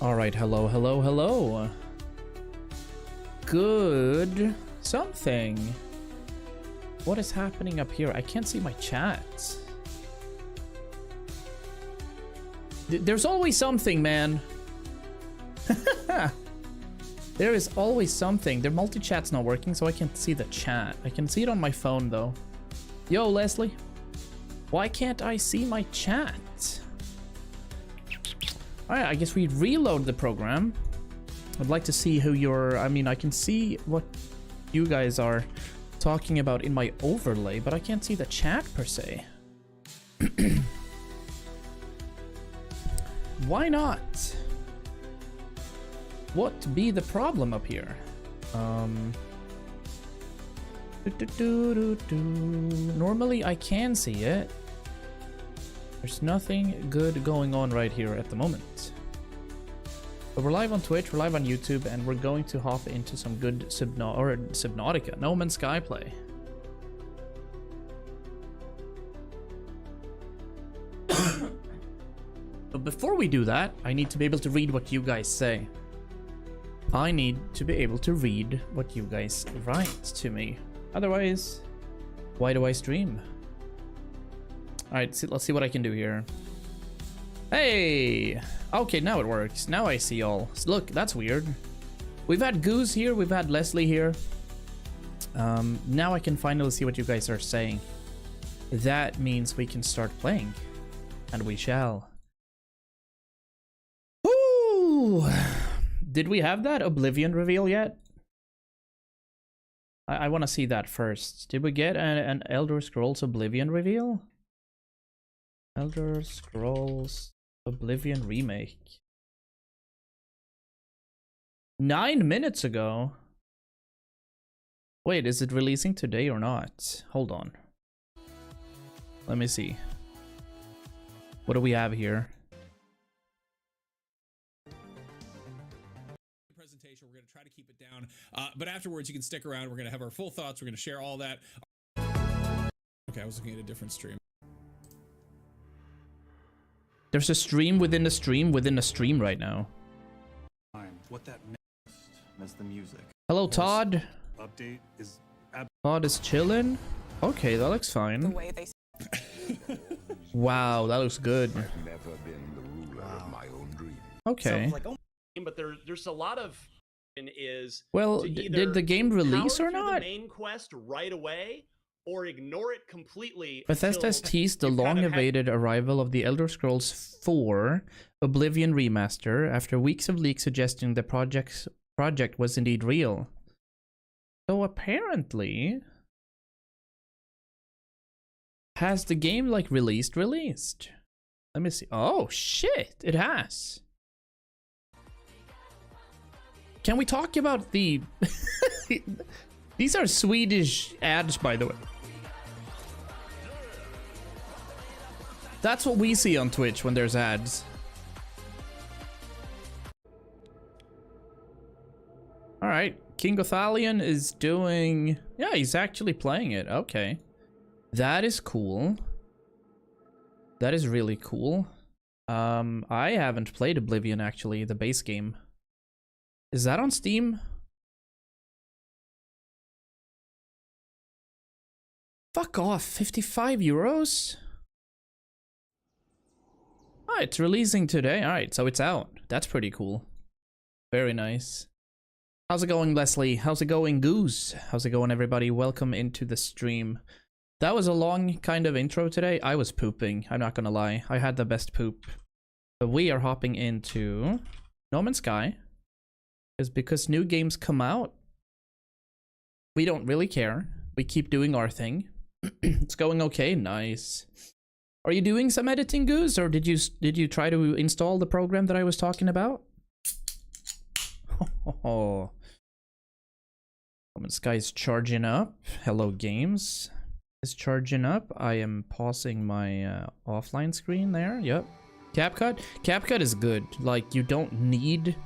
Alright, hello, hello, hello. Good something. What is happening up here? I can't see my chat. There's always something, man. There is always something. Their multi-chat's not working, so I can't see the chat. I can see it on my phone, though. Yo, Leslie. Why can't I see my chat? Alright, I guess we reload the program. I'd like to see who you're... I mean, I can see what you guys are talking about in my overlay, but I can't see the chat, per se. Why not? What be the problem up here? Normally I can see it. There's nothing good going on right here at the moment. But we're live on Twitch, we're live on YouTube, and we're going to hop into some good Subnautica, No Man's Sky play. But before we do that, I need to be able to read what you guys say. I need to be able to read what you guys write to me. Otherwise, why do I stream? Alright, let's see what I can do here. Hey! Okay, now it works. Now I see all. Look, that's weird. We've had Goose here, we've had Leslie here. Now I can finally see what you guys are saying. That means we can start playing. And we shall. Woo! Did we have that Oblivion reveal yet? I want to see that first. Did we get an Elder Scrolls Oblivion reveal? Elder Scrolls Oblivion remake. 9 minutes ago? Wait, is it releasing today or not? Hold on. Let me see. What do we have here? Presentation. We're going to try to keep it down. But afterwards, you can stick around. We're going to have our full thoughts. We're going to share all that. Okay, I was looking at a different stream. There's a stream within a stream within a stream right now. What that missed the music. Hello, Todd. Update is Todd is chilling. Okay, that looks fine. The way they Wow, that looks good. I've never been the ruler of my own dream. Okay. Like, oh, but there's a lot of is Well, did the game release or not? The main quest right away, or ignore it completely. Bethesda's teased the long-awaited arrival of the Elder Scrolls 4 Oblivion remaster after weeks of leaks suggesting the project was indeed real. So apparently, has the game like released? Let me see. Oh shit, it has. Can we talk about the these are Swedish ads, by the way. That's what we see on Twitch when there's ads. Alright, King Gothalion is doing... Yeah, he's actually playing it. Okay. That is cool. That is really cool. I haven't played Oblivion, actually, the base game. Is that on Steam? Fuck off, 55 euros? Oh, it's releasing today. Alright, so it's out. That's pretty cool. Very nice. How's it going, Leslie? How's it going, Goose? How's it going, everybody? Welcome into the stream. That was a long kind of intro today. I was pooping, I'm not gonna lie. I had the best poop. But we are hopping into No Man's Sky. Because new games come out, we don't really care. We keep doing our thing. It's going okay. Nice. Are you doing some editing, Goose, or did you try to install the program that I was talking about? Oh, Sky is charging up. Hello Games is charging up. I am pausing my offline screen there. Yep. CapCut is good. Like, you don't need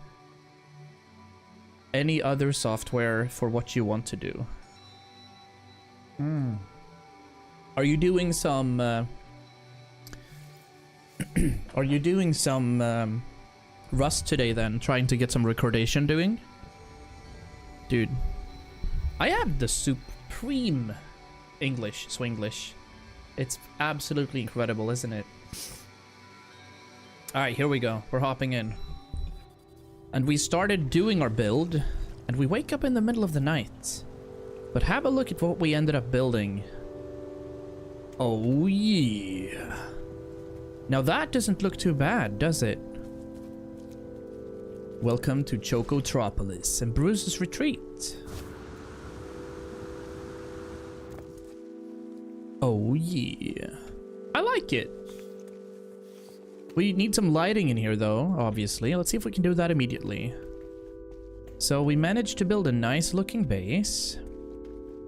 any other software for what you want to do. Are you doing some Rust today then, trying to get some recordation doing. Dude, I have the supreme Swinglish. It's absolutely incredible, isn't it? Alright, here we go. We're hopping in. And we started doing our build, and we wake up in the middle of the night. But have a look at what we ended up building. Oh yeah. Now that doesn't look too bad, does it? Welcome to Chocotropolis and Bruce's Retreat. Oh yeah. I like it. We need some lighting in here though, obviously. Let's see if we can do that immediately. So we managed to build a nice looking base.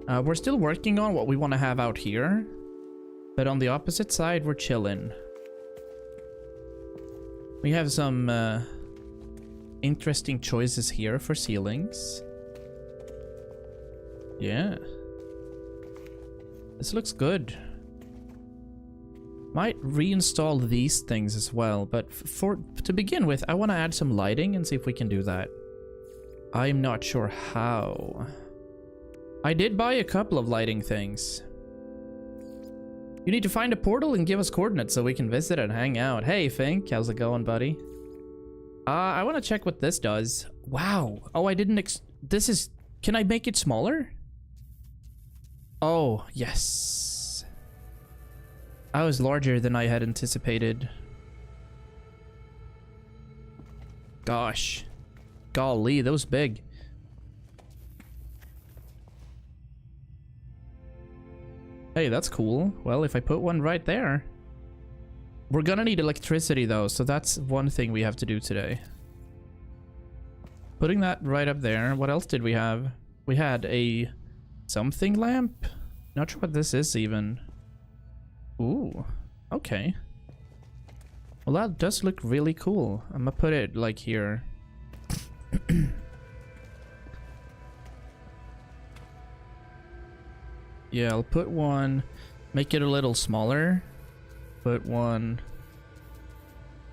We're still working on what we want to have out here. But on the opposite side, we're chilling. We have some interesting choices here for ceilings. Yeah. This looks good. Might reinstall these things as well, but to begin with, I want to add some lighting and see if we can do that. I'm not sure how. I did buy a couple of lighting things. You need to find a portal and give us coordinates so we can visit and hang out. Hey, Fink, how's it going, buddy? I want to check what this does. Wow. Oh, I didn't this is... Can I make it smaller? Oh, yes. I was larger than I had anticipated. Gosh. Golly, that was big. Hey, that's cool. Well, if I put one right there... We're gonna need electricity though, so that's one thing we have to do today. Putting that right up there. What else did we have? We had a something lamp? Not sure what this is even. Ooh, okay. Well, that does look really cool. I'm gonna put it like here. Yeah, I'll put one, make it a little smaller. Put one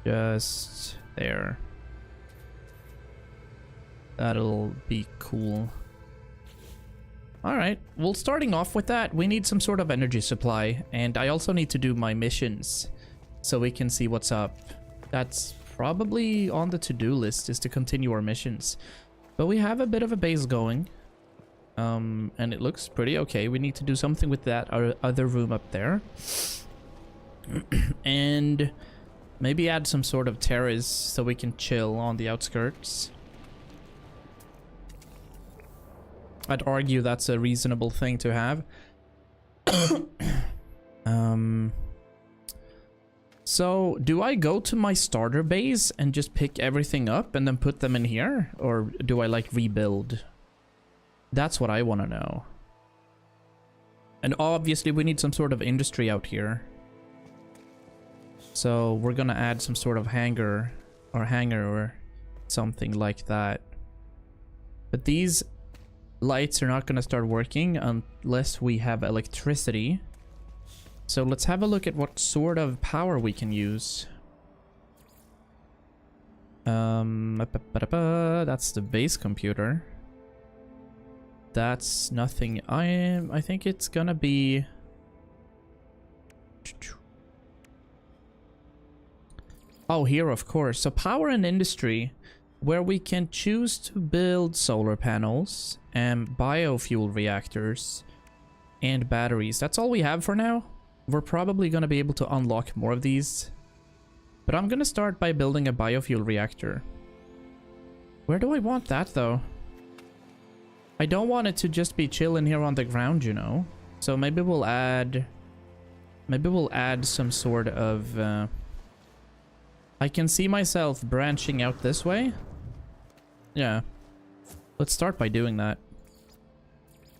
just there. That'll be cool. Alright, well, starting off with that, we need some sort of energy supply, and I also need to do my missions so we can see what's up. That's probably on the to-do list, is to continue our missions. But we have a bit of a base going. And it looks pretty okay. We need to do something with that other room up there. And maybe add some sort of terrace so we can chill on the outskirts. I'd argue that's a reasonable thing to have. So do I go to my starter base and just pick everything up and then put them in here? Or do I like rebuild? That's what I want to know. And obviously we need some sort of industry out here. So we're gonna add some sort of hangar or something like that. But these lights are not gonna start working unless we have electricity. So let's have a look at what sort of power we can use. That's the base computer. That's nothing. I think it's gonna be... Oh, here, of course. So power and industry, where we can choose to build solar panels and biofuel reactors and batteries. That's all we have for now. We're probably gonna be able to unlock more of these. But I'm gonna start by building a biofuel reactor. Where do I want that, though? I don't want it to just be chilling here on the ground, you know. So maybe we'll add some sort of I can see myself branching out this way. Yeah. Let's start by doing that.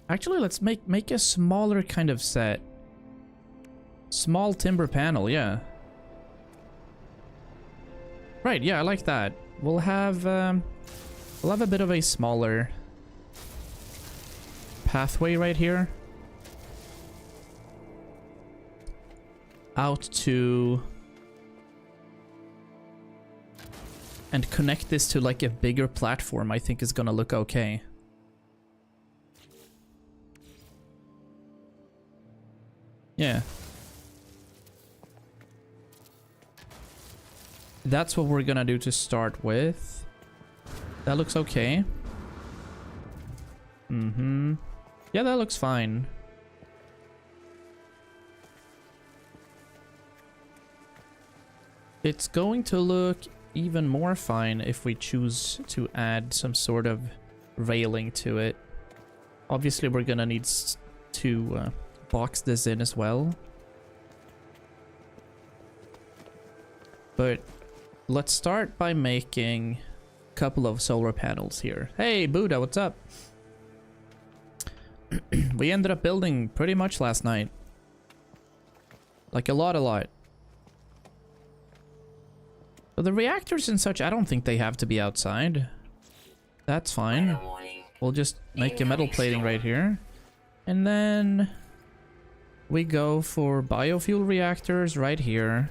Actually, let's make a smaller kind of set. Small timber panel, yeah. Right, yeah, I like that. We'll have a bit of a smaller pathway right here out to and connect this to like a bigger platform, I think is gonna look okay. Yeah. That's what we're gonna do to start with. That looks okay. Mm-hmm. Yeah, that looks fine. It's going to look even more fine if we choose to add some sort of railing to it. Obviously, we're gonna need to box this in as well. But let's start by making a couple of solar panels here. Hey, Buddha, what's up? We ended up building pretty much last night. Like a lot. So the reactors and such, I don't think they have to be outside. That's fine. We'll just make a metal plating right here. And then we go for biofuel reactors right here.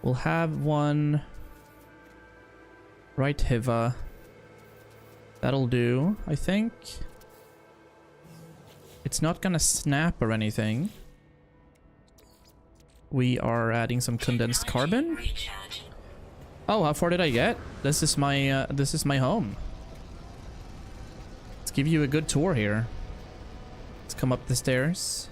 We'll have one right here. That'll do, I think. It's not gonna snap or anything. We are adding some condensed carbon. Oh, how far did I get? This is my home. Let's give you a good tour here. Let's come up the stairs.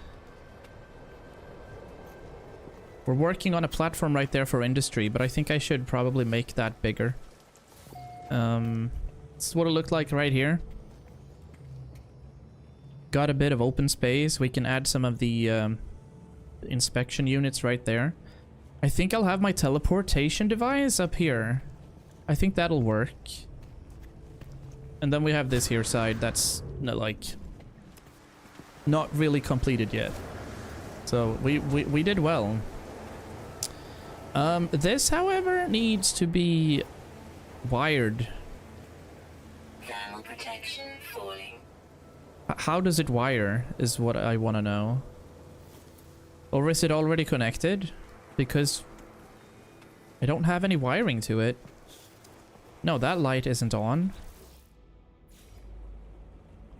We're working on a platform right there for industry, but I think I should probably make that bigger. This is what it looked like right here. Got a bit of open space. We can add some of the inspection units right there. I think I'll have my teleportation device up here. I think that'll work. And then we have this here side that's not really completed yet. So we did well. This, however, needs to be wired. Thermal protection falling. How does it wire is what I want to know. Or is it already connected? Because I don't have any wiring to it. No, that light isn't on.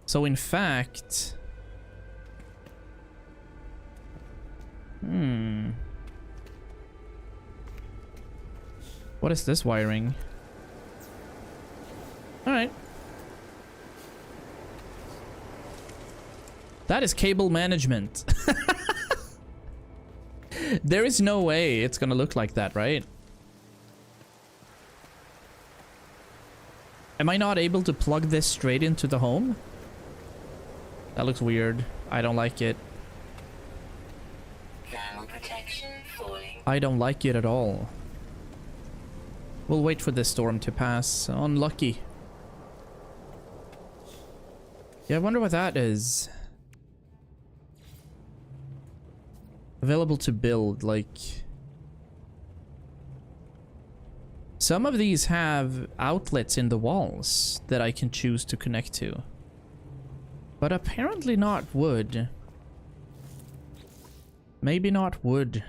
So in fact... What is this wiring? Alright. That is cable management. There is no way it's gonna look like that, right? Am I not able to plug this straight into the home? That looks weird. I don't like it. Thermal protection falling. I don't like it at all. We'll wait for this storm to pass. Unlucky. Yeah, I wonder what that is. Available to build, like... Some of these have outlets in the walls that I can choose to connect to. But apparently not wood. Maybe not wood.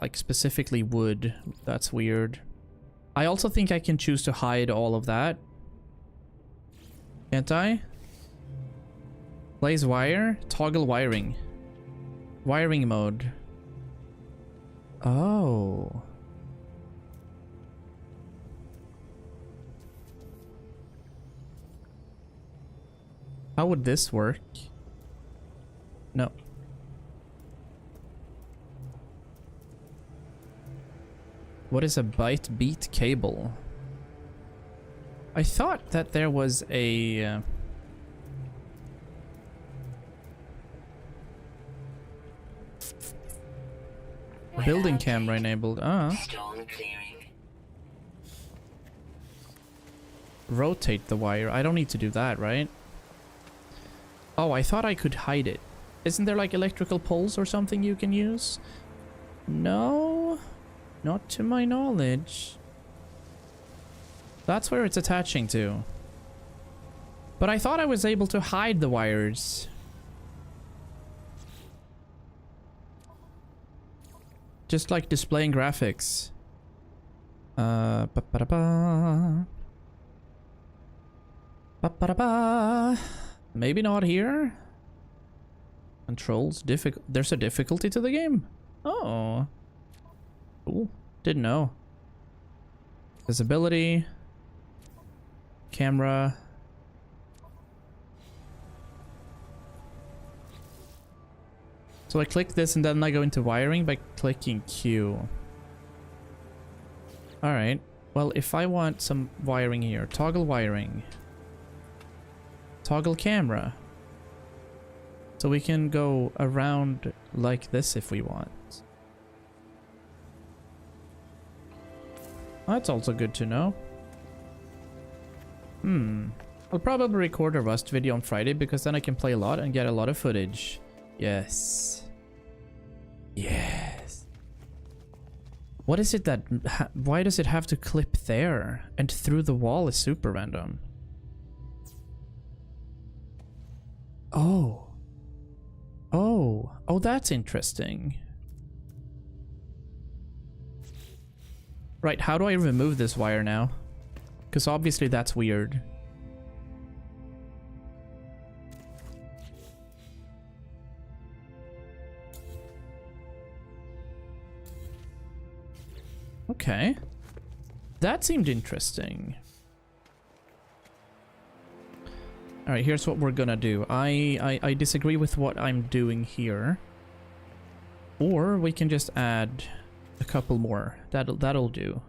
Like specifically wood. That's weird. I also think I can choose to hide all of that. Can't I? Place wire. Toggle wiring. Wiring mode. Oh. How would this work? No. What is a byte beat cable? I thought that there was a... building camera enabled. Storm clearing. Rotate the wire. I don't need to do that, right? Oh, I thought I could hide it. Isn't there like electrical poles or something you can use? No, not to my knowledge. That's where it's attaching to. But I thought I was able to hide the wires. Just like displaying graphics. Ba-ba-da-ba. Ba-ba-da-ba. Maybe not here. Controls difficult. There's a difficulty to the game. Oh, cool. Didn't know. Visibility. Camera. So I click this and then I go into wiring by clicking Q. Alright. Well, if I want some wiring here, toggle wiring. Toggle camera. So we can go around like this if we want. That's also good to know. I'll probably record a Rust video on Friday because then I can play a lot and get a lot of footage. Yes. Yes. What is it that... why does it have to clip there? And through the wall is super random. Oh. Oh. Oh, that's interesting. Right, how do I remove this wire now? Because obviously that's weird. Okay. That seemed interesting. Alright, here's what we're gonna do. I disagree with what I'm doing here. Or we can just add a couple more. That'll do.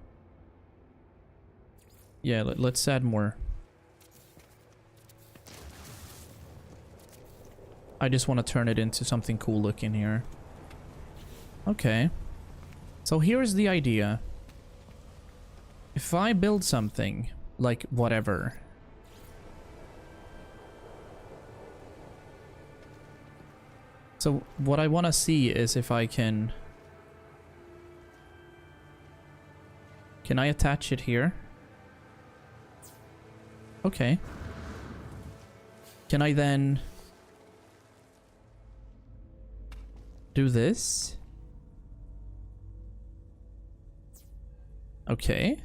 Yeah, let's add more. I just want to turn it into something cool looking here. Okay. So here's the idea. If I build something, like whatever. So what I want to see is if I can... Can I attach it here? Okay. Can I then... do this? Okay.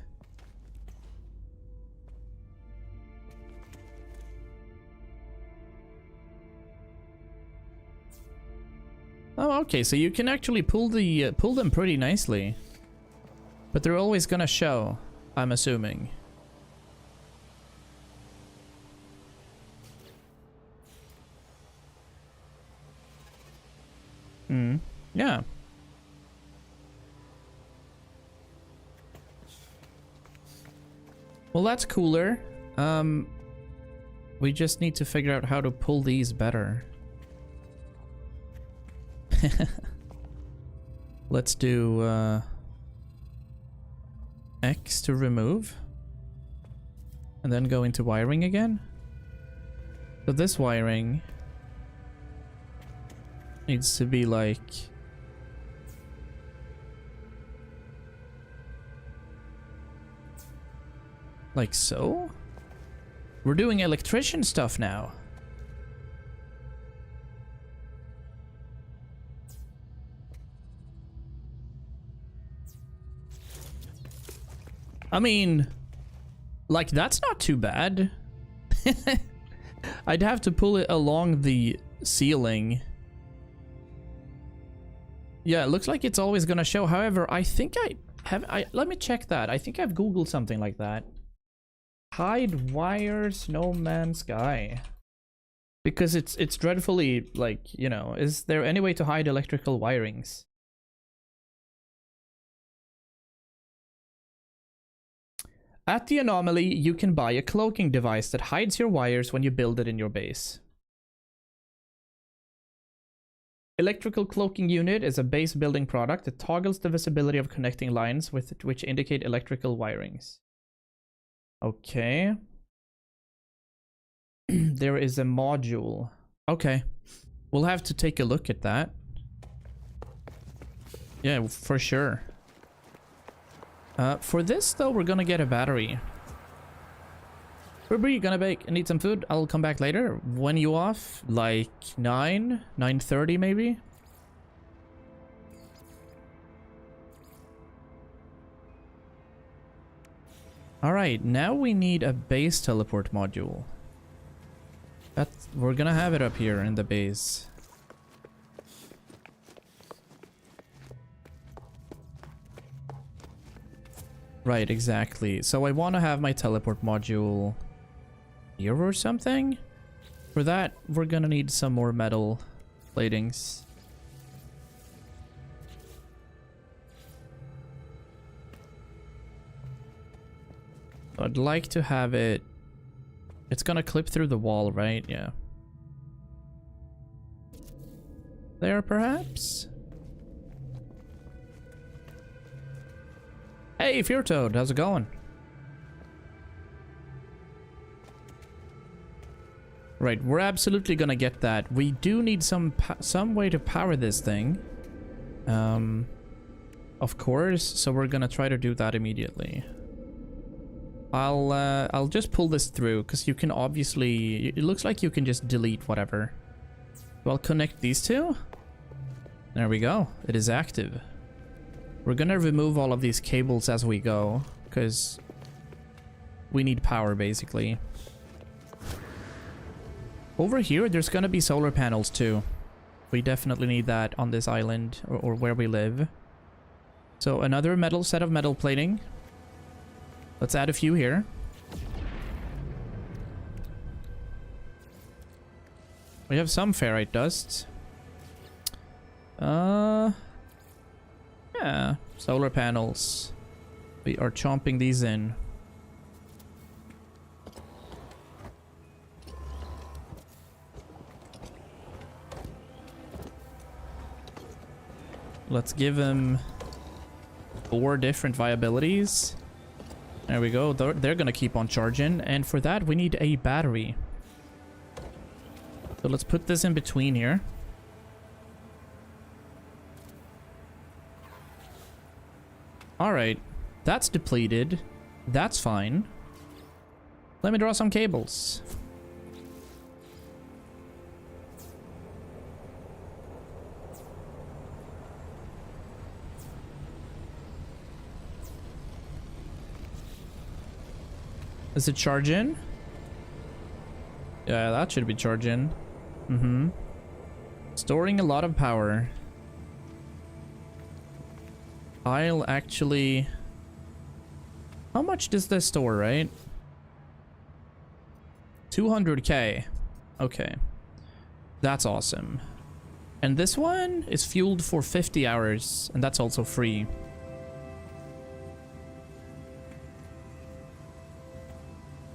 Oh, okay, so you can actually pull them pretty nicely. But they're always gonna show, I'm assuming. Yeah. Well, that's cooler. We just need to figure out how to pull these better. Let's do X to remove. And then go into wiring again. So this wiring needs to be like... like so? We're doing electrician stuff now. I mean, like, that's not too bad. I'd have to pull it along the ceiling. Yeah, it looks like it's always gonna show. However, I think let me check that. I think I've Googled something like that. Hide wires, No Man's Sky. Because it's dreadfully, like, you know, is there any way to hide electrical wirings? At the Anomaly, you can buy a cloaking device that hides your wires when you build it in your base. Electrical Cloaking Unit is a base building product that toggles the visibility of connecting lines which indicate electrical wirings. Okay. There is a module. Okay. We'll have to take a look at that. Yeah, for sure. For this, though, we're gonna get a battery. Ruby, gonna bake and eat some food. I'll come back later. When you off? Like 9:30 maybe? Alright, now we need a base teleport module. We're gonna have it up here in the base. Right, exactly. So I want to have my teleport module here or something. For that, we're gonna need some more metal platings. I'd like to have it... It's gonna clip through the wall, right? Yeah. There, perhaps? Hey, Fear Toad, how's it going? Right, we're absolutely gonna get that. We do need some way to power this thing. Of course, so we're gonna try to do that immediately. I'll just pull this through, because you can obviously... It looks like you can just delete whatever. So I'll connect these two. There we go. It is active. We're gonna remove all of these cables as we go, because we need power, basically. Over here, there's gonna be solar panels, too. We definitely need that on this island, or where we live. So another set of metal plating. Let's add a few here. We have some ferrite dust. Yeah, solar panels. We are chomping these in. Let's give them 4 different viabilities. There we go. They're gonna keep on charging. And for that, we need a battery. So let's put this in between here. Alright. That's depleted. That's fine. Let me draw some cables. Is it charging? Yeah, that should be charging. Storing a lot of power. I'll actually... How much does this store, right? 200k. Okay. That's awesome. And this one is fueled for 50 hours, and that's also free.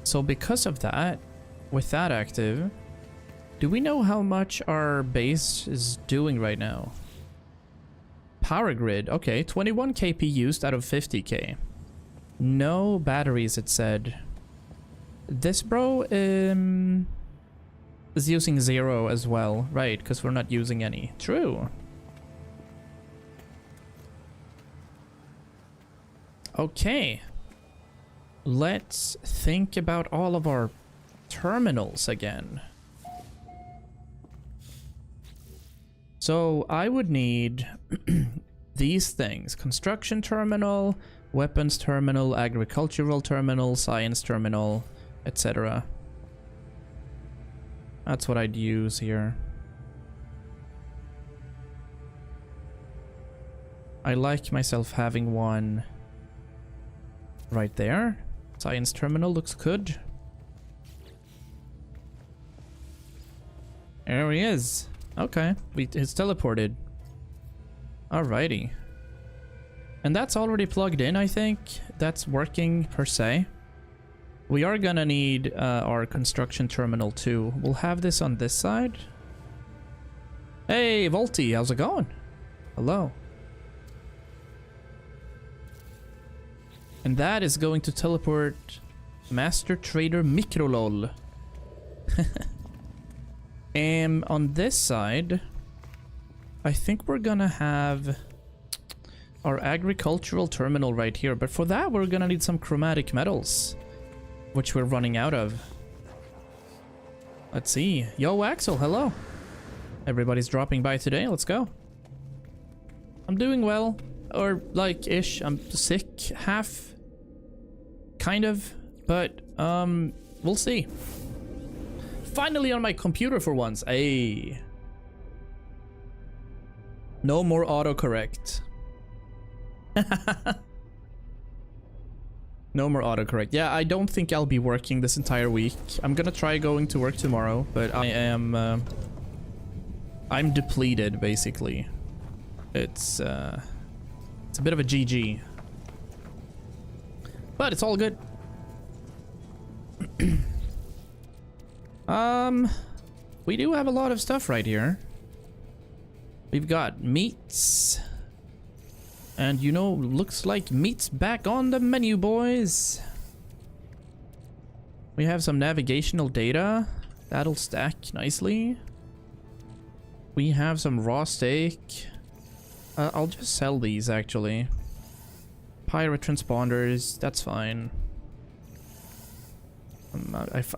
So because of that, with that active, do we know how much our base is doing right now? Power grid, okay, 21 kp used out of 50k. No batteries, it said. This bro is using 0 as well, right? Because we're not using any. True. Okay. Let's think about all of our terminals again. So I would need these things: construction terminal, weapons terminal, agricultural terminal, science terminal, etc. That's what I'd use here. I like myself having one right there. Science terminal looks good. There he is. Okay, it's teleported. Alrighty. And that's already plugged in, I think. That's working per se. We are gonna need our construction terminal too. We'll have this on this side. Hey, Volty, how's it going? Hello. And that is going to teleport Master Trader Microlol. And on this side, I think we're gonna have our agricultural terminal right here. But for that, we're gonna need some chromatic metals, which we're running out of. Let's see. Yo, Axel, hello. Everybody's dropping by today. Let's go. I'm doing well. Or like ish. I'm sick. kind of, but we'll see. Finally on my computer for once. Hey. No more autocorrect. No more autocorrect. Yeah, I don't think I'll be working this entire week. I'm gonna try going to work tomorrow, but I am I'm depleted basically. It's a bit of a GG. But it's all good. We do have a lot of stuff right here. We've got meats. And you know, looks like meat's back on the menu, boys. We have some navigational data. That'll stack nicely. We have some raw steak. I'll just sell these, actually. Pirate transponders, that's fine.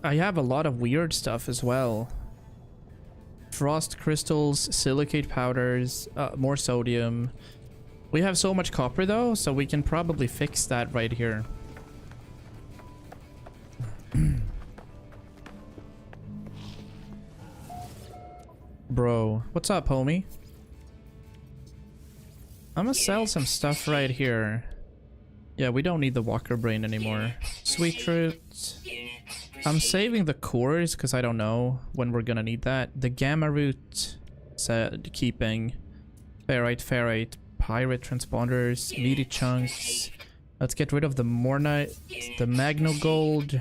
I have a lot of weird stuff as well. Frost crystals, silicate powders, more sodium. We have so much copper though, so we can probably fix that right here. Bro, what's up, homie? I'm gonna sell some stuff right here. Yeah, we don't need the walker brain anymore. Sweet root. I'm saving the cores because I don't know when we're gonna need that. The gamma root, keeping. Ferrite. Pirate transponders, meaty chunks. Let's get rid of the mornite, the magno gold,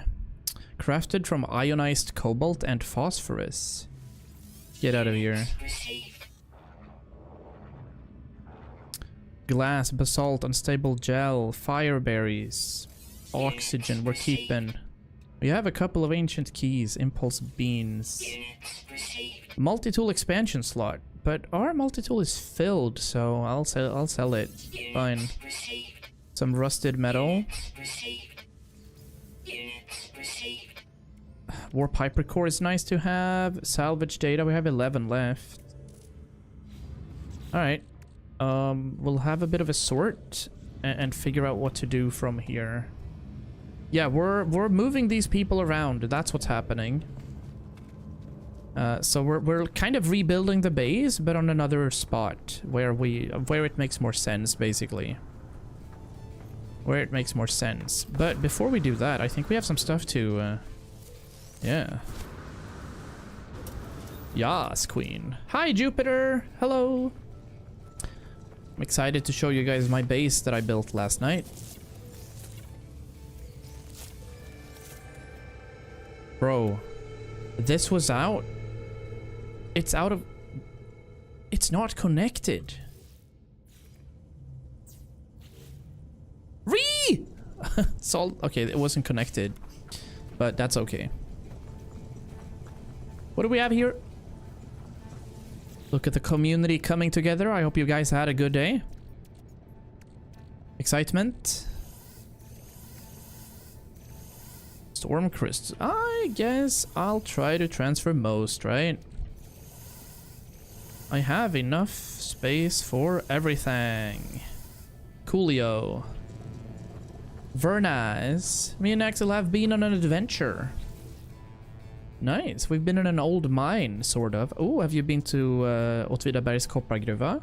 crafted from ionized cobalt and phosphorus. Get out of here. Glass, basalt, unstable gel, fire berries, oxygen. We're keeping. We have a couple of ancient keys, impulse beans, multi-tool expansion slot. But our multi-tool is filled, so I'll sell it. Fine. Some rusted metal. War Piper core is nice to have. Salvage data, we have 11 left. Alright. We'll have a bit of a sort and figure out what to do from here. Yeah, we're moving these people around. That's what's happening. So we're kind of rebuilding the base, but on another spot where it makes more sense, basically. Where it makes more sense. But before we do that, I think we have some stuff to, yeah. Yas, queen. Hi, Jupiter. Hello. I'm excited to show you guys my base that I built last night. Bro, this was out. It's out of... It's not connected. Okay, it wasn't connected. But that's okay. What do we have here? Look at the community coming together. I hope you guys had a good day. Excitement. Storm crystals. I guess I'll try to transfer most, right? I have enough space for everything. Coolio. Vernice. Me and Axel have been on an adventure. Nice. We've been in an old mine, sort of. Oh, have you been to Åtvidabergs koppargruva?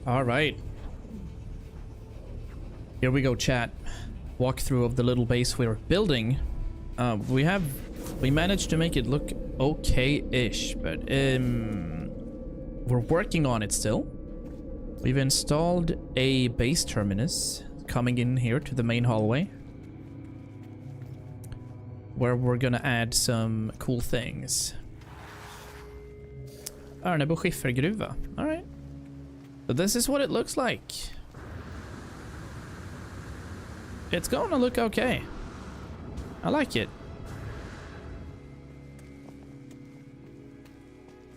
All right. Here we go, chat. Walkthrough of the little base we're building. We managed to make it look okay-ish, but we're working on it still. We've installed a base terminus coming in here to the main hallway, where we're gonna add some cool things. Örnebo skiffergruva. All right. So this is what it looks like. It's gonna look okay. I like it.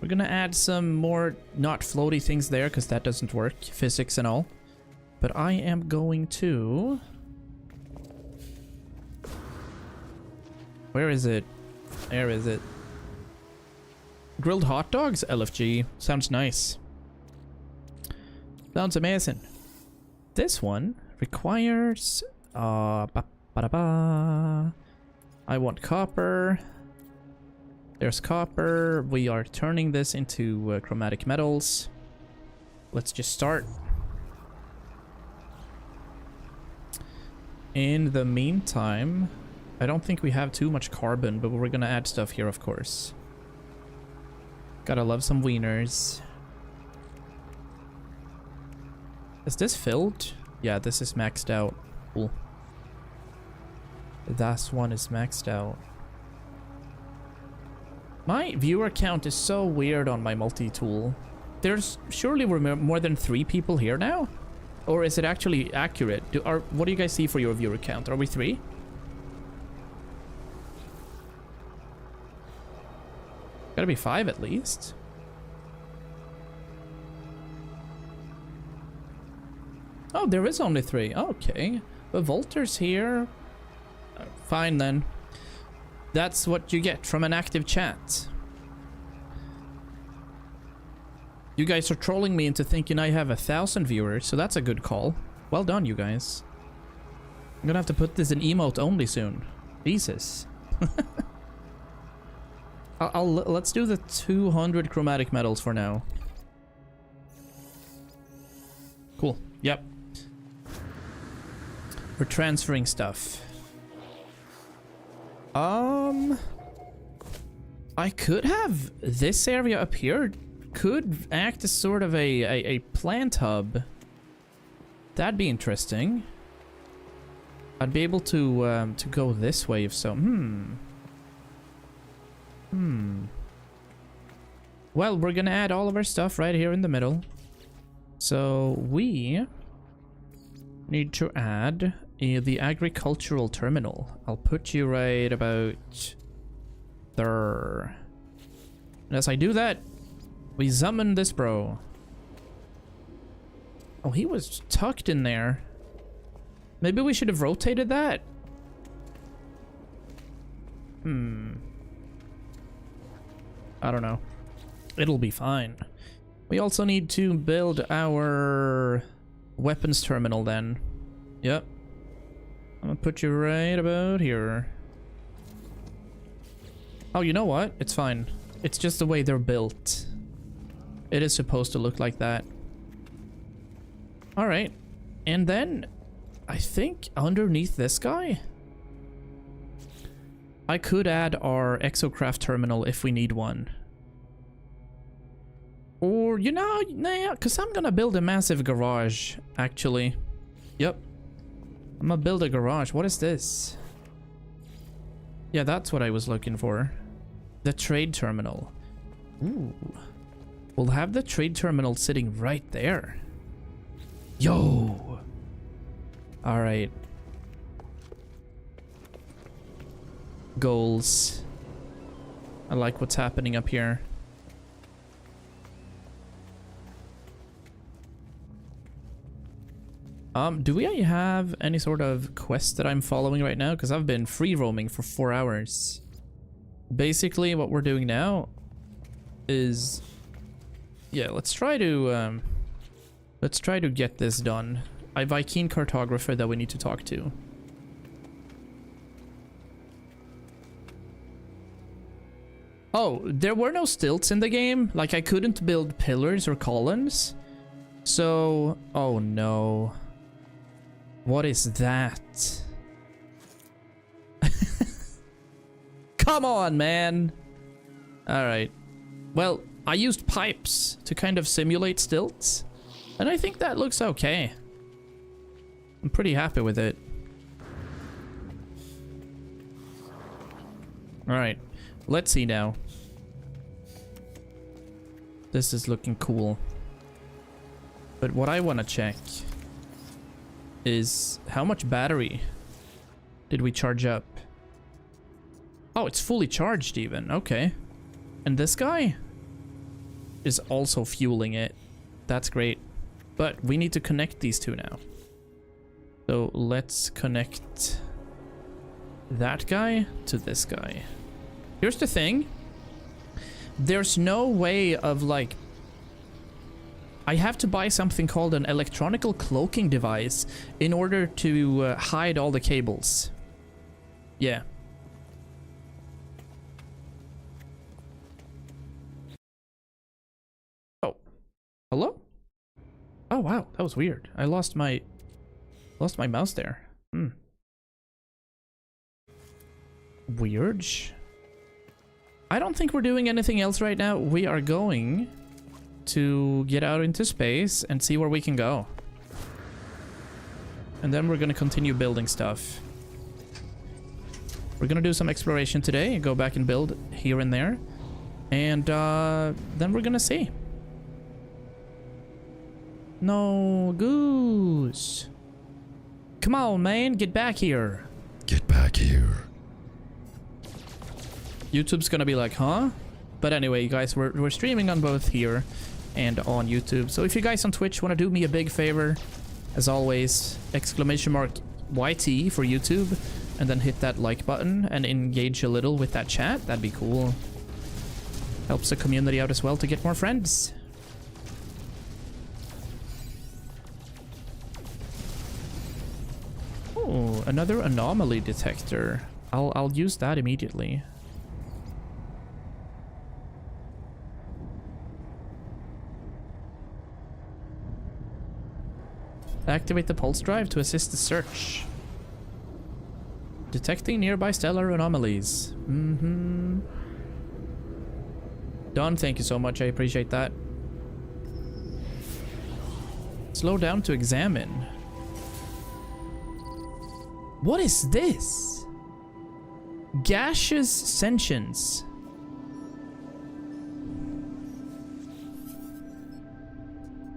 We're gonna add some more not floaty things there because that doesn't work, physics and all. But I am going to... Where is it? There is it. Grilled hot dogs, LFG. Sounds nice. Sounds amazing. This one requires... ba-ba-da-ba. I want copper. There's copper. We are turning this into chromatic metals. Let's just start. In the meantime, I don't think we have too much carbon, but we're gonna add stuff here, of course. Gotta love some wieners. Is this filled? Yeah, this is maxed out. Cool. That one is maxed out. My viewer count is so weird on my multi-tool. There's surely more than 3 people here now? Or is it actually accurate? What do you guys see for your viewer count? Are we 3? Gotta be 5 at least. Oh, there is only 3. Okay. But Volter's here. Fine then. That's what you get from an active chat. You guys are trolling me into thinking I have 1,000 viewers, so that's a good call. Well done, you guys. I'm gonna have to put this in emote only soon. Jesus. Let's do the 200 chromatic metals for now. Cool. Yep. We're transferring stuff. I could have this area up here could act as sort of a plant hub. That'd be interesting. I'd be able to go this way if so. Well, we're gonna add all of our stuff right here in the middle. So we need to add the agricultural terminal. I'll put you right about there. And as I do that, we summon this bro. Oh, he was tucked in there. Maybe we should have rotated that. I don't know. It'll be fine. We also need to build our weapons terminal then. Yep. I'm gonna put you right about here. Oh, you know what? It's fine. It's just the way they're built. It is supposed to look like that. Alright. And then, I think underneath this guy, I could add our exocraft terminal if we need one. Or, you know, nah, because I'm gonna build a massive garage, actually. Yep. I'm gonna build a garage. What is this? Yeah, that's what I was looking for. The trade terminal. Ooh. We'll have the trade terminal sitting right there. Yo! Alright. Goals. I like what's happening up here. Do we have any sort of quest that I'm following right now? Because I've been free roaming for 4 hours. Basically, what we're doing now is... yeah, let's try to get this done. I have a keen cartographer that we need to talk to. Oh, there were no stilts in the game. Like, I couldn't build pillars or columns. So, oh no. What is that? Come on, man. All right. Well, I used pipes to kind of simulate stilts, and I think that looks okay. I'm pretty happy with it. All right. Let's see now. This is looking cool. But what I want to check is how much battery did we charge up? Oh, it's fully charged even. Okay. And this guy is also fueling it. That's great. But we need to connect these two now. So let's connect that guy to this guy. Here's the thing. there's no way of like... I have to buy something called an electronical cloaking device in order to hide all the cables. Yeah. Oh. Hello? Oh wow, that was weird. I lost my mouse there. Weird. I don't think we're doing anything else right now. We are going to get out into space and see where we can go. And then we're gonna continue building stuff. We're gonna do some exploration today and go back and build here and there. And then we're gonna see. No, Goose. Come on, man, get back here. Get back here. YouTube's gonna be like, huh? But anyway, guys, we're streaming on both here and on YouTube. So if you guys on Twitch want to do me a big favor, as always, exclamation mark YT for YouTube, and then hit that like button and engage a little with that chat. That'd be cool. Helps the community out as well to get more friends. Oh, another anomaly detector. I'll use that immediately. Activate the pulse drive to assist the search. Detecting nearby stellar anomalies. Don, thank you so much. I appreciate that. Slow down to examine. What is this? Gaseous sentience.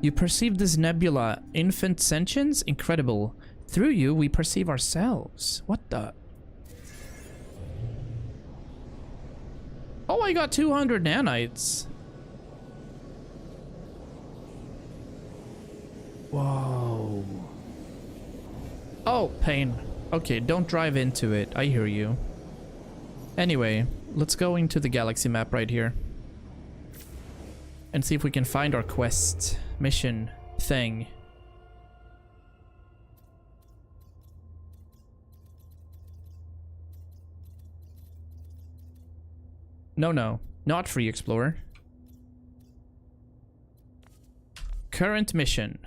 You perceive this nebula. Infant sentience? Incredible. Through you, we perceive ourselves. What the? Oh, I got 200 nanites. Whoa. Oh, pain. Okay, don't drive into it. I hear you. Anyway, let's go into the galaxy map right here. And see if we can find our quest mission thing. No, not free explorer. Current mission.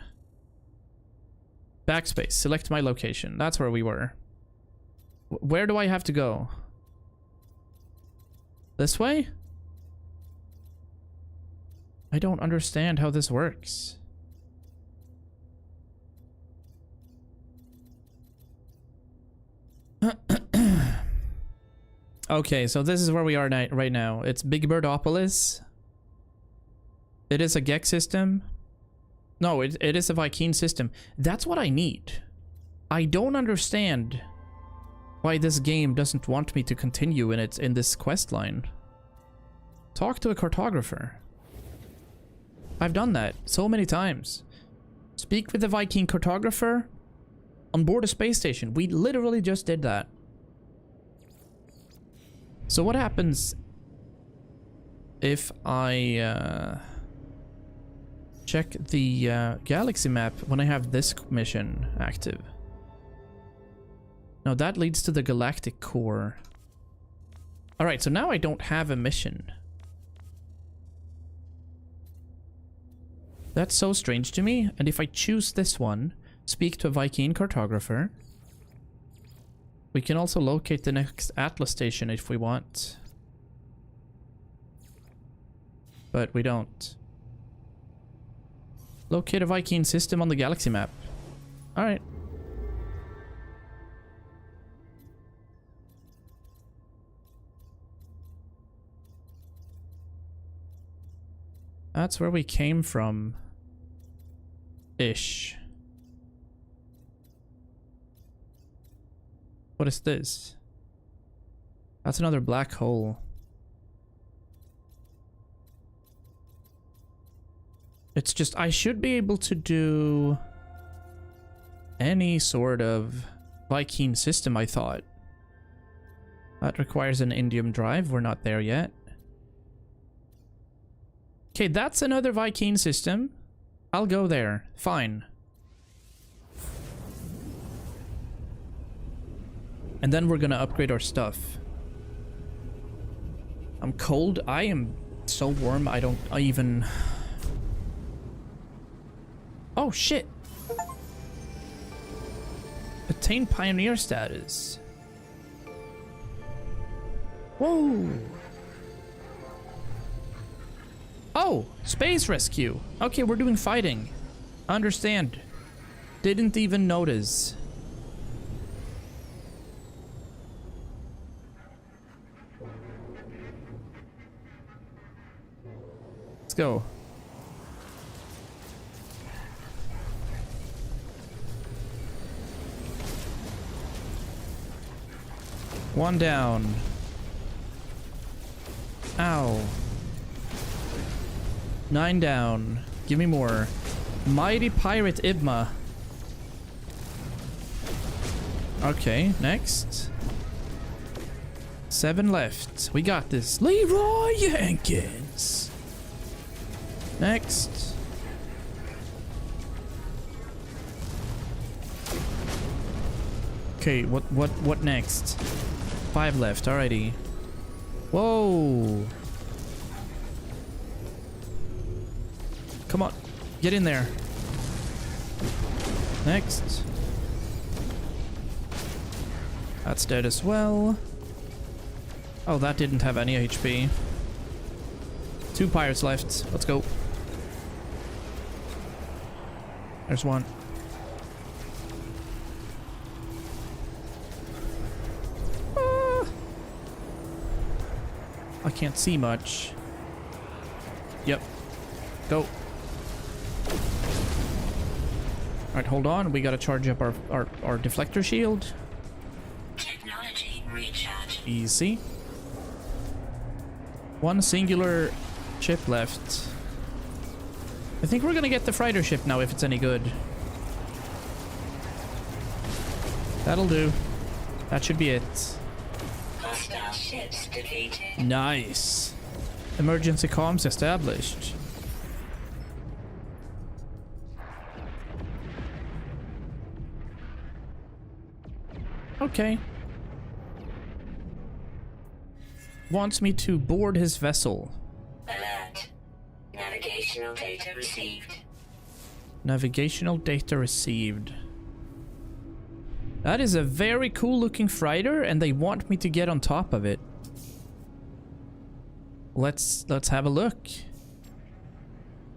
Backspace, select my location. That's where we were. Where do I have to go? This way? I don't understand how this works. Okay, so this is where we are right now. It's Big Birdopolis. It is a Gex system. No, it is a Vy'keen system. That's what I need. I don't understand why this game doesn't want me to continue in this quest line. Talk to a cartographer. I've done that so many times. Speak with the Vy'keen cartographer on board a space station. We literally just did that. So what happens if I check the galaxy map when I have this mission active? No, that leads to the galactic core. Alright, so now I don't have a mission. That's so strange to me. And if I choose this one, speak to a Vy'keen cartographer, we can also locate the next Atlas station if we want. But we don't. Locate a Vy'keen system on the galaxy map. Alright. That's where we came from. Ish. What is this? That's another black hole. It's just, I should be able to do any sort of Vy'keen system, I thought. That requires an indium drive. We're not there yet. Okay, that's another Viking system. I'll go there. Fine. And then we're gonna upgrade our stuff. I'm cold. I am so warm. I even... Oh, shit. Attain pioneer status. Whoa. Oh, space rescue. Okay, we're doing fighting. Understand. Didn't even notice. Let's go. One down. Ow. 9 down. Give me more. Mighty Pirate Ibma. Okay, next. 7 left. We got this. Leroy Jenkins. Next. Okay, what next? 5 left, alrighty. Whoa. Come on, get in there. Next. That's dead as well. Oh, that didn't have any HP. 2 pirates left. Let's go. There's one. I can't see much. Yep. Go. Alright, hold on. We gotta charge up our deflector shield. Technology recharge. Easy. 1 singular ship left. I think we're gonna get the freighter ship now if it's any good. That'll do. That should be it. Hostile ships defeated. Nice. Emergency comms established. Okay. Wants me to board his vessel. Alert. Navigational data received. Navigational data received. That is a very cool looking freighter and they want me to get on top of it. Let's have a look.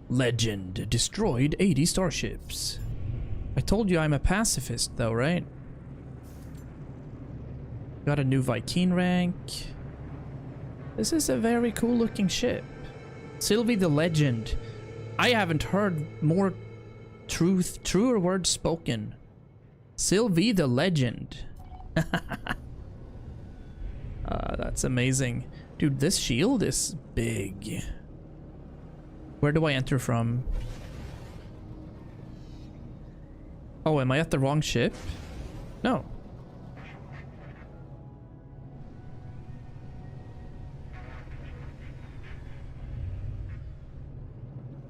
Legend destroyed 80 starships. I told you I'm a pacifist though, right? Got a new Viking rank. This is a very cool looking ship. Silvy the Legend. I haven't heard more truer words spoken. Silvy the Legend. That's amazing. Dude, this shield is big. Where do I enter from? Oh, am I at the wrong ship? No.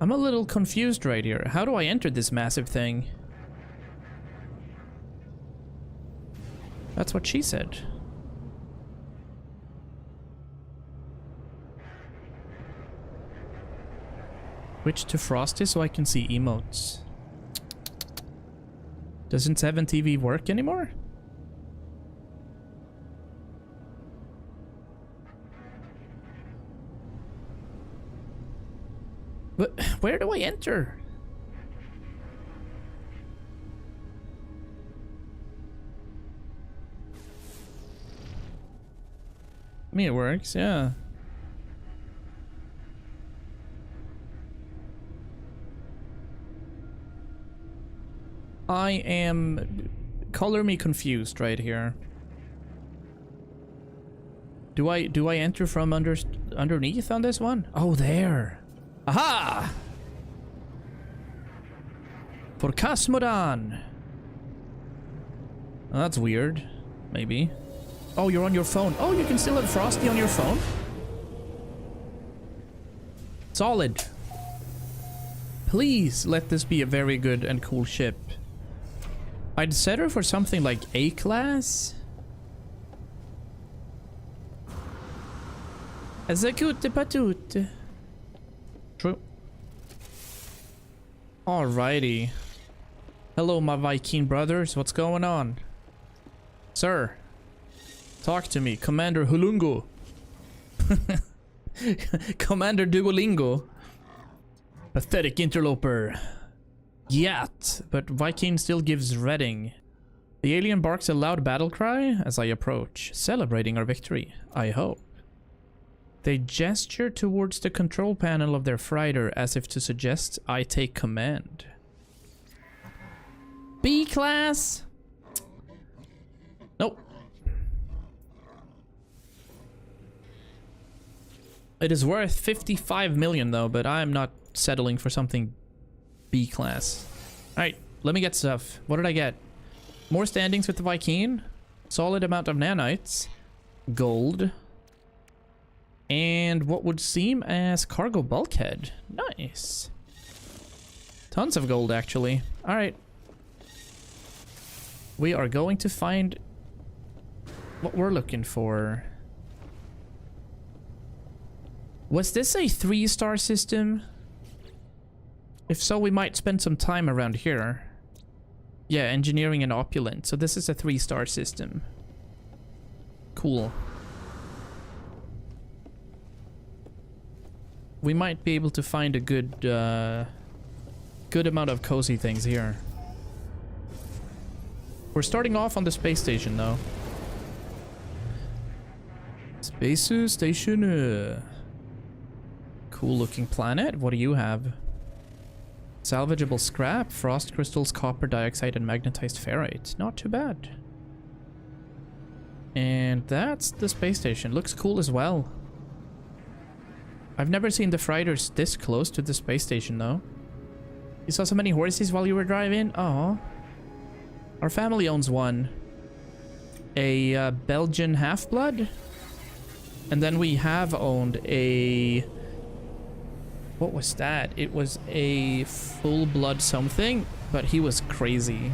I'm a little confused right here. How do I enter this massive thing? That's what she said. Switch to Frosty so I can see emotes. Doesn't 7TV work anymore? But where do I enter? I mean, it works, yeah. I am... color me confused right here. Do I enter from underneath on this one? Oh, there. Aha! For Cosmodan. Oh, that's weird. Maybe. Oh, you're on your phone. Oh, you can still have Frosty on your phone? Solid. Please let this be a very good and cool ship. I'd settle for something like A class. Zakute patute. True. Alrighty. Hello, my Viking brothers. What's going on? Sir. Talk to me. Commander Hulungo. Commander Duolingo. Pathetic interloper. Yat. But Viking still gives redding. The alien barks a loud battle cry as I approach, celebrating our victory, I hope. They gesture towards the control panel of their freighter as if to suggest I take command. B class? Nope. It is worth 55 million though, but I'm not settling for something B class. Alright, let me get stuff. What did I get? More standings with the Viking. Solid amount of nanites. Gold. And what would seem as cargo bulkhead. Nice. Tons of gold, actually. Alright. We are going to find what we're looking for. Was this a 3-star system? If so, we might spend some time around here. Yeah, engineering and opulent. So this is a 3-star system. Cool. We might be able to find a good amount of cozy things here. We're starting off on the space station, though. Space station. Cool looking planet. What do you have? Salvageable scrap, frost crystals, copper dioxide, and magnetized ferrite. Not too bad. And that's the space station. Looks cool as well. I've never seen the freighters this close to the space station, though. You saw so many horses while you were driving? Oh. Our family owns one. A Belgian half-blood. And then we have owned a... What was that? It was a full-blood something, but he was crazy.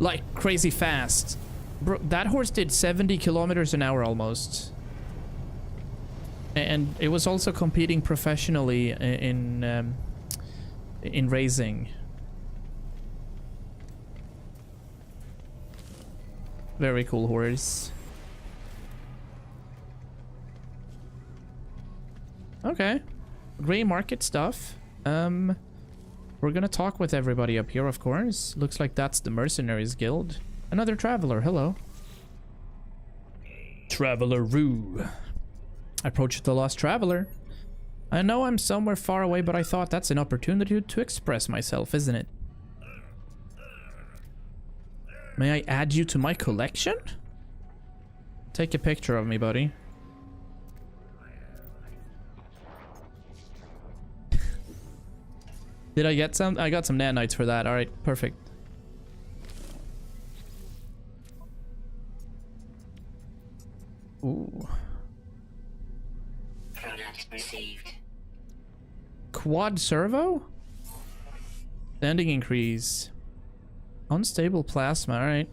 Like, crazy fast. Bro, that horse did 70 kilometers an hour almost. And it was also competing professionally in racing. Very cool horse. Okay. Gray market stuff. We're gonna talk with everybody up here, of course. Looks like that's the Mercenaries Guild. Another traveler, hello. Traveler-roo. Approach the lost traveler. I know I'm somewhere far away, but I thought that's an opportunity to express myself, isn't it? May I add you to my collection? Take a picture of me, buddy. Did I get some? I got some nanites for that. Alright, perfect. Ooh. Product received. Quad servo? Standing increase. Unstable plasma, alright.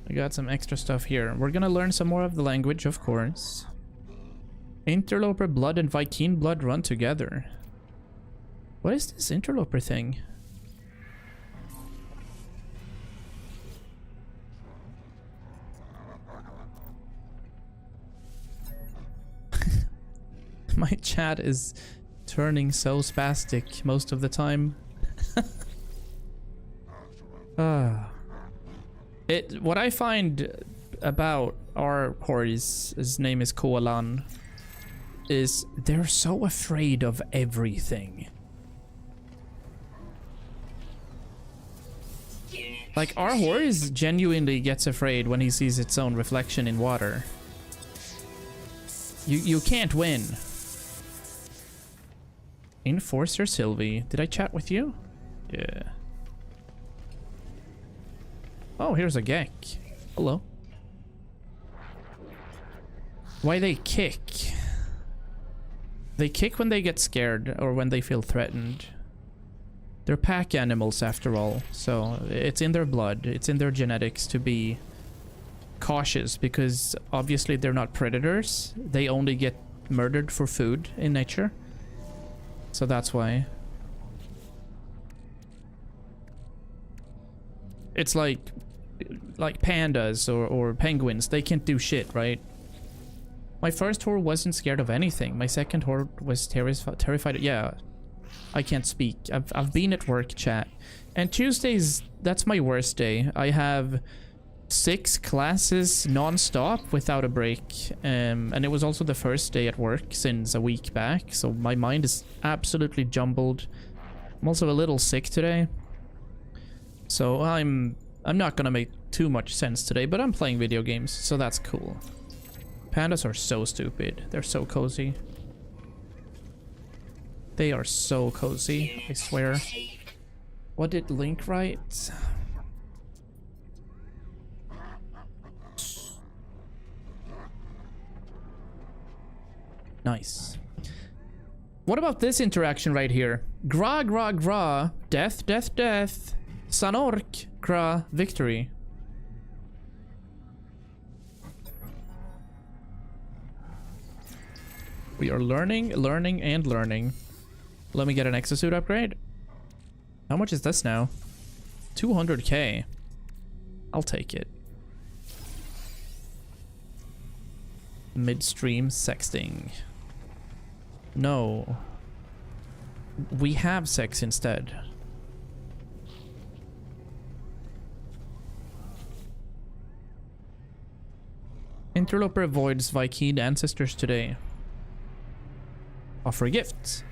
I got some extra stuff here. We're gonna learn some more of the language, of course. Interloper blood and Viking blood run together. What is this interloper thing? My chat is turning so spastic most of the time. What I find about our horse, his name is Koalan, is they're so afraid of everything. Like, our horse genuinely gets afraid when he sees its own reflection in water. You can't win. Enforcer Silvy. Did I chat with you? Yeah. Oh, here's a Gek. Hello. Why they kick? They kick when they get scared or when they feel threatened. They're pack animals after all, so it's in their blood, it's in their genetics to be cautious, because obviously they're not predators. They only get murdered for food in nature. So that's why. It's like pandas or penguins. They can't do shit, right? My first horde wasn't scared of anything. My second horde was terrified. Yeah, I can't speak. I've been at work, chat. And Tuesdays, that's my worst day. I have 6 classes non-stop without a break. And it was also the first day at work since a week back. So my mind is absolutely jumbled. I'm also a little sick today. So I'm not gonna make too much sense today, but I'm playing video games, so that's cool. Pandas are so stupid. They're so cozy. They are so cozy, I swear. What did Link write? Nice. What about this interaction right here? Gra gra gra, death death death. Sanork gra, victory. We are learning, learning, and learning. Let me get an exosuit upgrade. How much is this now? 200k. I'll take it. Midstream sexting. No. We have sex instead. Interloper avoids Viking ancestors today. Offer a gift.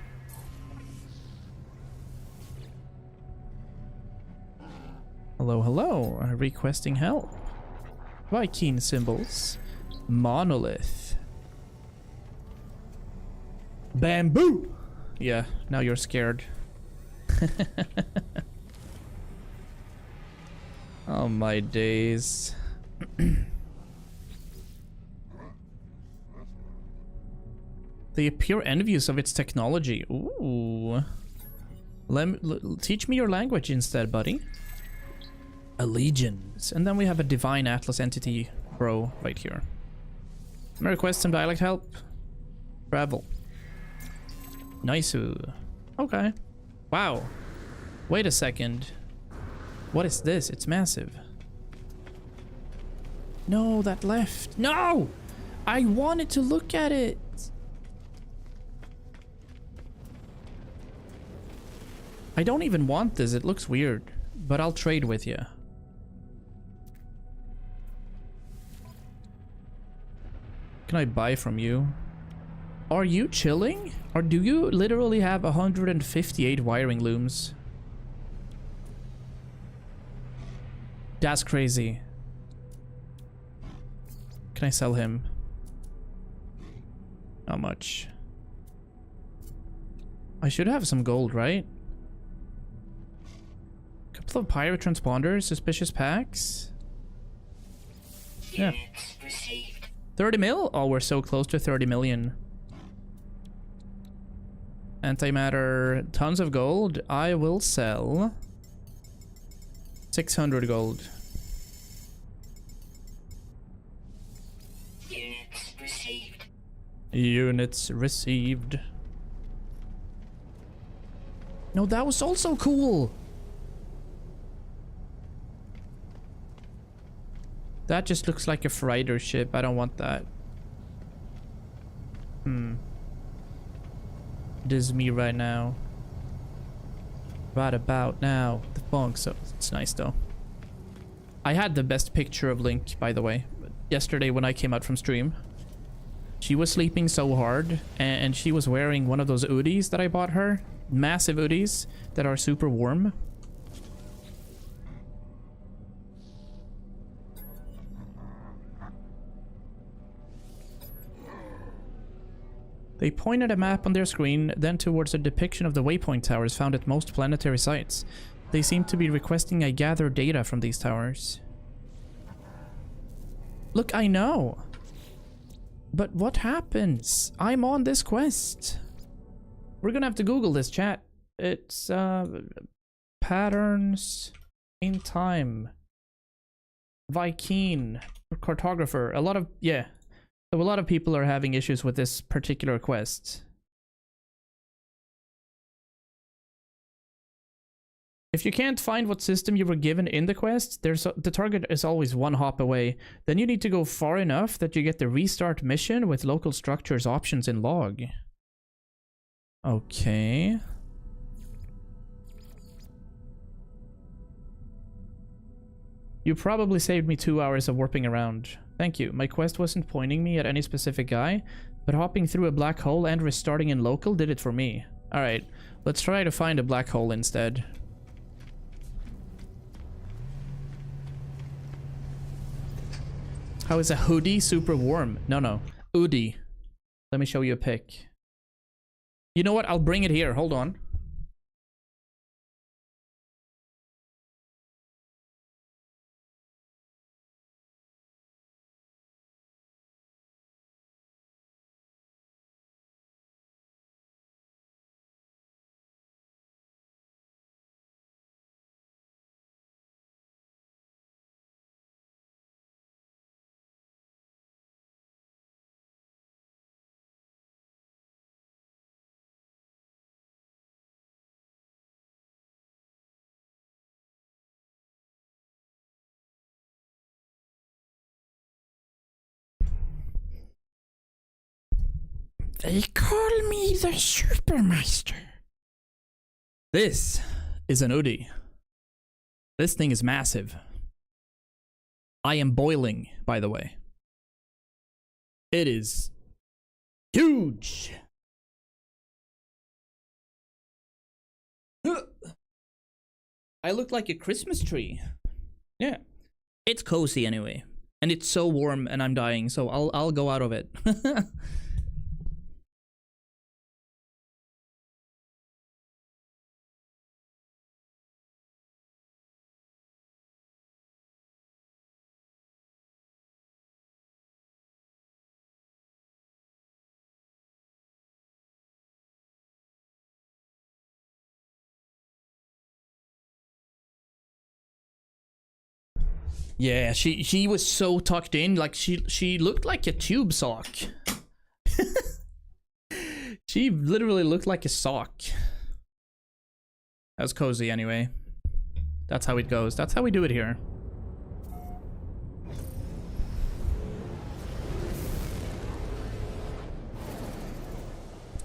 Hello, hello. Requesting help. Viking symbols. Monolith. Bamboo! Yeah, now you're scared. Oh my days. They appear envious of its technology. Ooh. Teach me your language instead, buddy. Allegiance. And then we have a divine atlas entity bro right here. May I request some dialect help? Travel. Nice. Okay. Wow. Wait a second. What is this? It's massive. No, that left. No! I wanted to look at it. I don't even want this. It looks weird. But I'll trade with you. Can I buy from you? Are you chilling? Or do you literally have 158 wiring looms? That's crazy. Can I sell him? How much? I should have some gold, right? Couple of pirate transponders, suspicious packs. Yeah. 30 mil? Oh, we're so close to 30 million. Antimatter, tons of gold. I will sell 600 gold. Units received. Units received. No, that was also cool. That just looks like a freighter ship. I don't want that. It is me right now. Right about now. The funk, so it's nice though. I had the best picture of Link, by the way, yesterday when I came out from stream. She was sleeping so hard, and she was wearing one of those hoodies that I bought her. Massive hoodies that are super warm. They point at a map on their screen, then towards a depiction of the waypoint towers found at most planetary sites. They seem to be requesting I gather data from these towers. Look, I know. But what happens? I'm on this quest. We're gonna have to Google this, chat. It's patterns in time. Viking cartographer. A lot of So a lot of people are having issues with this particular quest. If you can't find what system you were given in the quest, the target is always one hop away. Then you need to go far enough that you get the restart mission with local structures options in log. Okay. You probably saved me 2 hours of warping around. Thank you. My quest wasn't pointing me at any specific guy, but hopping through a black hole and restarting in local did it for me. Alright, let's try to find a black hole instead. How is a hoodie super warm? No. Hoodie. Let me show you a pic. You know what? I'll bring it here. Hold on. They call me the Supermaster. This is an hoodie. This thing is massive. I am boiling, by the way. It is huge. I look like a Christmas tree. Yeah. It's cozy anyway. And it's so warm and I'm dying, so I'll go out of it. Yeah, she was so tucked in, like she looked like a tube sock. She literally looked like a sock. That was cozy anyway. That's how it goes. That's how we do it here.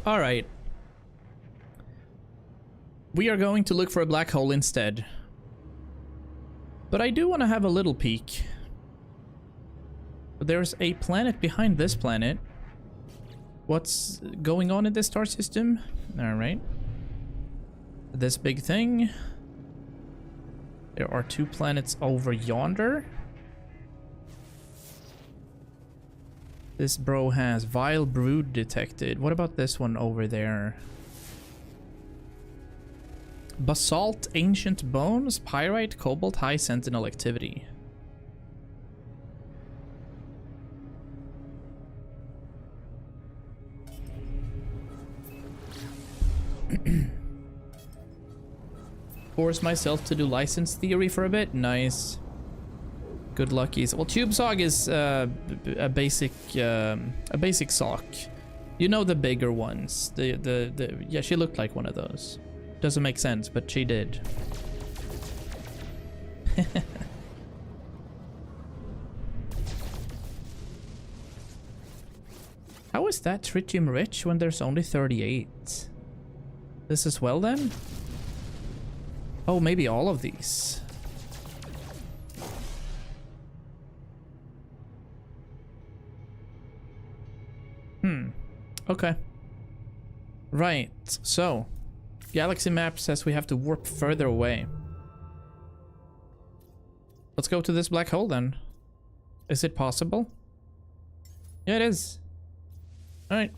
All right. We are going to look for a black hole instead. But I do want to have a little peek. There's a planet behind this planet. What's going on in this star system? Alright. This big thing. There are 2 planets over yonder. This bro has vile brood detected. What about this one over there? Basalt, ancient bones, pyrite, cobalt, high sentinel activity. Force myself to do license theory for a bit. Nice. Good luckies. Well, tube sock is a basic sock. You know, the bigger ones. Yeah, she looked like one of those. Doesn't make sense, but she did. How is that tritium rich when there's only 38? This as well then? Oh, maybe all of these. Okay. Right, so Galaxy map says we have to warp further away. Let's go to this black hole then. Is it possible? Yeah, it is. Alright.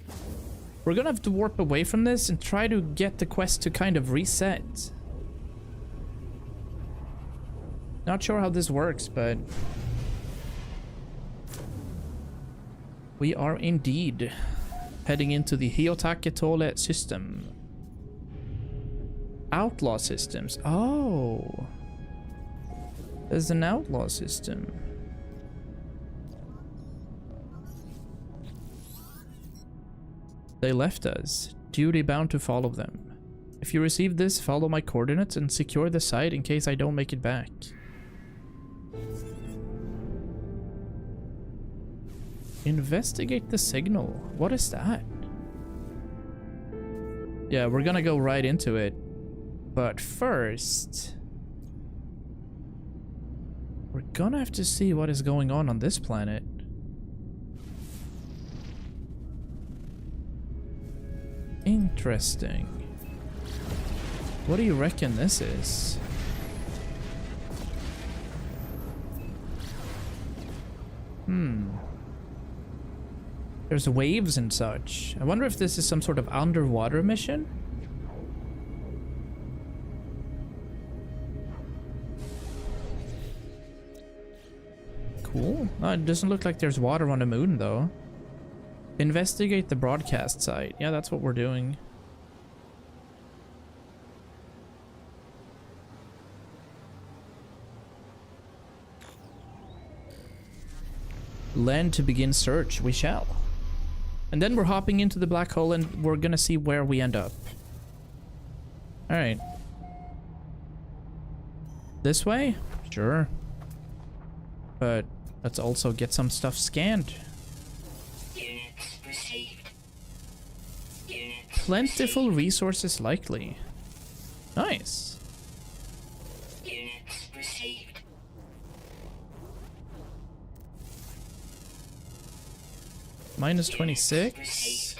We're gonna have to warp away from this and try to get the quest to kind of reset. Not sure how this works, but we are indeed heading into the Chocotopia system. Outlaw systems. Oh. There's an outlaw system. They left us. Duty bound to follow them. If you receive this, follow my coordinates and secure the site in case I don't make it back. Investigate the signal. What is that? Yeah, we're gonna go right into it. But first, we're gonna have to see what is going on this planet. Interesting. What do you reckon this is? There's waves and such. I wonder if this is some sort of underwater mission? Cool. It doesn't look like there's water on the moon, though. Investigate the broadcast site. Yeah, that's what we're doing. Land to begin search. We shall. And then we're hopping into the black hole and we're gonna see where we end up. Alright. This way? Sure. But let's also get some stuff scanned. Units received. Units Plentiful resources likely. Nice. Units received. Minus 26.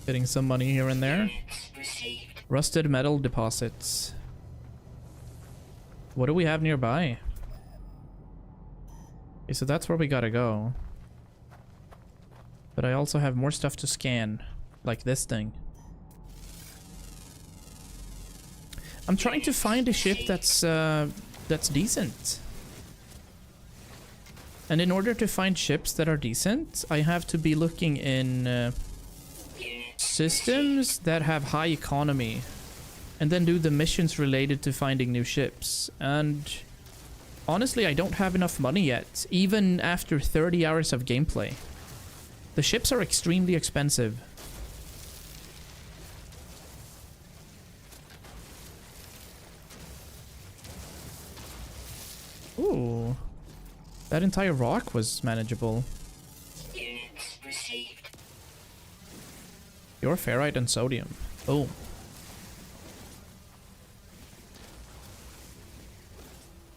Getting some money here and there. Units received. Rusted metal deposits. What do we have nearby? Okay, so that's where we gotta go. But I also have more stuff to scan. Like this thing. I'm trying to find a ship that's decent. And in order to find ships that are decent, I have to be looking in systems that have high economy. And then do the missions related to finding new ships. And honestly, I don't have enough money yet, even after 30 hours of gameplay. The ships are extremely expensive. Ooh. That entire rock was manageable. Units received. Pure ferrite and sodium. Boom.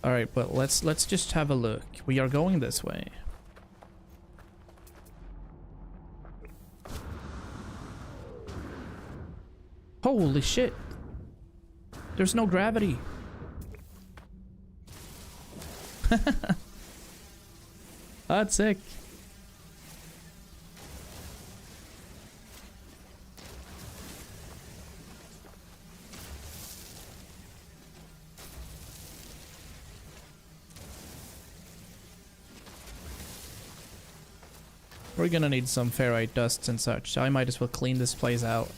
Alright, but let's just have a look. We are going this way. Holy shit. There's no gravity. That's sick. We're gonna need some ferrite dusts and such. I might as well clean this place out.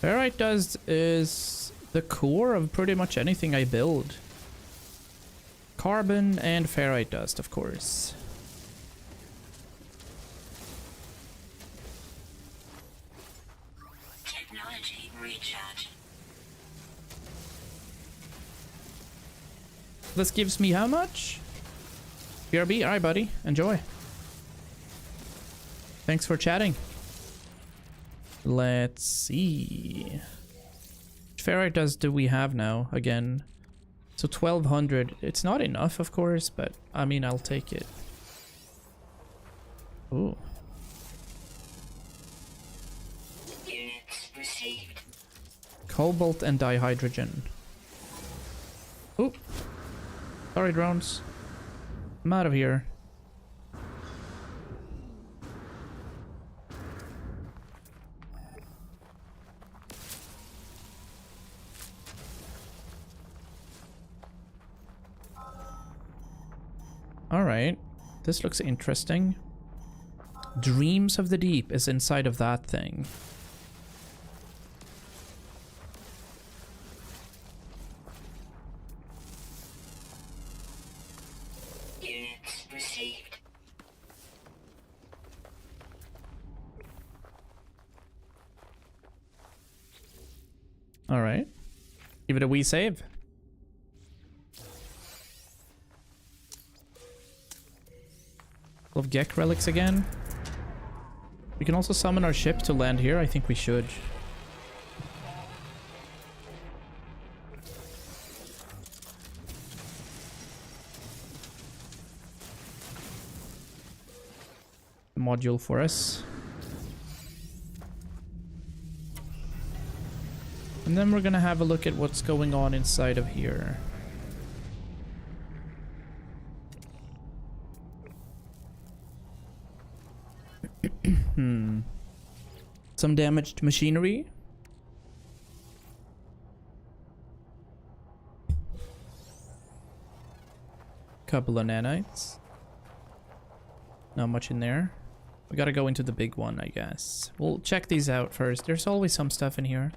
Ferrite dust is the core of pretty much anything I build. Carbon and ferrite dust, of course. Technology recharge. This gives me how much? BRB, alright buddy, enjoy. Thanks for chatting. Let's see. Which ferrite dust do we have now again? So 1200. It's not enough, of course, but I mean, I'll take it. Ooh. Units received. Cobalt and dihydrogen. Ooh. Sorry, drones. I'm out of here. Alright. This looks interesting. Dreams of the Deep is inside of that thing. Units received. Alright. Give it a wee save. Of Gek relics again. We can also summon our ship to land here. I think we should. Module for us. And then we're gonna have a look at what's going on inside of here. Some damaged machinery. Couple of nanites. Not much in there. We gotta go into the big one, I guess. We'll check these out first. There's always some stuff in here.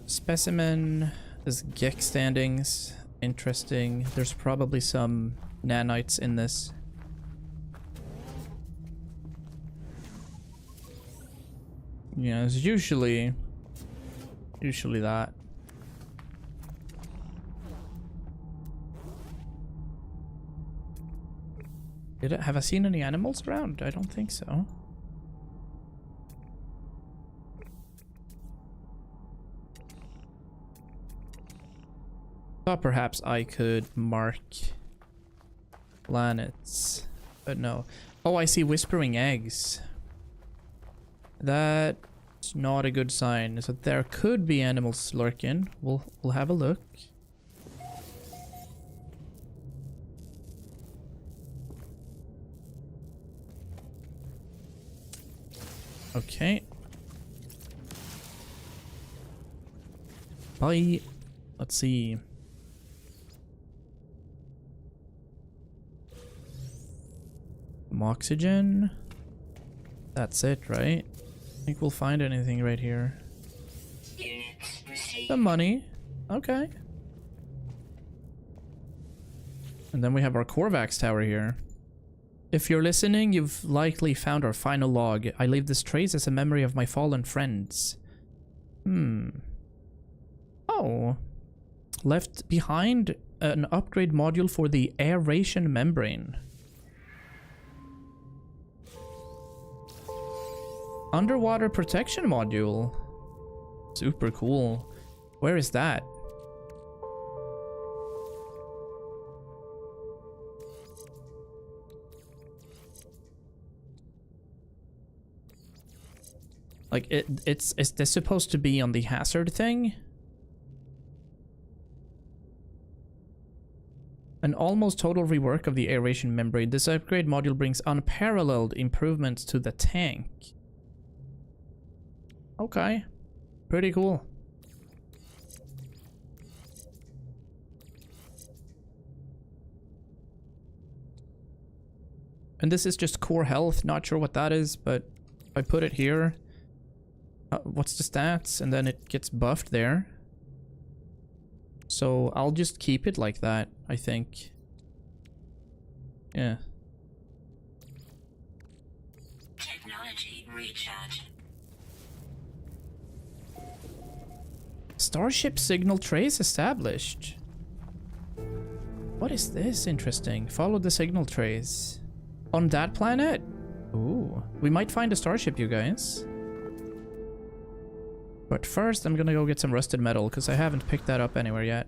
Specimen. There's Gek standings. Interesting. There's probably some nanites in this. Yeah, it's usually that. Have I seen any animals around? I don't think so. Thought perhaps I could mark planets, but no. Oh, I see whispering eggs. That's not a good sign. So there could be animals lurking. We'll have a look. Okay. Bye. Let's see. Some oxygen. That's it, right? I think we'll find anything right here. Units received. The money. Okay. And then we have our Korvax tower here. If you're listening, you've likely found our final log. I leave this trace as a memory of my fallen friends. Oh. Left behind an upgrade module for the aeration membrane. Underwater protection module. Super cool. Where is that? Like, is this supposed to be on the hazard thing? An almost total rework of the aeration membrane. This upgrade module brings unparalleled improvements to the tank. Okay. Pretty cool. And this is just core health. Not sure what that is, but if I put it here... what's the stats? And then it gets buffed there. So I'll just keep it like that, I think. Yeah. Technology recharge. Starship signal trace established. What is this? Interesting. Follow the signal trace. On that planet? Ooh. We might find a starship, you guys. But first, I'm gonna go get some rusted metal, because I haven't picked that up anywhere yet.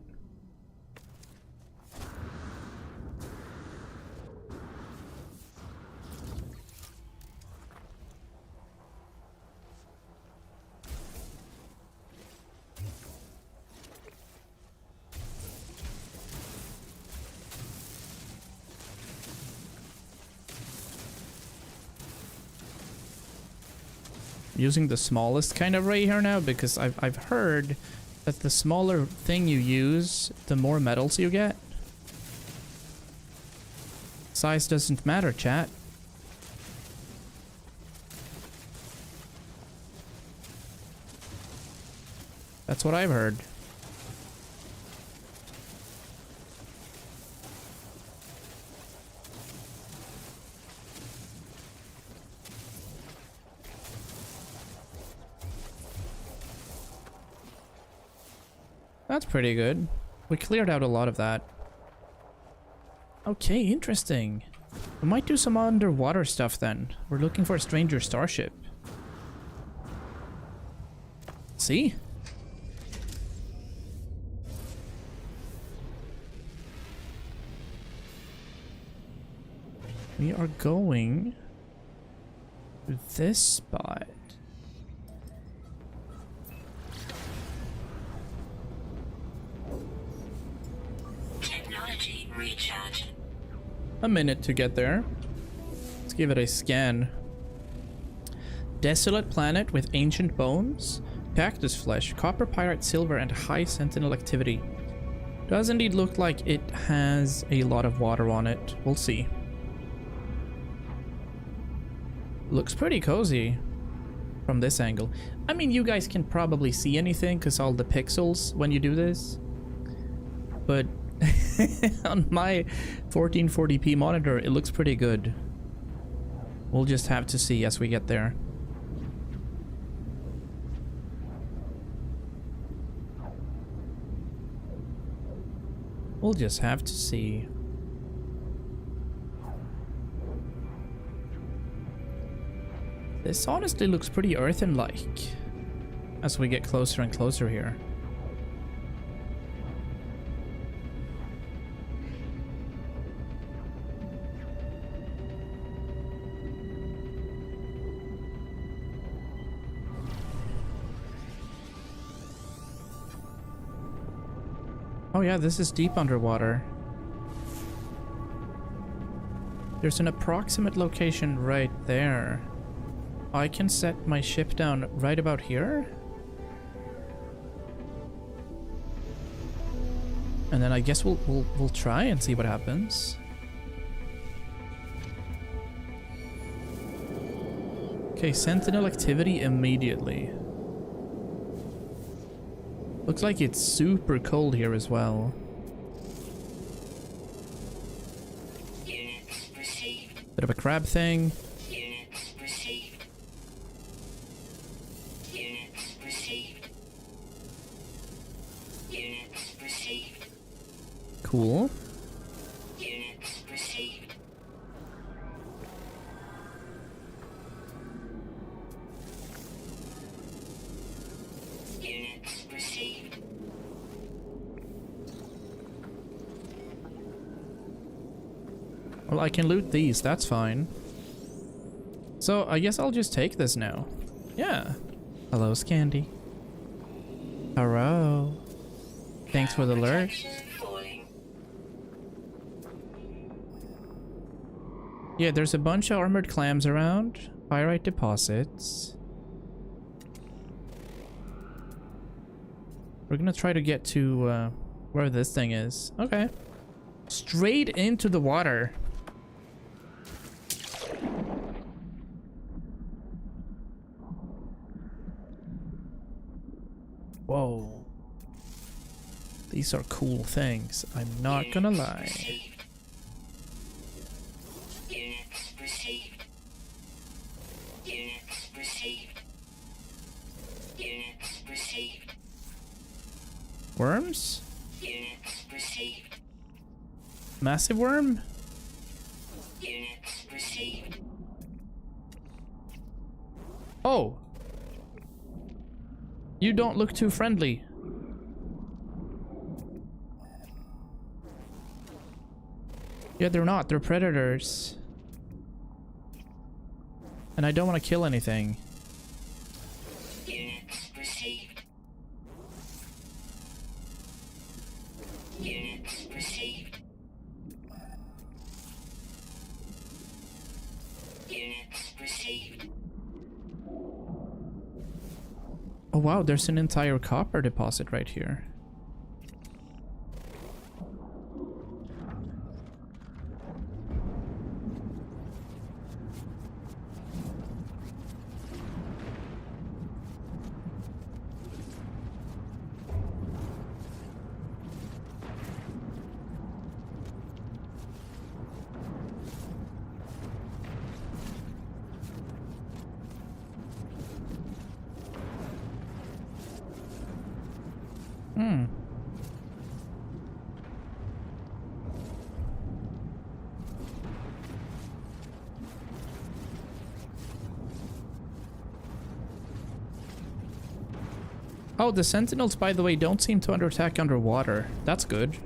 Using the smallest kind of ray here now because I've heard that the smaller thing you use, the more medals you get. Size doesn't matter, chat. That's what I've heard. That's pretty good. We cleared out a lot of that. Okay, interesting. We might do some underwater stuff then. We're looking for a stranger starship. See? We are going to this spot. Technology recharge. A minute to get there. Let's give it a scan. Desolate planet with ancient bones, cactus flesh, copper pyrite silver, and high sentinel activity. Does indeed look like it has a lot of water on it. We'll see. Looks pretty cozy from this angle. I mean, you guys can probably see anything because all the pixels when you do this. But on my 1440p monitor, it looks pretty good. We'll just have to see as we get there. We'll just have to see. This honestly looks pretty earthen-like as we get closer and closer here. Oh yeah, this is deep underwater. There's an approximate location right there. I can set my ship down right about here. And then I guess we'll try and see what happens. Okay, sentinel activity immediately. Looks like it's super cold here as well. Units received. Bit of a crab thing. Units received. Units received. Units received. Cool. Units received. Units received. Well, I can loot these, that's fine. So, I guess I'll just take this now. Yeah. Hello, Scandy. Hello. Thanks for the alert. Protection falling. Yeah, there's a bunch of armored clams around. Pyrite deposits. We're gonna try to get to where this thing is. Okay. Straight into the water. Whoa. These are cool things. I'm not gonna lie. Received. Units received. Units received. Units received. Worms? Units received. Massive worm? Units received. Oh. You don't look too friendly. Yeah, they're not. They're predators. And I don't want to kill anything. Units received. Units received. Units received. Oh wow, there's an entire copper deposit right here. Hmm. Oh, the sentinels, by the way, don't seem to attack underwater. That's good.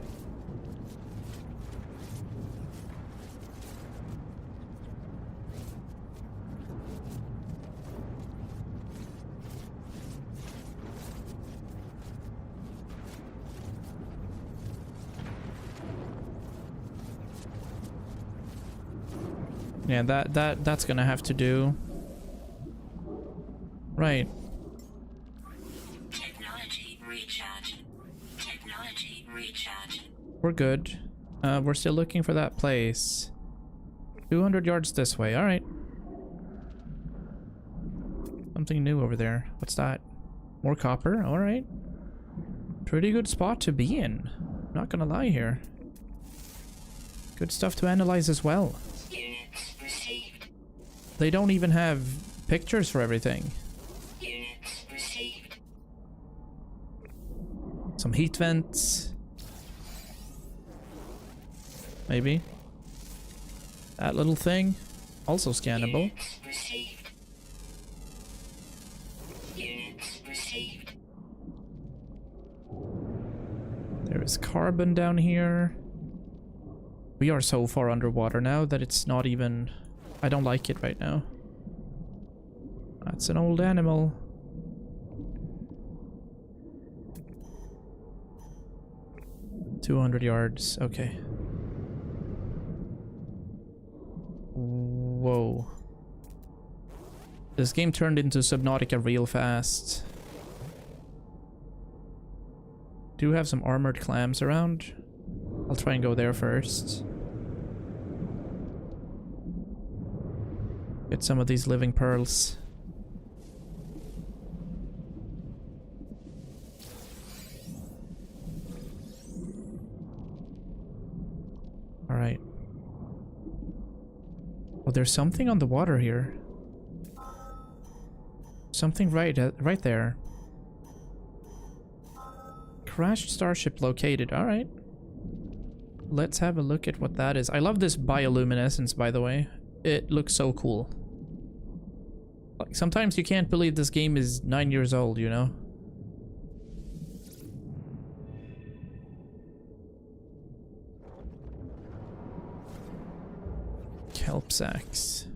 Yeah, that's gonna have to do. Right. Technology recharge. Technology recharge. We're good. We're still looking for that place. 200 yards this way. All right. Something new over there. What's that? More copper. All right. Pretty good spot to be in. Not gonna lie here. Good stuff to analyze as well. Units received. They don't even have pictures for everything. Units received. Some heat vents. Maybe. That little thing. Also scannable. Units received. Units received. There is carbon down here. We are so far underwater now that it's not even... I don't like it right now. That's an old animal. "200 yards. Okay. Whoa. This game turned into Subnautica real fast. Do have some armored clams around. I'll try and go there first. Get some of these living pearls. All right. Oh, there's something on the water here. Something right there. Crashed starship located. All right. Let's have a look at what that is. I love this bioluminescence, by the way. It looks so cool. Like, sometimes you can't believe this game is 9 years old, you know? Kelp sacks.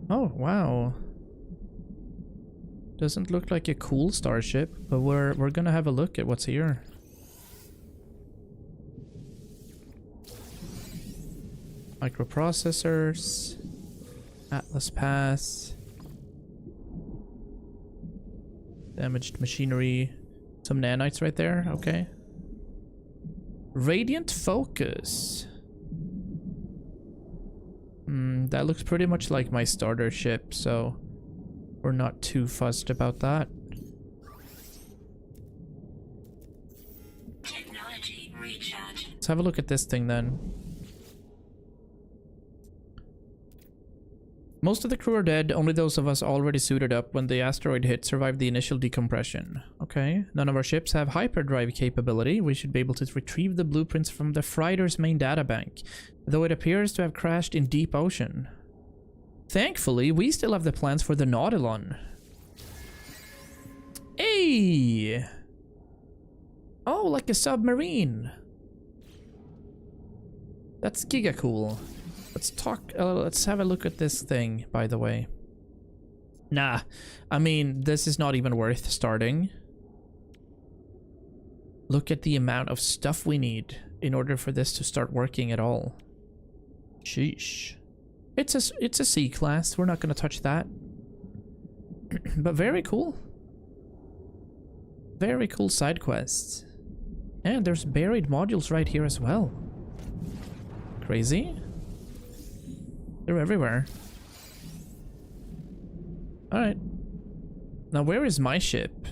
Oh, wow. Doesn't look like a cool starship, but we're gonna have a look at what's here. Microprocessors. Atlas Pass. Damaged machinery. Some nanites right there, okay. Radiant Focus. That looks pretty much like my starter ship, so we're not too fussed about that. Technology recharge. Let's have a look at this thing then. Most of the crew are dead, only those of us already suited up when the asteroid hit survived the initial decompression. Okay, none of our ships have hyperdrive capability. We should be able to retrieve the blueprints from the Freighter's main databank, though it appears to have crashed in deep ocean. Thankfully, we still have the plans for the Nautilon. Hey! Oh, like a submarine. That's giga cool. Let's have a look at this thing, by the way. Nah, I mean, this is not even worth starting. Look at the amount of stuff we need in order for this to start working at all. Sheesh. It's a C-class, we're not gonna touch that. But very cool. Very cool side quests. And there's buried modules right here as well. Crazy. They're everywhere. Alright. Now where is my ship?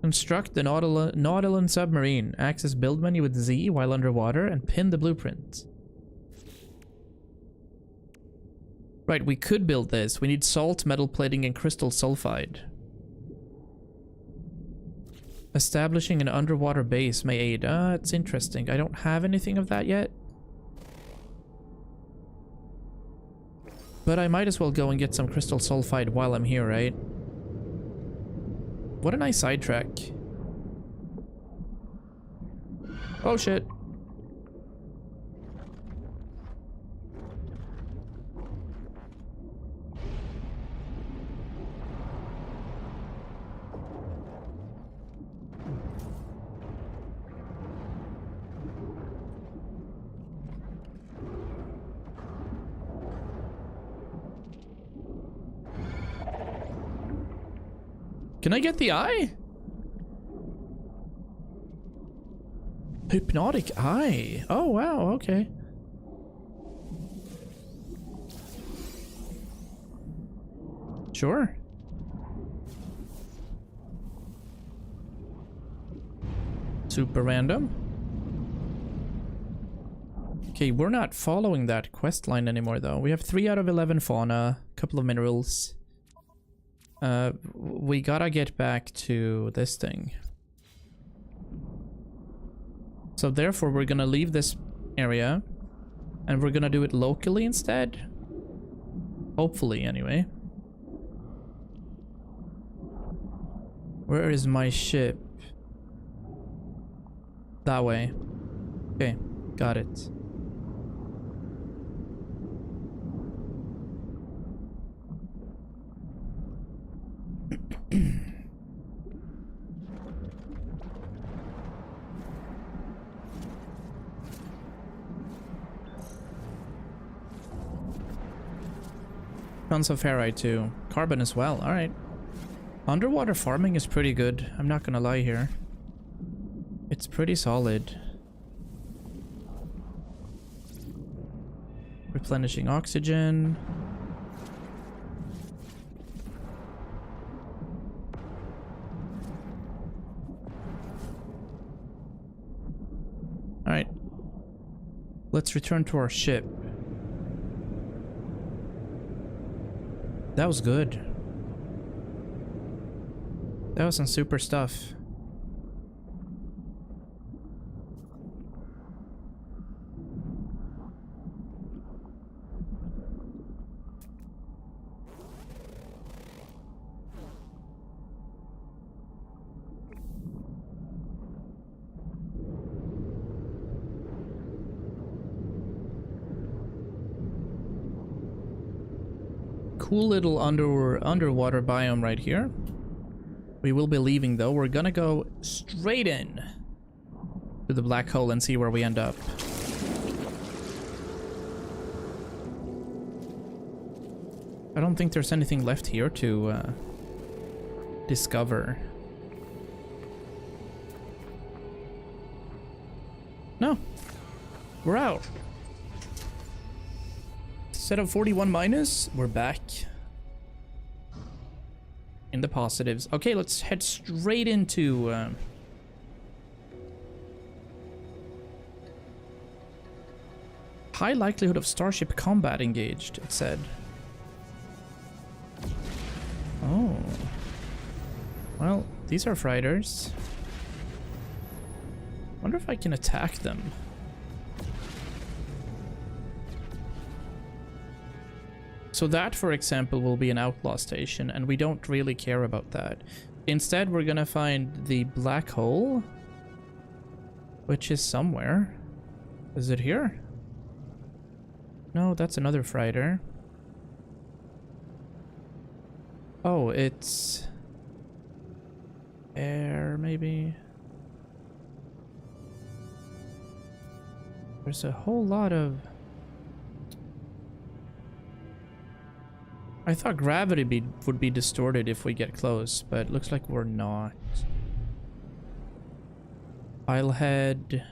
Construct the Nautilus submarine. Access build menu with Z while underwater and pin the blueprint. Right, we could build this. We need salt, metal plating, and crystal sulfide. Establishing an underwater base may aid. It's interesting. I don't have anything of that yet. But I might as well go and get some crystal sulfide while I'm here, right? What a nice sidetrack. Oh shit. Can I get the eye? Hypnotic eye. Oh wow, okay. Sure. Super random. Okay, we're not following that quest line anymore though. We have 3 out of 11 fauna, a couple of minerals. We gotta get back to this thing. So therefore we're gonna leave this area and we're gonna do it locally instead. Hopefully, anyway. Where is my ship? That way. Okay, got it. Tons of ferrite too. Carbon as well, alright. Underwater farming is pretty good, I'm not gonna lie here. It's pretty solid. Replenishing oxygen. Alright. Let's return to our ship. That was good. That was some super stuff. Cool little underwater biome right here. We will be leaving though. We're gonna go straight in to the black hole and see where we end up. I don't think there's anything left here to discover. No. We're out. Set of 41 minus, we're back in the positives. Okay, let's head straight into high likelihood of starship combat engaged, it said. Oh. Well, these are freighters. Wonder if I can attack them. So that, for example, will be an outlaw station, and we don't really care about that. Instead, we're gonna find the black hole, which is somewhere. Is it here? No, that's another freighter. Oh, it's air, maybe. There's a whole lot of I thought gravity would be distorted if we get close, but it looks like we're not. I'll head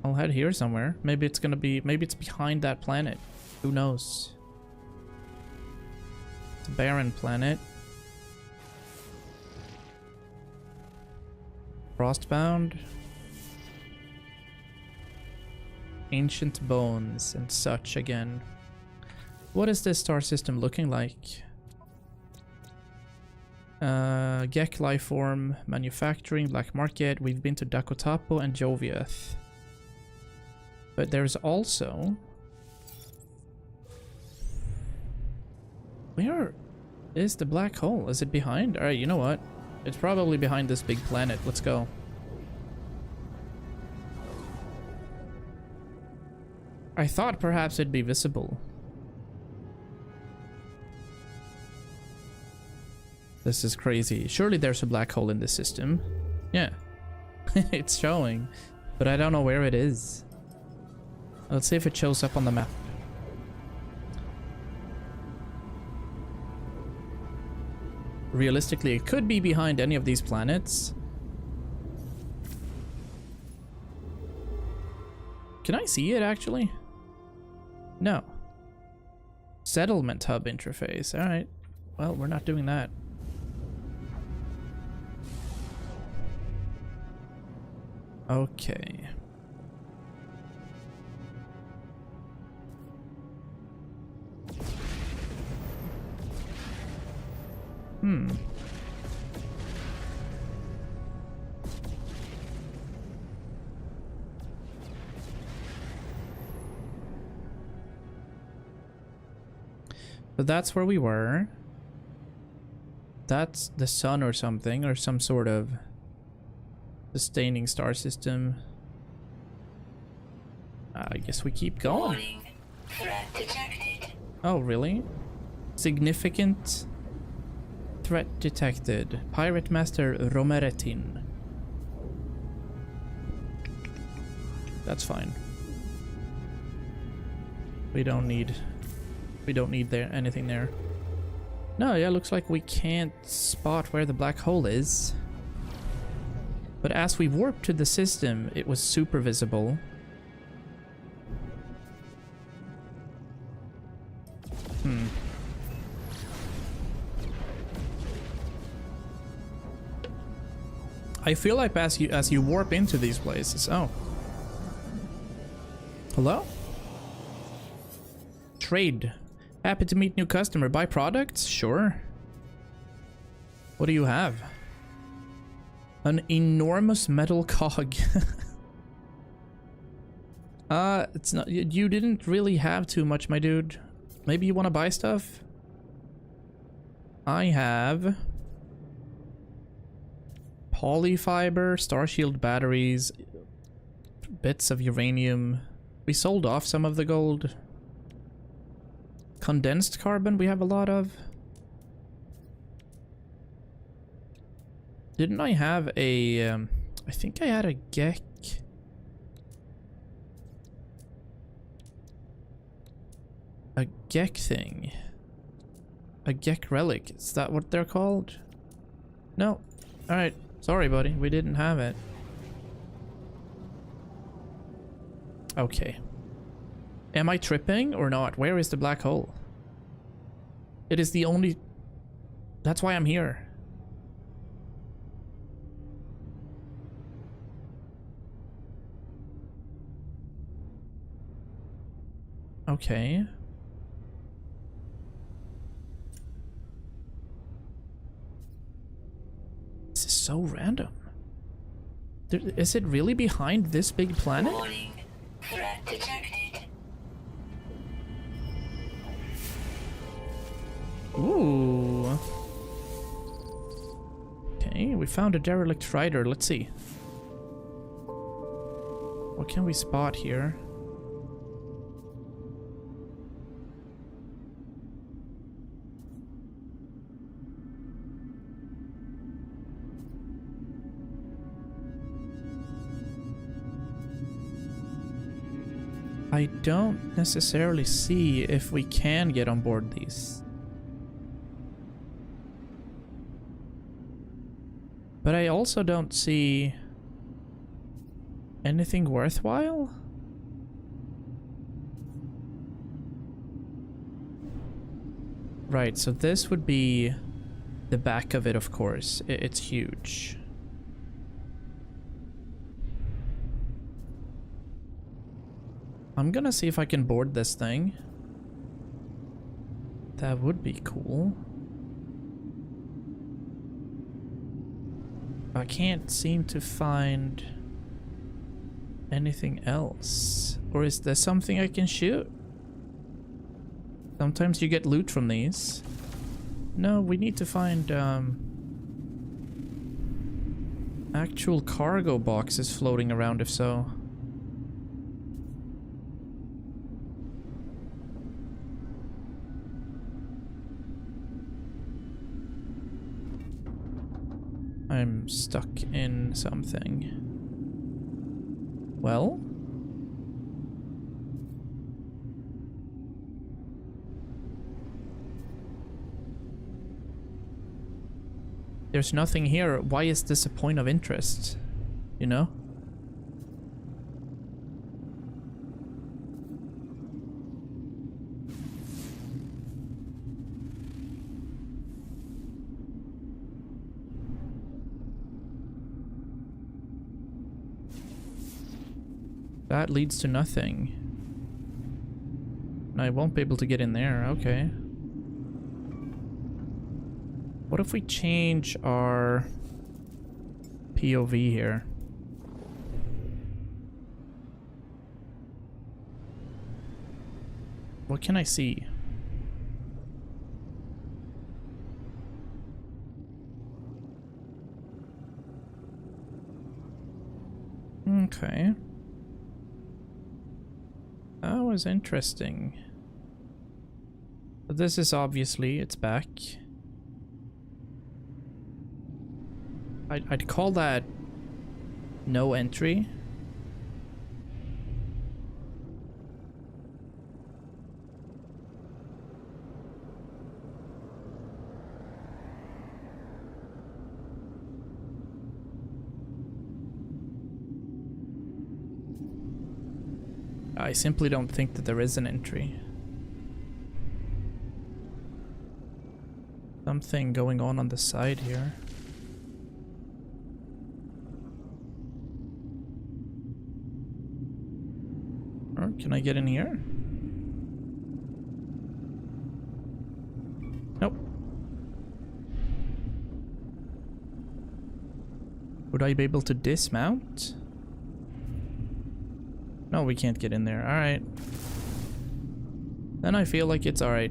here somewhere. Maybe it's behind that planet. Who knows? It's a barren planet. Frostbound. Ancient bones and such again. What is this star system looking like? Gek Lifeform, Manufacturing, Black Market. We've been to Chocotopia and Joviath. But there's also... Where is the black hole? Is it behind? Alright, you know what? It's probably behind this big planet. Let's go. I thought perhaps it'd be visible. This is crazy. Surely there's a black hole in this system. Yeah. It's showing. But I don't know where it is. Let's see if it shows up on the map. Realistically, it could be behind any of these planets. Can I see it actually? No. Settlement hub interface. Alright. Well, we're not doing that. Okay. So that's where we were. That's the sun or something, or some sort of sustaining star system. I guess we keep going. Warning. Threat detected. Oh, really? Significant threat detected. Pirate Master Romeretin. That's fine. We don't need there anything there. No, yeah, looks like we can't spot where the black hole is. But as we warped to the system, it was super visible. I feel like as you warp into these places. Oh. Hello? Trade. Happy to meet new customer. Buy products? Sure. What do you have? An enormous metal cog. It's not. You didn't really have too much, my dude. Maybe you want to buy stuff? I have polyfiber, starshield batteries, bits of uranium. We sold off some of the gold. Condensed carbon we have a lot of. Didn't I have a I think I had a Gek. A Gek thing. A Gek relic. Is that what they're called? No. Alright. Sorry, buddy. We didn't have it. Okay. Am I tripping or not? Where is the black hole? It is the only... That's why I'm here. Okay. This is so random. Is it really behind this big planet? Warning. Threat detected. Ooh. Okay, we found a derelict freighter. Let's see. What can we spot here? I don't necessarily see if we can get on board these. But I also don't see anything worthwhile. Right, so this would be the back of it, of course. It's huge. I'm gonna see if I can board this thing. That would be cool. I can't seem to find anything else. Or is there something I can shoot? Sometimes you get loot from these. No, we need to find actual cargo boxes floating around, if so. I'm stuck in something. Well? There's nothing here. Why is this a point of interest? You know? That leads to nothing. And I won't be able to get in there. Okay. What if we change our POV here? What can I see? Okay. That was interesting. But this is obviously, it's back. I'd call that no entry. I simply don't think that there is an entry. Something going on the side here. Or can I get in here? Nope. Would I be able to dismount? No, we can't get in there. Alright. Then I feel like it's alright.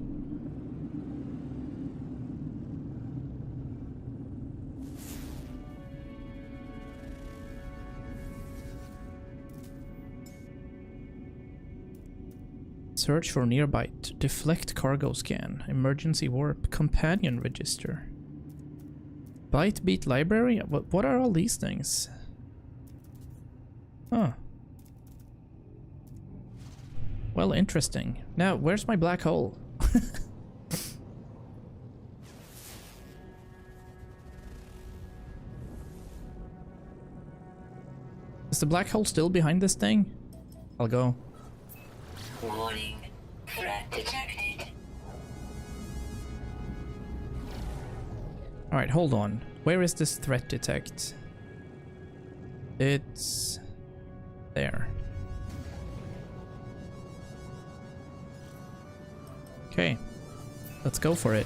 Search for nearby. Deflect cargo scan. Emergency warp. Companion register. Byte beat library? What are all these things? Huh. Well, interesting. Now, where's my black hole? Is the black hole still behind this thing? I'll go. Warning. Threat detected. Alright, hold on. Where is this threat detect? It's there. Okay, let's go for it.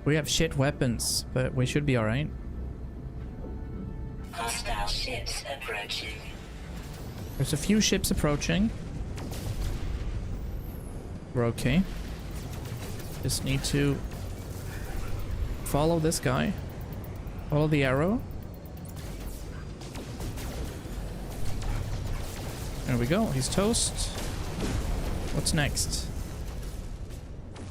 We have shit weapons, but we should be alright. Hostile ships approaching. There's a few ships approaching. We're okay. Just need to follow this guy. Follow the arrow. There we go, he's toast. What's next?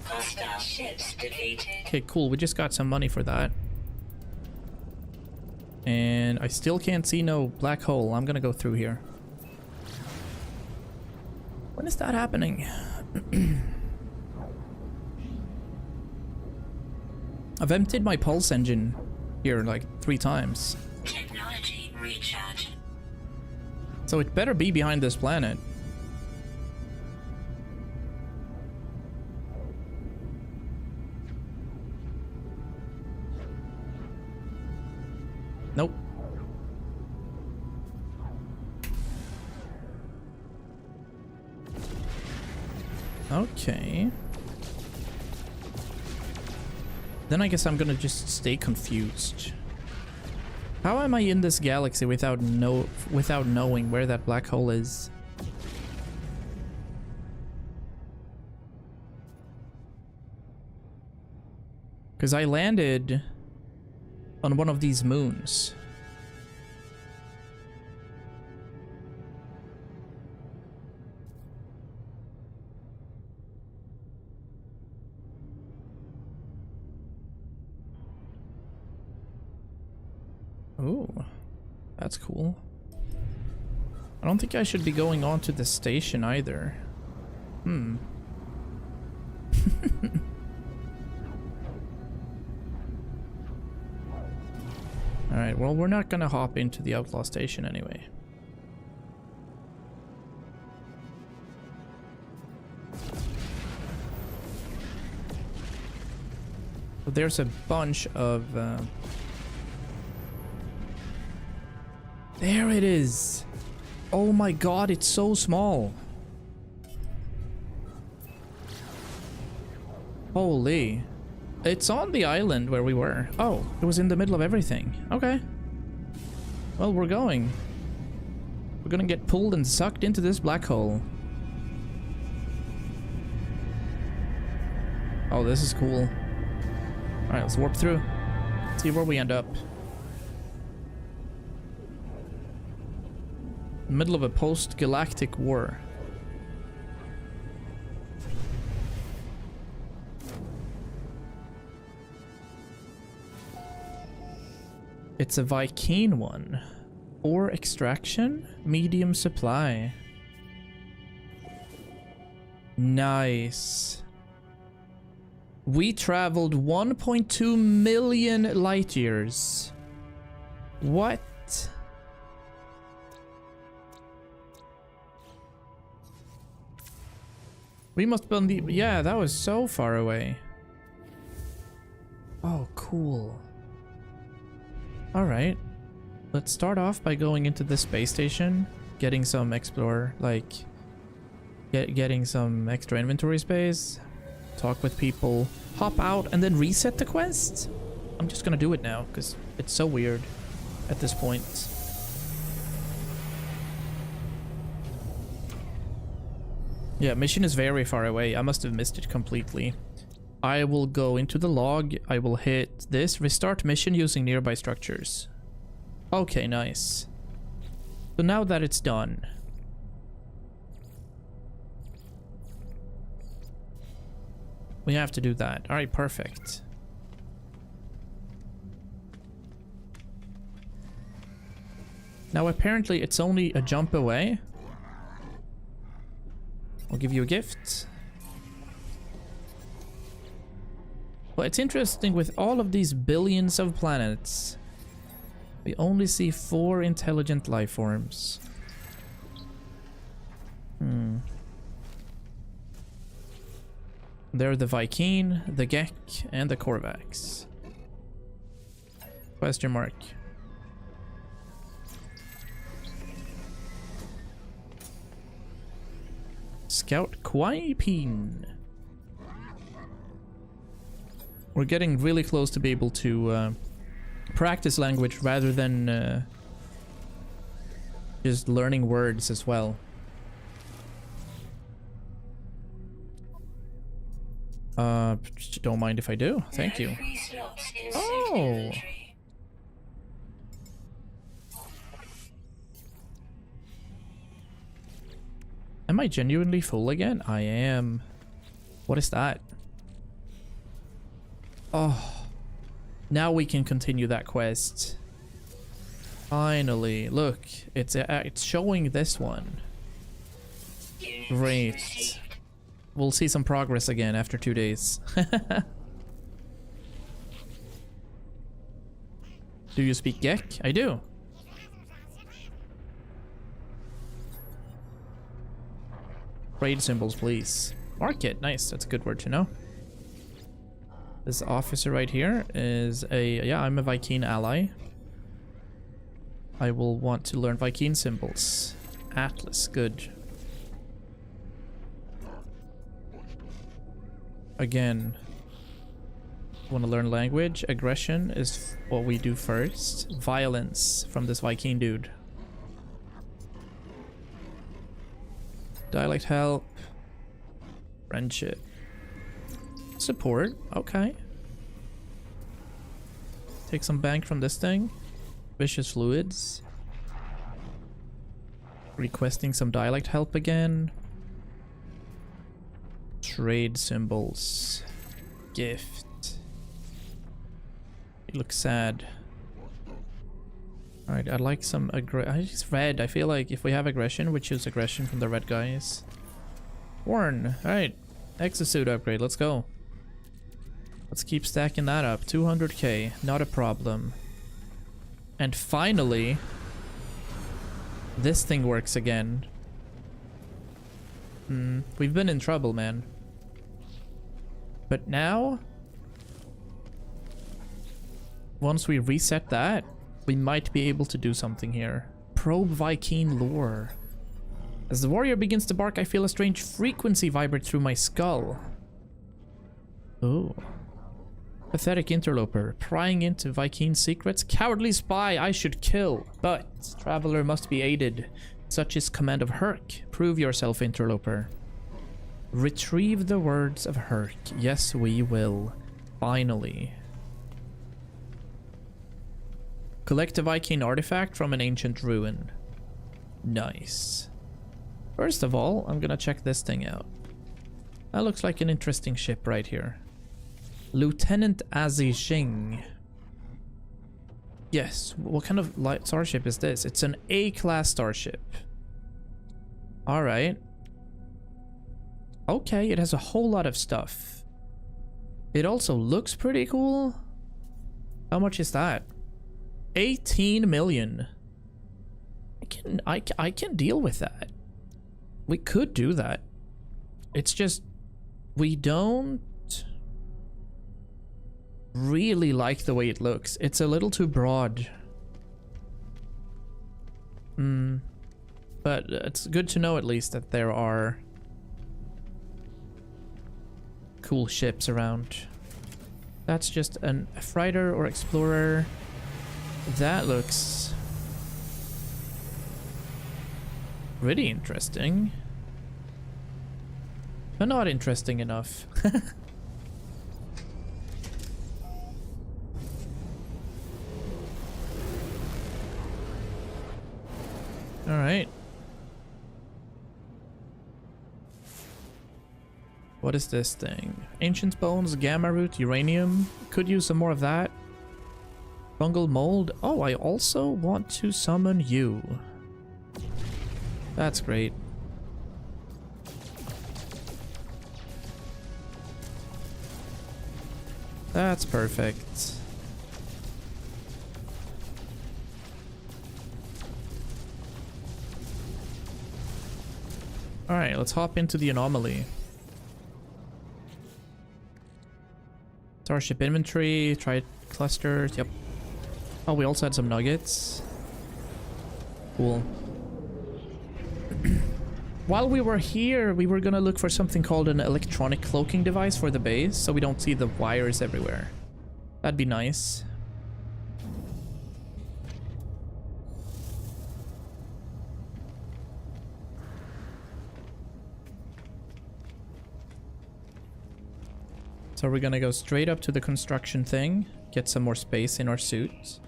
Hostile ships defeated. Okay, cool. We just got some money for that. And I still can't see no black hole. I'm gonna go through here. When is that happening? I've emptied my pulse engine here like 3 times. Technology recharge. So it better be behind this planet. Nope. Okay. Then I guess I'm gonna just stay confused. How am I in this galaxy without knowing where that black hole is? Because I landed on one of these moons. Ooh, that's cool. I don't think I should be going on to the station either. Alright, well, we're not gonna hop into the outlaw station anyway. So there's a bunch of... There it is! Oh my god, it's so small! Holy. It's on the island where we were. Oh, it was in the middle of everything. Okay. Well, we're going. We're gonna get pulled and sucked into this black hole. Oh, this is cool. Alright, let's warp through. See where we end up. Middle of a post-galactic war. It's a Vy'keen one. Ore extraction? Medium supply. Nice. We traveled 1.2 million light years. What? We must be on the... Yeah, that was so far away. Oh, cool. Alright. Let's start off by going into the space station. Getting some explore, like... getting some extra inventory space. Talk with people. Hop out and then reset the quest. I'm just gonna do it now, because it's so weird at this point. Yeah, mission is very far away. I must have missed it completely. I will go into the log. I will hit this. Restart mission using nearby structures. Okay, nice. So now that it's done. We have to do that. Alright, perfect. Now apparently it's only a jump away. I'll give you a gift. Well, it's interesting with all of these billions of planets. We only see 4 intelligent life forms. They're the Vy'keen, the Gek, and the Korvax. Question mark. Scout Quaipin. We're getting really close to be able to practice language rather than just learning words as well. Don't mind if I do. Thank you. Oh. Am I genuinely full again? I am. What is that? Oh. Now we can continue that quest. Finally. Look, it's showing this one. Great. We'll see some progress again after 2 days. Do you speak Gek? I do. Trade symbols, please. Market, nice. That's a good word to know. This officer right here is a... Yeah, I'm a Viking ally. I will want to learn Viking symbols. Atlas, good. Again, want to learn language. Aggression is what we do first. Violence from this Viking dude. Dialect help. Friendship. Support. Okay. Take some bank from this thing. Vicious fluids. Requesting some dialect help again. Trade symbols. Gift. You look sad. Alright, I'd like some it's red. I feel like if we have aggression, we choose aggression from the red guys. Worn. Alright. Exosuit upgrade. Let's go. Let's keep stacking that up. 200k. Not a problem. And finally, this thing works again. We've been in trouble, man. But now, once we reset that, we might be able to do something here. Probe Viking lore. As the warrior begins to bark, I feel a strange frequency vibrate through my skull. Oh. Pathetic interloper, prying into Viking secrets. Cowardly spy, I should kill. But traveler must be aided. Such is command of Herc. Prove yourself, interloper. Retrieve the words of Herc. Yes, we will. Finally. Collect a Viking artifact from an ancient ruin. Nice. First of all, I'm gonna check this thing out. That looks like an interesting ship right here. Lieutenant Azijing. Yes, what kind of light starship is this? It's an A-class starship. Alright. Okay, it has a whole lot of stuff. It also looks pretty cool. How much is that? 18 million. I can deal with that. We could do that. It's just we don't really like the way it looks. It's a little too broad. But it's good to know at least that there are cool ships around. That's just a freighter or explorer. That looks pretty interesting, but not interesting enough. All right. What is this thing? Ancient bones, gamma root, uranium. Could use some more of that. Fungal mold. Oh, I also want to summon you. That's great. That's perfect. Alright, let's hop into the anomaly. Starship inventory, try clusters, yep. Oh, we also had some nuggets. Cool. While we were here, we were gonna look for something called an electronic cloaking device for the base, so we don't see the wires everywhere. That'd be nice. So we're gonna go straight up to the construction thing, get some more space in our suits.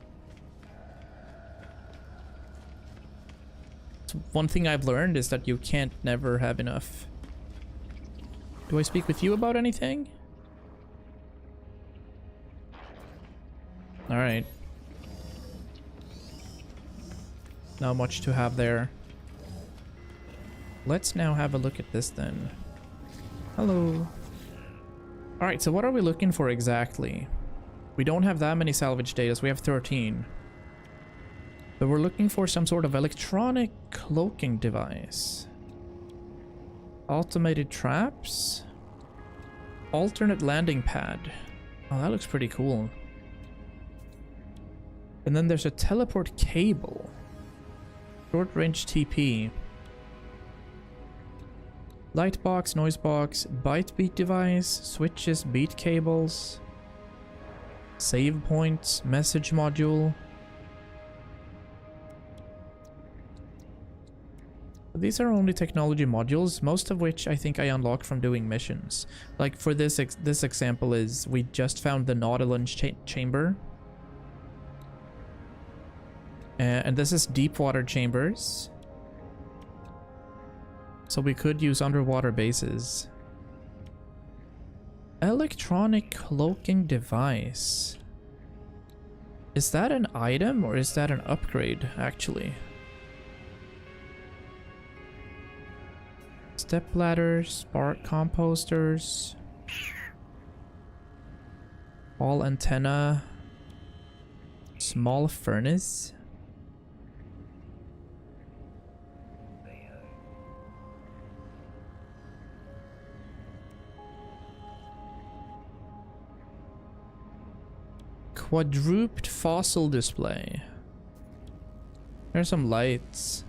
So one thing I've learned is that you can't never have enough. Do I speak with you about anything? Alright. Not much to have there. Let's now have a look at this then. Hello. Alright, so what are we looking for exactly? We don't have that many salvage data, we have 13. But we're looking for some sort of electronic cloaking device. Automated traps? Alternate landing pad. Oh, that looks pretty cool. And then there's a teleport cable. Short range TP. Light box, noise box, byte beat device, switches, beat cables, save points, message module. These are only technology modules, most of which I think I unlock from doing missions. Like for this example is we just found the Nautilus chamber. And this is deep water chambers. So we could use underwater bases. Electronic cloaking device. Is that an item or is that an upgrade, actually? Step ladders, spark composters. All antenna. Small furnace. Quadruped fossil display. There's some lights.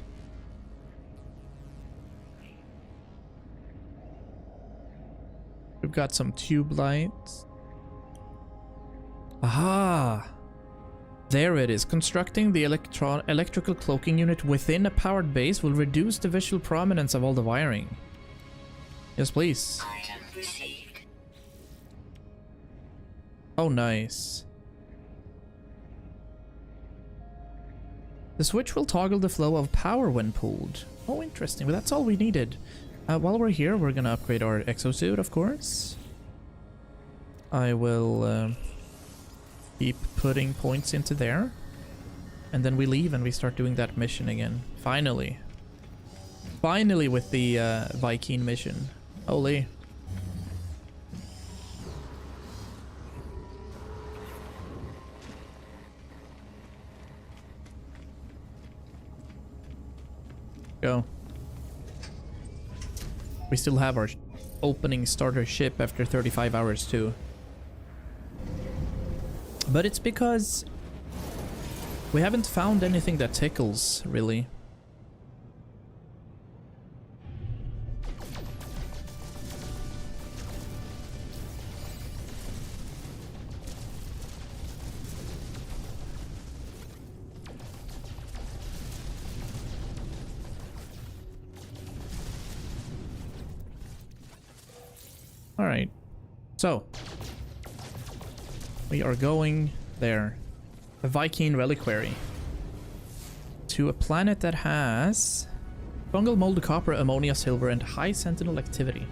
We've got some tube lights. Aha! There it is. Constructing the electrical cloaking unit within a powered base will reduce the visual prominence of all the wiring. Yes, please. Item received. Oh, nice. The switch will toggle the flow of power when pulled. Oh, interesting. But that's all we needed. While we're here, we're gonna upgrade our exosuit, of course. I will keep putting points into there. And then we leave and we start doing that mission again. Finally. Finally with the Viking mission. Holy. Go. We still have our opening starter ship after 35 hours too. But it's because we haven't found anything that tickles, really. Alright, so we are going there. A Viking reliquary. To a planet that has fungal mold, copper, ammonia, silver, and high sentinel activity.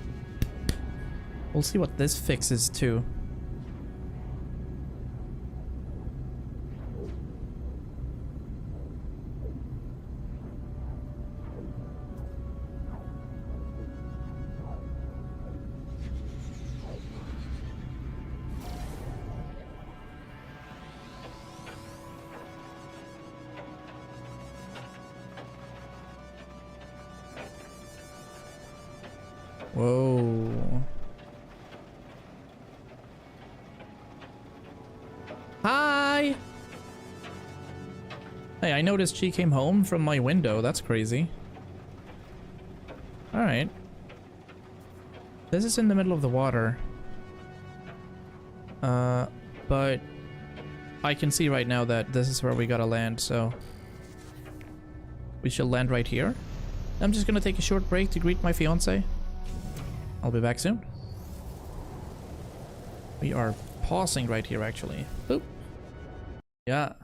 We'll see what this fixes too. Whoa. Hi! Hey, I noticed she came home from my window. That's crazy. Alright. This is in the middle of the water. But I can see right now that this is where we gotta land, so we shall land right here. I'm just gonna take a short break to greet my fiance. I'll be back soon. We are pausing right here, actually. Boop. Yeah.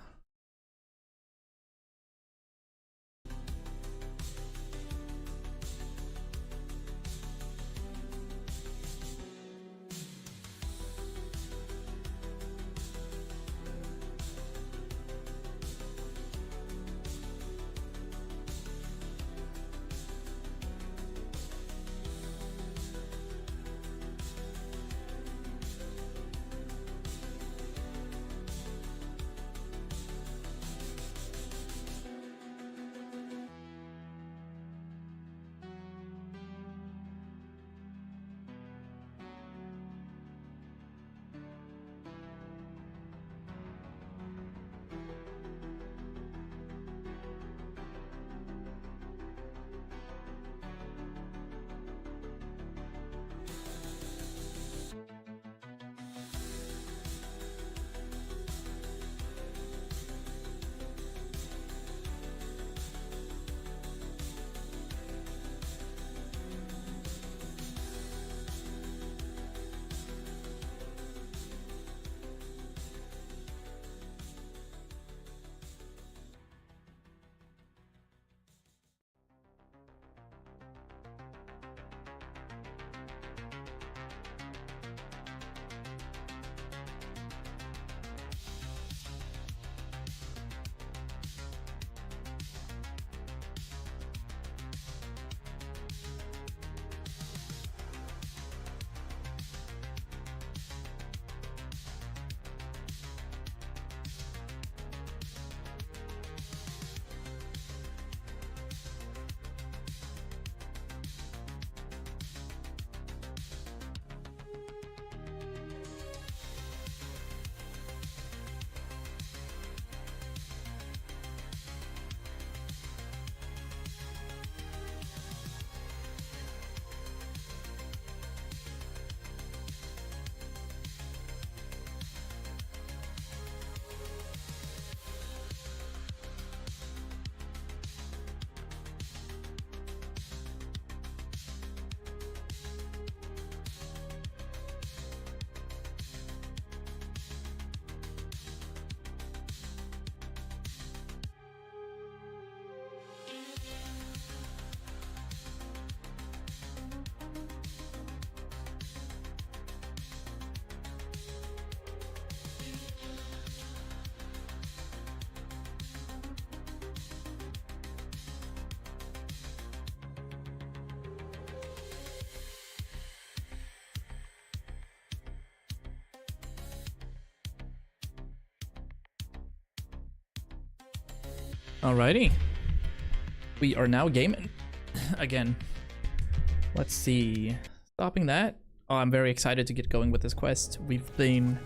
Alrighty. We are now gaming again. Let's see. Stopping that. Oh, I'm very excited to get going with this quest. We've been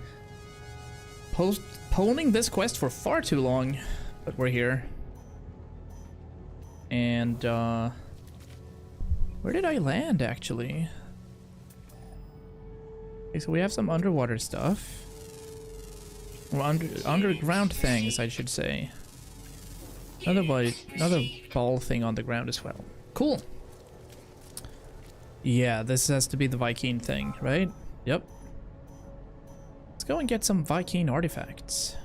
postponing this quest for far too long, but we're here. And where did I land actually? Okay, so we have some underwater stuff. Or underground things, I should say. Another ball thing on the ground as well. Cool. Yeah, this has to be the Viking thing, right? Yep. Let's go and get some Viking artifacts.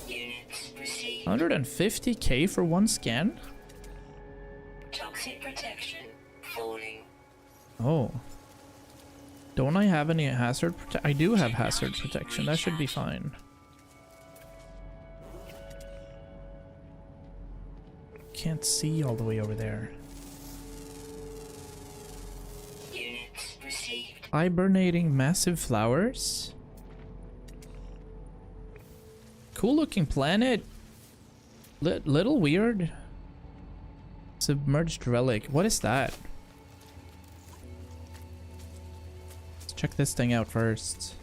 Units received. 150k for one scan? Toxic protection falling. Oh. Don't I have any hazard protection? I do have hazard protection. That should be fine. Can't see all the way over there. Units received. Hibernating massive flowers. Cool looking planet. Little weird. Submerged relic. What is that? Let's check this thing out first.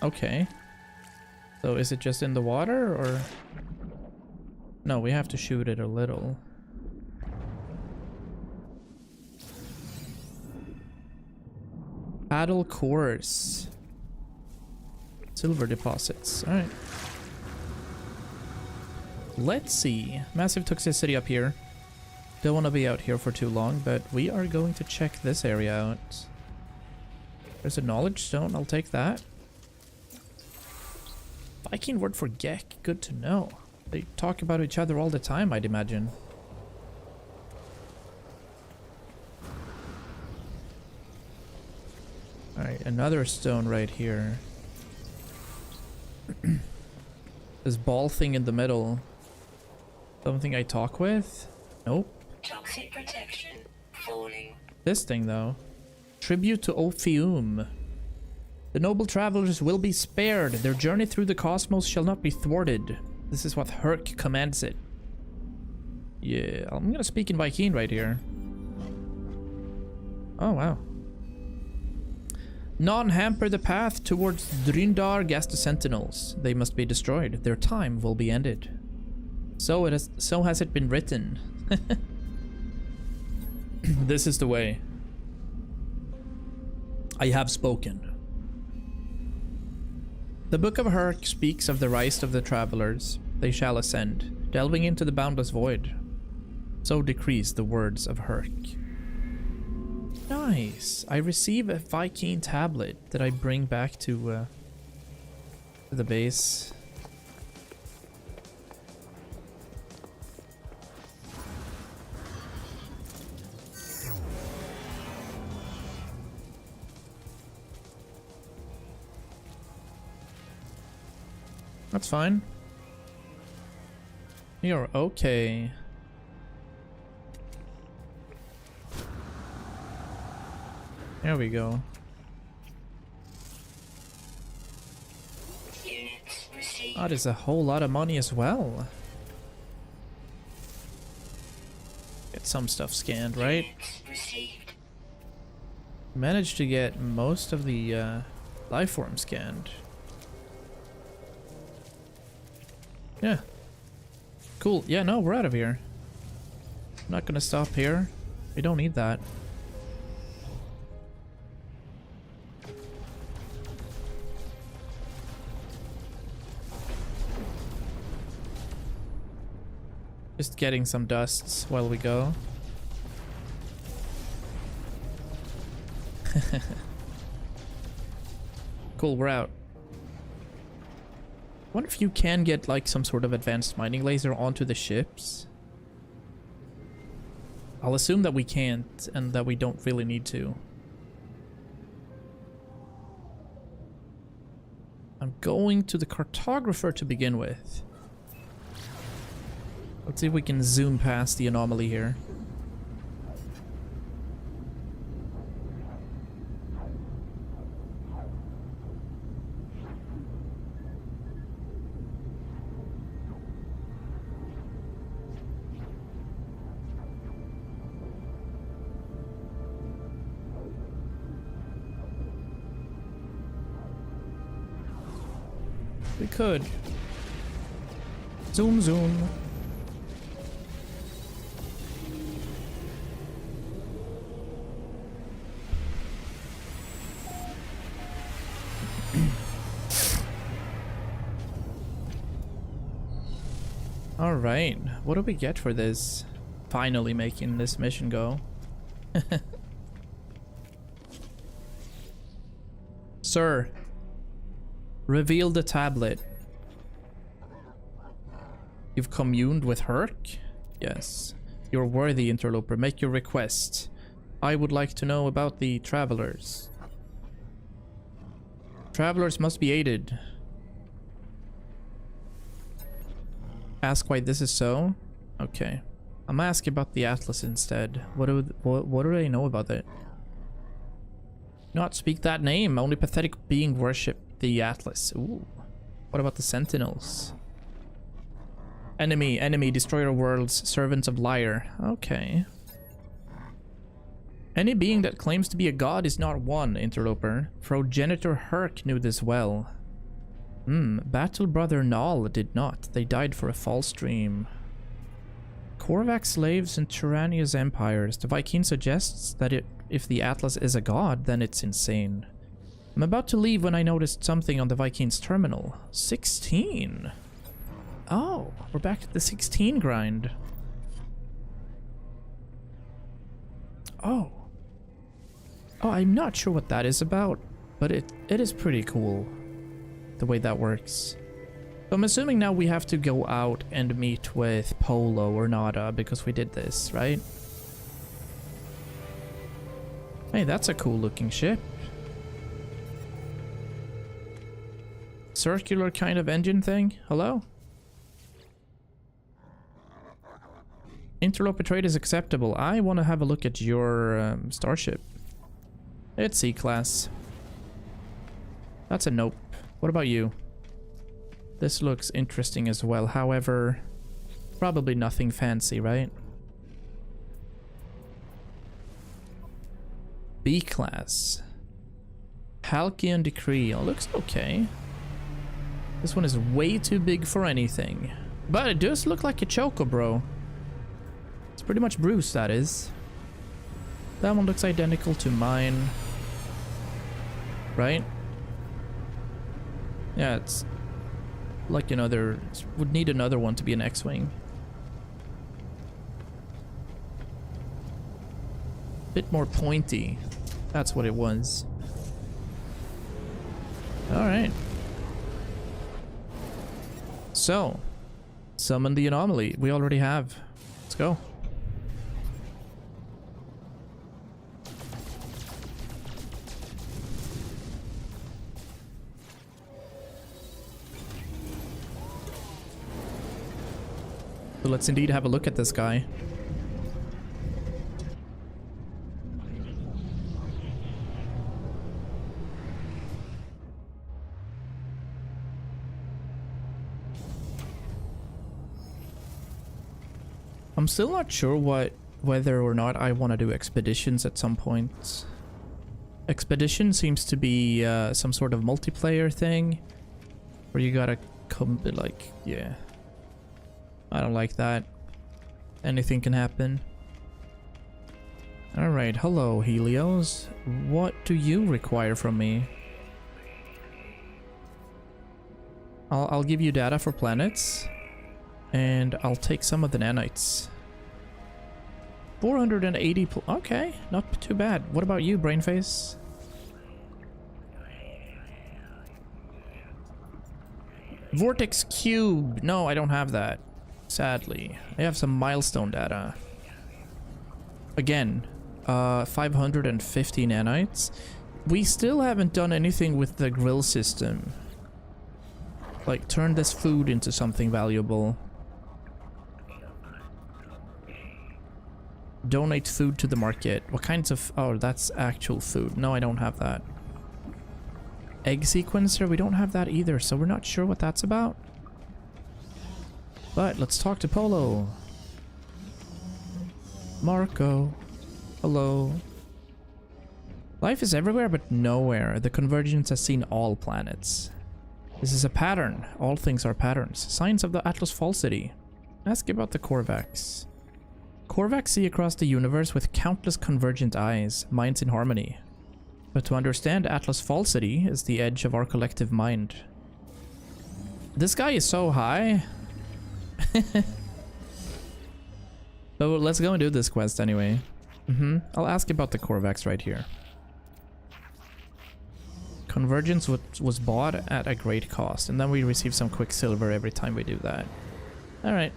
Okay. So is it just in the water or? No, we have to shoot it a little. Paddle cores. Silver deposits. Alright. Let's see. Massive toxicity up here. Don't want to be out here for too long, but we are going to check this area out. There's a knowledge stone. I'll take that. Viking word for Gek. Good to know. They talk about each other all the time, I'd imagine. Alright, another stone right here. This ball thing in the middle. Something I talk with? Nope. Toxic protection falling. This thing, though. Tribute to Ophium. The noble travelers will be spared. Their journey through the cosmos shall not be thwarted. This is what Herc commands it. Yeah, I'm gonna speak in Viking right here. Oh, wow. None hamper the path towards Drindar Gasta Sentinels. They must be destroyed. Their time will be ended. So has it been written. This is the way. I have spoken. The Book of Herc speaks of the rise of the travelers. They shall ascend, delving into the boundless void. So decrees the words of Herc. Nice. I receive a Viking tablet that I bring back to the base. That's fine. You're okay. There we go. Units received. That is a whole lot of money as well. Get some stuff scanned, right? Units received. Managed to get most of the life form scanned. Yeah. Cool. Yeah, no, we're out of here. I'm not gonna stop here. We don't need that. Just getting some dusts while we go. Cool, we're out. Wonder if you can get like some sort of advanced mining laser onto the ships. I'll assume that we can't and that we don't really need to. I'm going to the cartographer to begin with. Let's see if we can zoom past the anomaly here. We could. Zoom, zoom. All right, what do we get for this? Finally making this mission go. Sir, reveal the tablet. You've communed with Herc? Yes. You're worthy, interloper. Make your request. I would like to know about the travelers. Travelers must be aided. Ask why this is so? Okay. I'm asking about the Atlas instead. What do they know about it? Not speak that name. Only pathetic being worship the Atlas. Ooh. What about the Sentinels? Enemy, destroyer of worlds, servants of liar. Okay. Any being that claims to be a god is not one, interloper. Progenitor Herc knew this well. Battle Brother Null did not. They died for a false dream. Korvax slaves and Tyrannia's empires. The Viking suggests that if the Atlas is a god, then it's insane. I'm about to leave when I noticed something on the Vikings terminal. 16. Oh, we're back at the 16 grind. Oh. Oh, I'm not sure what that is about, but it is pretty cool. The way that works. So I'm assuming now we have to go out and meet with Polo or Nada because we did this, right? Hey, that's a cool looking ship. Circular kind of engine thing. Hello? Interloper trade is acceptable. I want to have a look at your starship. It's C-class. That's a nope. What about you? This looks interesting as well. However, probably nothing fancy, right? B-class. Halcyon Decree. Oh, looks okay. This one is way too big for anything. But it does look like a Chocobro. It's pretty much Bruce, that is. That one looks identical to mine. Right? Yeah, it's like another... would need another one to be an X-Wing. Bit more pointy. That's what it was. Alright. So, summon the anomaly. We already have. Let's go. So let's indeed have a look at this guy. I'm still not sure whether or not I want to do expeditions at some point. Expedition seems to be some sort of multiplayer thing where you gotta come, like, yeah. I don't like that. Anything can happen. Alright, hello Helios. What do you require from me? I'll give you data for planets. And I'll take some of the nanites. 480 okay, not too bad. What about you, Brainface? Vortex Cube. No, I don't have that. Sadly. I have some milestone data. Again, 550 nanites. We still haven't done anything with the grill system. Like, turn this food into something valuable. Donate food to the market. What kinds of... oh, that's actual food. No, I don't have that. Egg sequencer, we don't have that either, so we're not sure what that's about. But let's talk to Polo. Marco. Hello. Life is everywhere but nowhere. The Convergence has seen all planets. This is a pattern. All things are patterns. Signs of the Atlas falsity. Ask about the Korvax. Korvax see across the universe with countless convergent eyes, minds in harmony. But to understand Atlas falsity is the edge of our collective mind. This guy is so high. So let's go and do this quest anyway. I'll ask about the Korvax right here. Convergence was bought at a great cost, and then we receive some quicksilver every time we do that. Alright.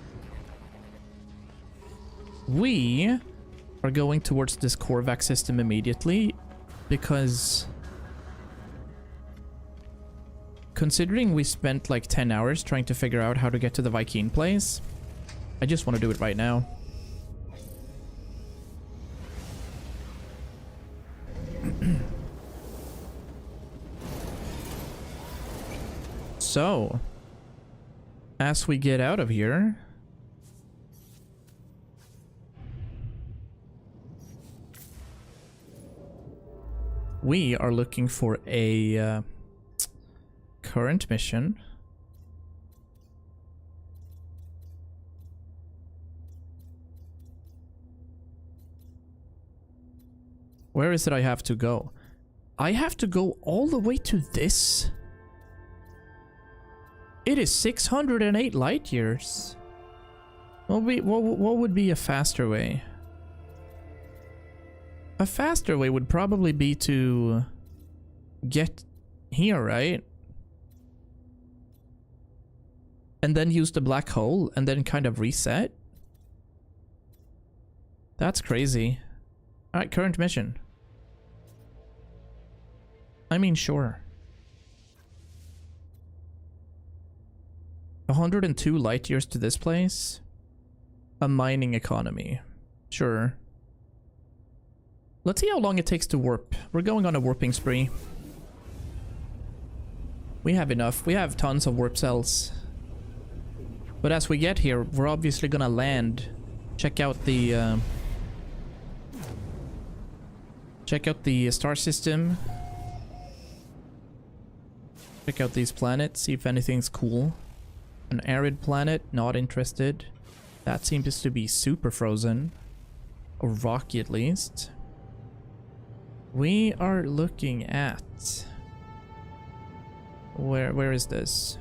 We are going towards this Korvax system immediately, because considering we spent like 10 hours trying to figure out how to get to the Viking place, I just want to do it right now. So, as we get out of here, we are looking for a current mission. Where is it I have to go? I have to go all the way to this? It is 608 light years. What would be a faster way? A faster way would probably be to get here, right? And then use the black hole and then kind of reset. That's crazy. Alright, current mission. I mean, sure. 102 light years to this place. A mining economy. Sure. Let's see how long it takes to warp. We're going on a warping spree. We have enough. We have tons of warp cells. But as we get here, we're obviously gonna land. Check out the star system. Check out these planets, see if anything's cool. An arid planet, not interested. That seems to be super frozen. Or rocky at least. We are looking at... Where is this?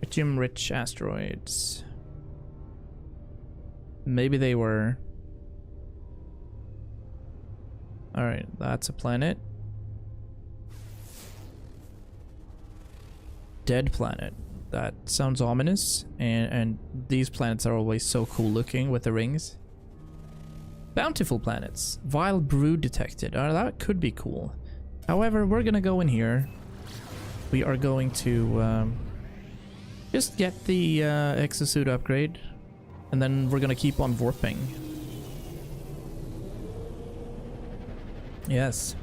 Tritium-rich asteroids. Maybe they were... Alright, that's a planet. Dead planet. That sounds ominous, and these planets are always so cool looking with the rings. Bountiful planets. Vile brood detected. That could be cool. However, we're gonna go in here. We are going to just get the exosuit upgrade, and then we're gonna keep on warping. Yes.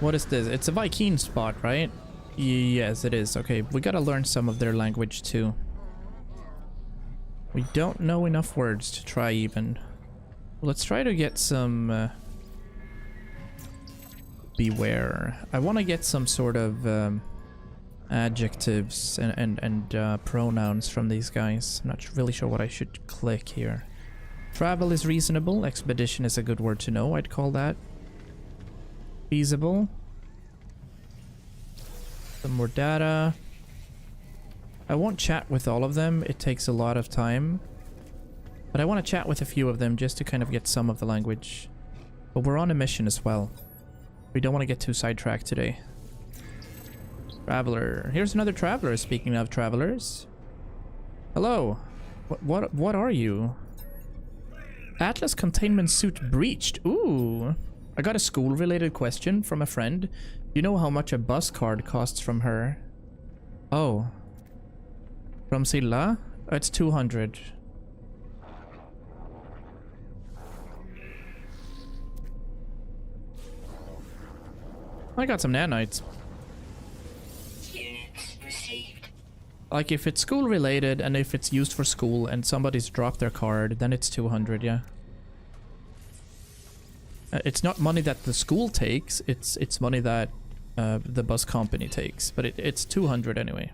What is this? It's a Viking spot, right? Yes, it is. Okay, we gotta learn some of their language too. We don't know enough words to try even. Let's try to get some... beware. I want to get some sort of adjectives and pronouns from these guys. I'm not really sure what I should click here. Travel is reasonable. Expedition is a good word to know, I'd call that. Feasible. Some more data. I won't chat with all of them. It takes a lot of time. But I want to chat with a few of them just to kind of get some of the language. But we're on a mission as well. We don't want to get too sidetracked today. Traveler. Here's another traveler, speaking of travelers. Hello. What are you? Atlas containment suit breached. Ooh. I got a school-related question from a friend. You know how much a bus card costs from her? Oh. From Silla? It's 200. I got some nanites. Unit Like, if it's school related and if it's used for school and somebody's dropped their card, then it's 200, yeah. It's not money that the school takes, it's money that the bus company takes, but it's 200 anyway.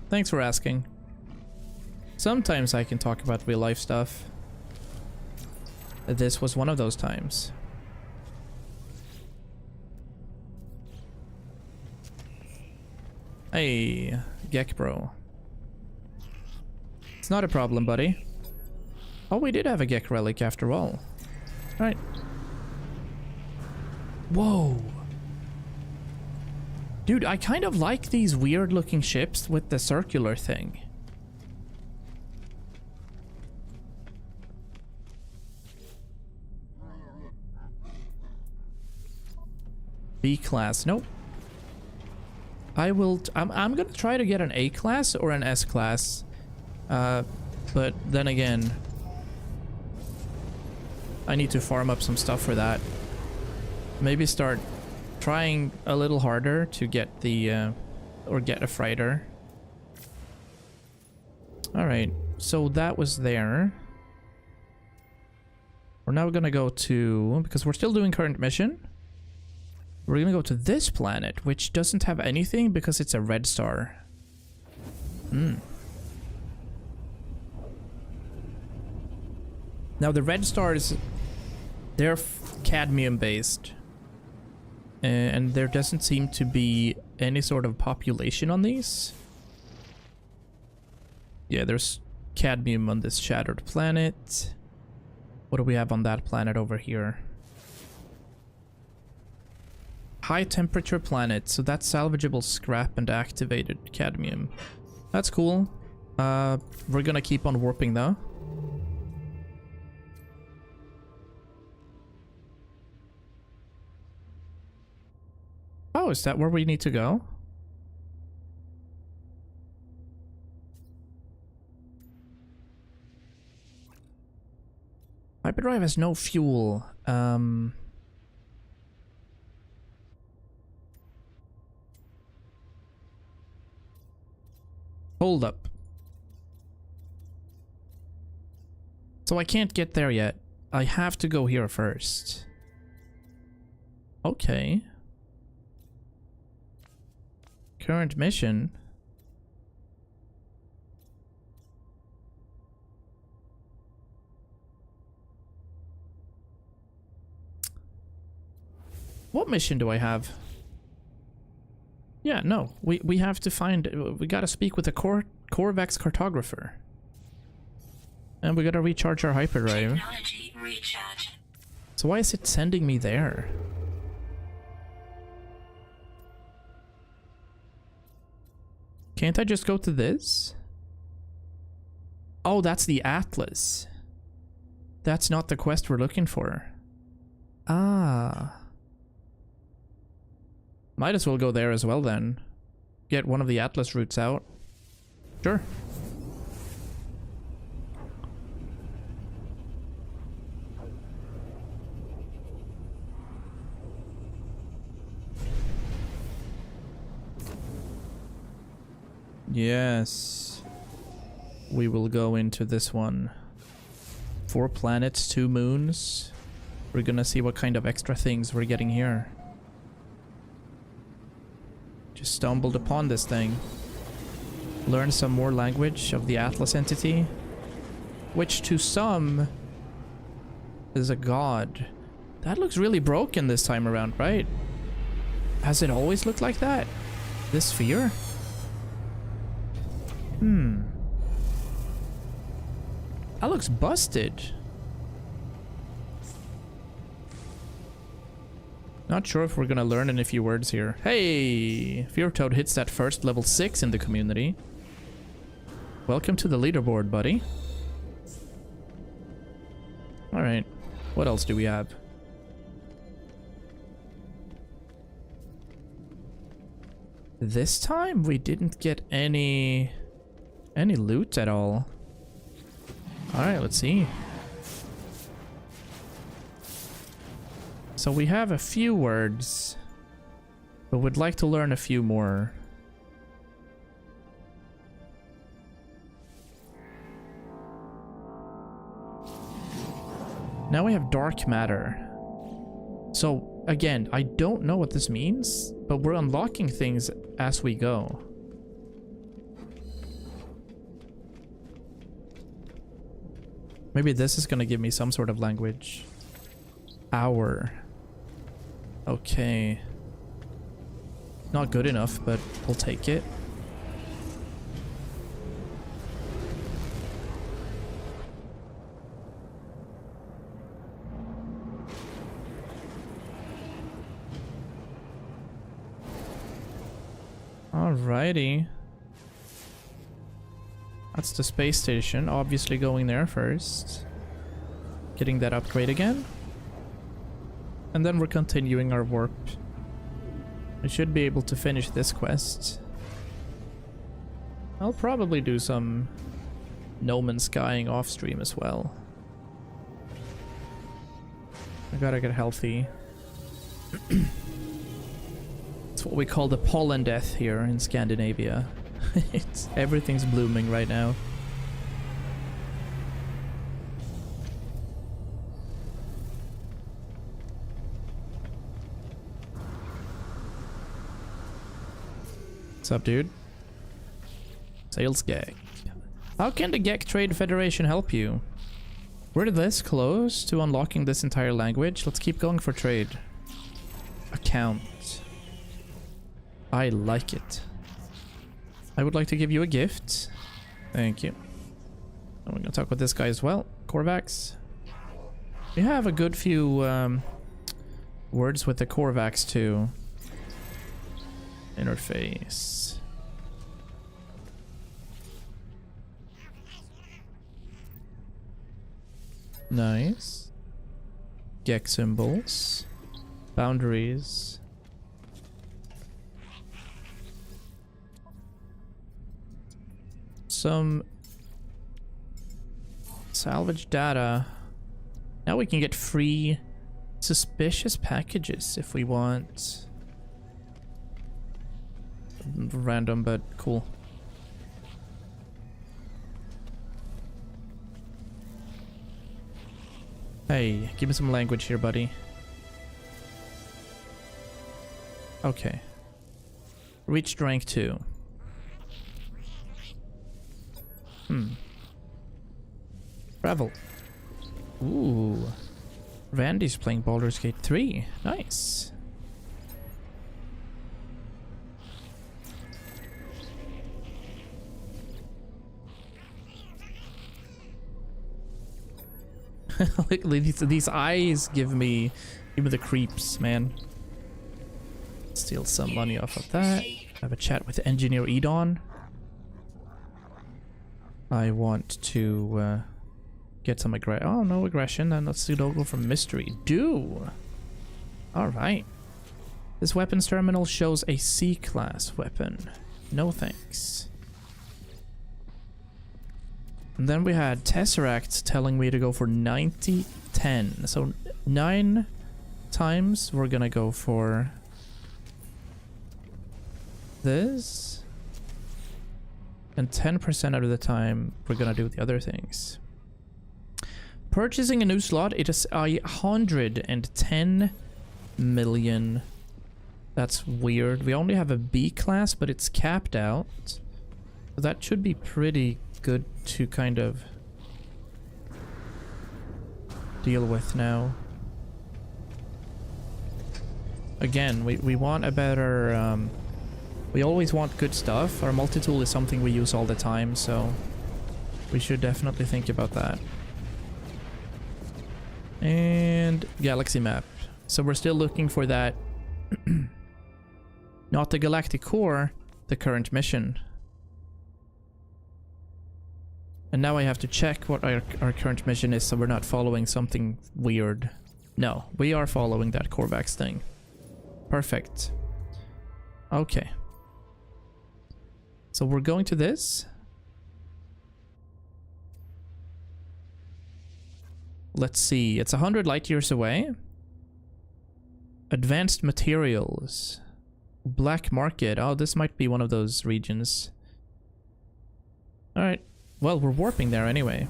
Thanks for asking. Sometimes I can talk about real life stuff. This was one of those times. Hey, Gek bro. It's not a problem, buddy. Oh, we did have a Gek relic after all. Right. Whoa. Dude, I kind of like these weird looking ships with the circular thing. B class, nope. I'm gonna try to get an A class or an S class. But then again, I need to farm up some stuff for that. Maybe start trying a little harder to get the or get a freighter. Alright, so that was there. We're now gonna go to, because we're still doing current mission, we're gonna go to this planet, which doesn't have anything because it's a red star. Now the red stars, they're cadmium based. And there doesn't seem to be any sort of population on these. Yeah, there's cadmium on this shattered planet. What do we have on that planet over here? High temperature planet, so that's salvageable scrap and activated cadmium. That's cool. We're gonna keep on warping though. Oh, is that where we need to go? Hyperdrive has no fuel. Hold up. So I can't get there yet. I have to go here first. Okay. Current mission. What mission do I have? Yeah, no. We have to find... We gotta speak with a Corvex cartographer. And we gotta recharge our hyperdrive. Technology recharge. So why is it sending me there? Can't I just go to this? Oh, that's the Atlas. That's not the quest we're looking for. Ah. Might as well go there as well then. Get one of the Atlas routes out. Sure. Yes. We will go into this one. 4 planets, 2 moons. We're gonna see what kind of extra things we're getting here. Just stumbled upon this thing. Learn some more language of the Atlas entity, which to some is a god. That looks really broken this time around, right? Has it always looked like that? This sphere? That looks busted. Not sure if we're gonna learn in a few words here. Hey! Fear Toad hits that first level 6 in the community. Welcome to the leaderboard, buddy. Alright. What else do we have? This time we didn't get any loot at all. Alright, let's see. So we have a few words. But would like to learn a few more. Now we have dark matter. So again, I don't know what this means, but we're unlocking things as we go. Maybe this is gonna give me some sort of language. Hour. Okay. Not good enough, but we'll take it. Alrighty. That's the space station, obviously going there first. Getting that upgrade again. And then we're continuing our warp. We should be able to finish this quest. I'll probably do some No Man's Skying off stream as well. I gotta get healthy. It's what we call the pollen death here in Scandinavia. Everything's blooming right now. What's up, dude? Sales Gek. How can the Gek Trade Federation help you? We're this close to unlocking this entire language. Let's keep going for trade. Account. I like it. I would like to give you a gift. Thank you. I'm gonna talk with this guy as well. Korvax. We have a good few words with the Korvax too. Interface. Nice. Gek symbols. Boundaries. Some salvage data. Now we can get free suspicious packages if we want. Random, but cool. Hey, give me some language here, buddy. Okay. Reached rank 2. Travel. Ooh. Randy's playing Baldur's Gate 3. Nice. Look, these eyes give me the creeps, man. Steal some money off of that. Have a chat with Engineer Edon. I want to get some aggression. Oh, no aggression. Then let's go for mystery. Do. Alright. This weapons terminal shows a C-class weapon. No thanks. And then we had Tesseract telling me to go for 90-10. So 9 times we're gonna go for this. And 10% out of the time we're gonna do the other things. Purchasing a new slot, it is 110 million. That's weird. We only have a B class, but it's capped out. So that should be pretty good to kind of deal with now. Again, we want a better... we always want good stuff. Our multi-tool is something we use all the time, so we should definitely think about that. And galaxy map. So we're still looking for that. Not the galactic core, the current mission. And now I have to check what our current mission is so we're not following something weird. No, we are following that Korvax thing. Perfect. Okay. So we're going to this. Let's see. It's 100 light years away. Advanced materials. Black market. Oh, this might be one of those regions. Alright. Well, we're warping there anyway.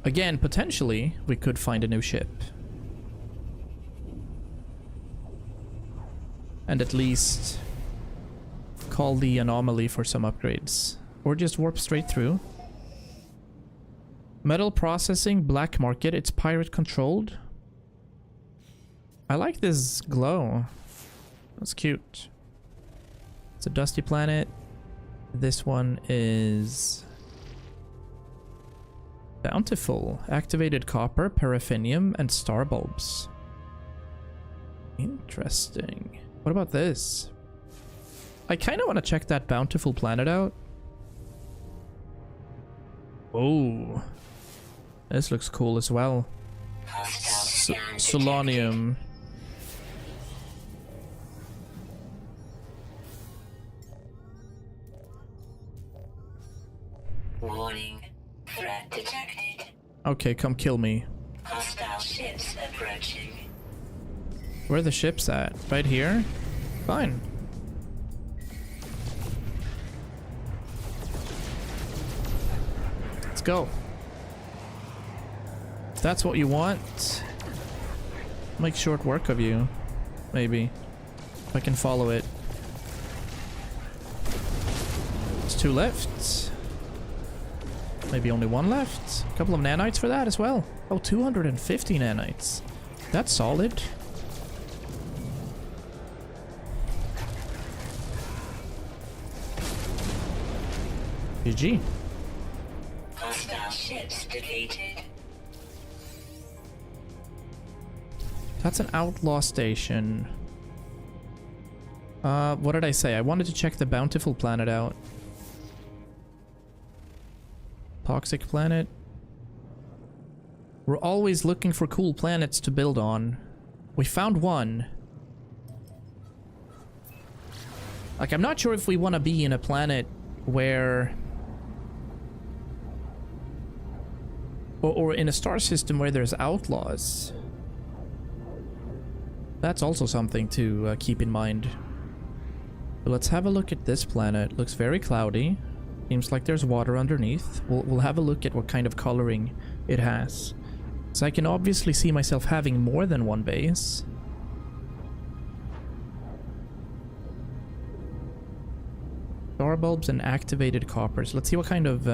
Again, potentially, we could find a new ship. And at least call the anomaly for some upgrades. Or just warp straight through. Metal processing, black market. It's pirate controlled. I like this glow. That's cute. It's a dusty planet. This one is bountiful. Activated copper, paraffinium, and star bulbs. Interesting. What about this? I kind of want to check that bountiful planet out. Oh, this looks cool as well. Solanium. Warning. Threat detected. Okay, come kill me. Hostile ships approaching. Where are the ships at? Right here? Fine. Let's go. If that's what you want, make short work of you. Maybe. If I can follow it. There's 2 left. Maybe only 1 left. A couple of nanites for that as well. Oh, 250 nanites. That's solid. GG. Hostile ships defeated. That's an outlaw station. What did I say? I wanted to check the bountiful planet out. Toxic planet. We're always looking for cool planets to build on. We found one. Like, I'm not sure if we want to be in a planet where... Or in a star system where there's outlaws. That's also something to keep in mind. But let's have a look at this planet. Looks very cloudy. Seems like there's water underneath. We'll have a look at what kind of coloring it has. So I can obviously see myself having more than one base. Star bulbs and activated coppers. Let's see what kind of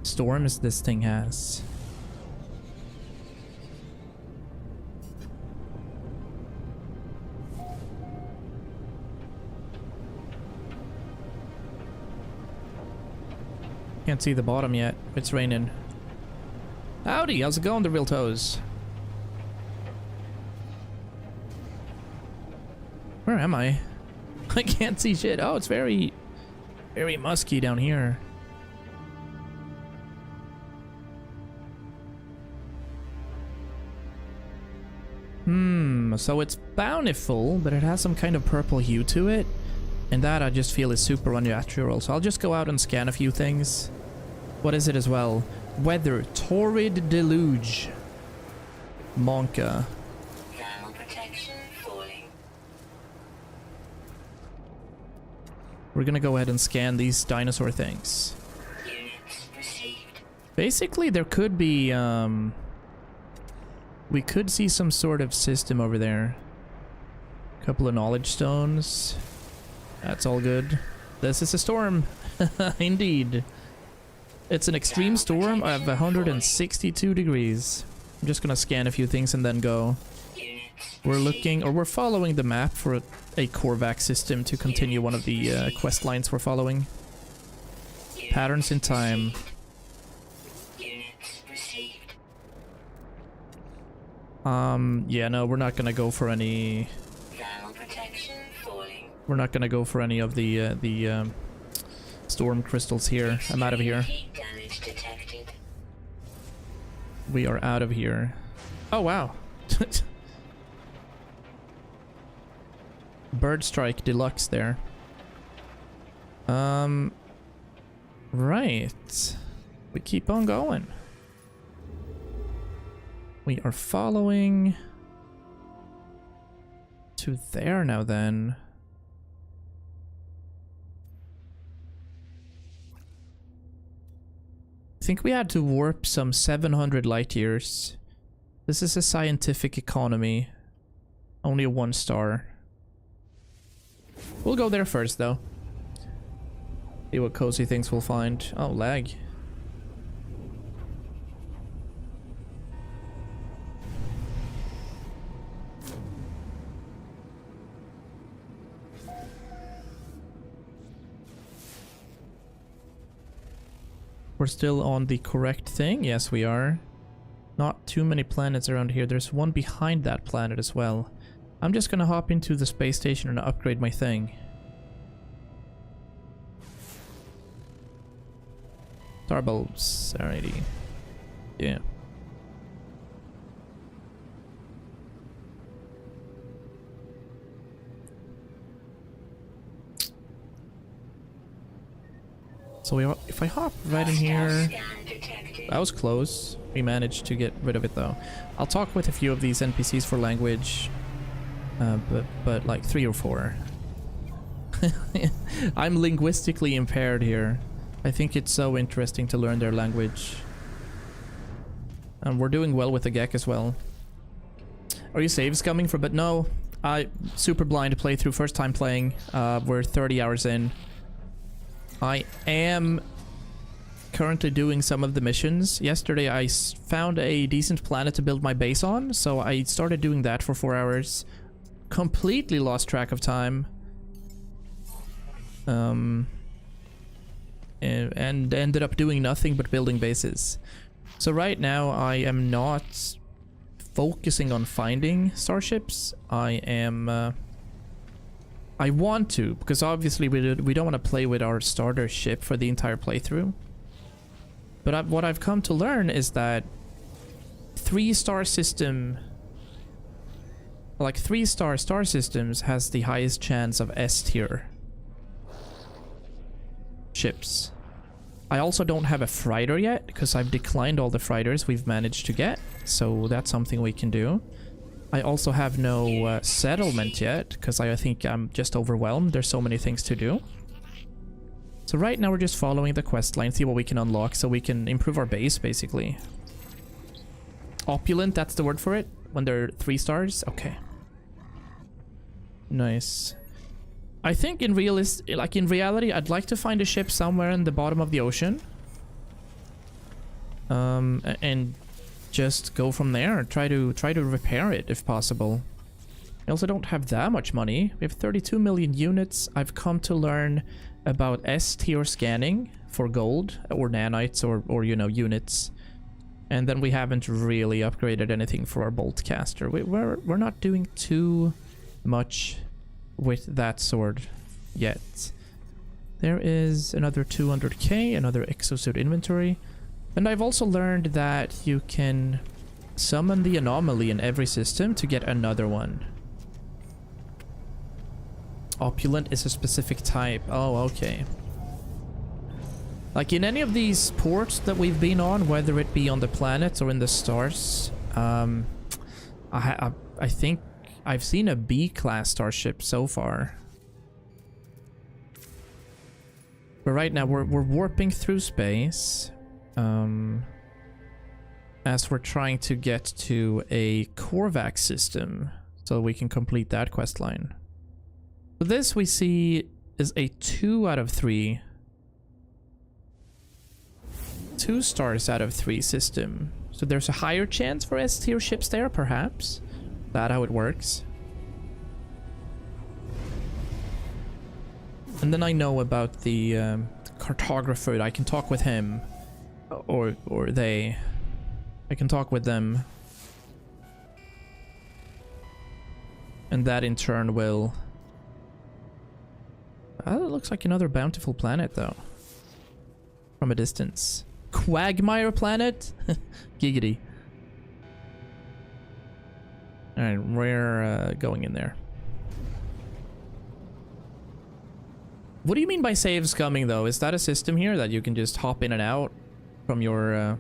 storms this thing has. Can't see the bottom yet. It's raining. Howdy, how's it going, the real toes? Where am I? I can't see shit. Oh, it's very musky down here. So it's bountiful, but it has some kind of purple hue to it. And that I just feel is super unnatural. So I'll just go out and scan a few things. What is it as well? Weather. Torrid deluge. Monka. Thermal protection falling. We're gonna go ahead and scan these dinosaur things. Units received. Basically, there could be, we could see some sort of system over there. Couple of knowledge stones. That's all good. This is a storm. Indeed. It's an extreme storm of 162 degrees. I'm just gonna scan a few things and then go. We're looking, or we're following the map for a Korvac system to continue one of the quest lines we're following. Patterns in time. Units received. Yeah, no, we're not gonna go for any... Thermal protection falling. We're not gonna go for any of the storm crystals here. I'm out of here. Heat damage detected. We are out of here. Oh, wow. Bird Strike Deluxe there. Right. We keep on going. We are following to there now then. I think we had to warp some 700 light years. This is a scientific economy. Only a 1 star. We'll go there first though. See what cozy things we'll find. Oh, lag. We're still on the correct thing. Yes, we are. Not too many planets around here. There's one behind that planet as well. I'm just gonna hop into the space station and upgrade my thing. Star bulbs. Alrighty. Yeah. So if I hop right in here... That was close. We managed to get rid of it though. I'll talk with a few of these NPCs for language. But like 3 or 4. I'm linguistically impaired here. I think it's so interesting to learn their language. And we're doing well with the GEC as well. Are you saves coming for? But no, I super blind playthrough, first time playing. We're 30 hours in. I am currently doing some of the missions. Yesterday I found a decent planet to build my base on, so I started doing that for 4 hours. Completely lost track of time. And ended up doing nothing but building bases. So right now I am not focusing on finding starships. I am... I want to, because obviously we don't want to play with our starter ship for the entire playthrough. But what I've come to learn is that 3-star system... Like 3-star star systems has the highest chance of S tier ships. I also don't have a freighter yet, because I've declined all the freighters we've managed to get, so that's something we can do. I also have no settlement yet, because I think I'm just overwhelmed. There's so many things to do. So right now we're just following the quest line, see what we can unlock so we can improve our base, basically. Opulent, that's the word for it? When they're 3 stars? Okay. Nice. I think in reality, I'd like to find a ship somewhere in the bottom of the ocean. And just go from there and try to repair it if possible. I also don't have that much money. We have 32 million units. I've come to learn about S tier scanning for gold or nanites or you know, units. And then we haven't really upgraded anything for our bolt caster. We're not doing too much with that sword yet. There is another 200k, another exosuit inventory. And I've also learned that you can summon the anomaly in every system to get another one. Opulent is a specific type. Oh, okay. Like in any of these ports that we've been on, whether it be on the planets or in the stars, I think I've seen a B-class starship so far. But right now we're warping through space. As we're trying to get to a Korvax system so we can complete that quest line. So this we see is a 2 out of 3. 2 stars out of 3 system. So there's a higher chance for S tier ships there, perhaps. That's how it works. And then I know about the cartographer. I can talk with him. Or they. I can talk with them. And that in turn will... it looks like another bountiful planet though. From a distance. Quagmire planet? Giggity. Alright, we're going in there. What do you mean by saves coming though? Is that a system here that you can just hop in and out from your...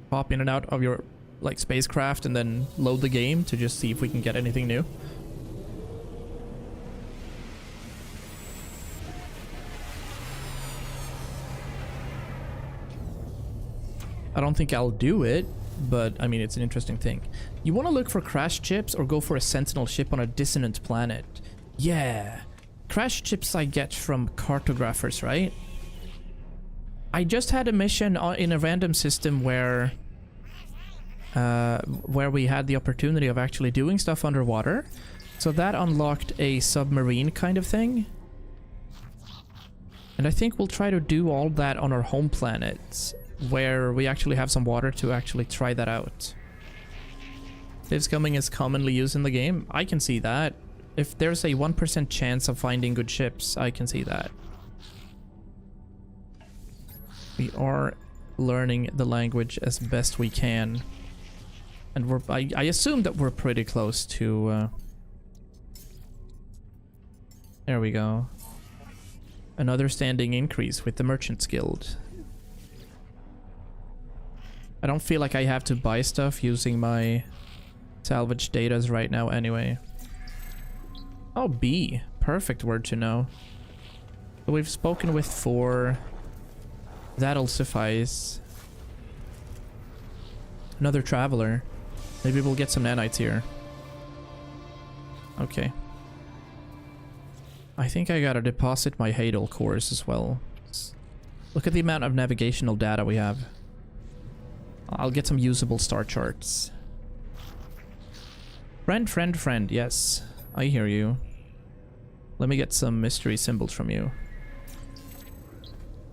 hop in and out of your like spacecraft and then load the game to just see if we can get anything new. I don't think I'll do it, but I mean, it's an interesting thing. You want to look for crash chips or go for a sentinel ship on a dissonant planet? Yeah. Crash chips I get from cartographers, right? I just had a mission in a random system where we had the opportunity of actually doing stuff underwater. So that unlocked a submarine kind of thing. And I think we'll try to do all that on our home planet, where we actually have some water to actually try that out. Lives coming is commonly used in the game. I can see that. If there's a 1% chance of finding good ships, I can see that. We are learning the language as best we can. And I assume that we're pretty close to... there we go. Another standing increase with the Merchants Guild. I don't feel like I have to buy stuff using my salvage datas right now anyway. Oh, B. Perfect word to know. So we've spoken with 4. That'll suffice. Another traveler. Maybe we'll get some nanites here. Okay. I think I gotta deposit my Hadal cores as well. Look at the amount of navigational data we have. I'll get some usable star charts. Friend. Yes, I hear you. Let me get some mystery symbols from you.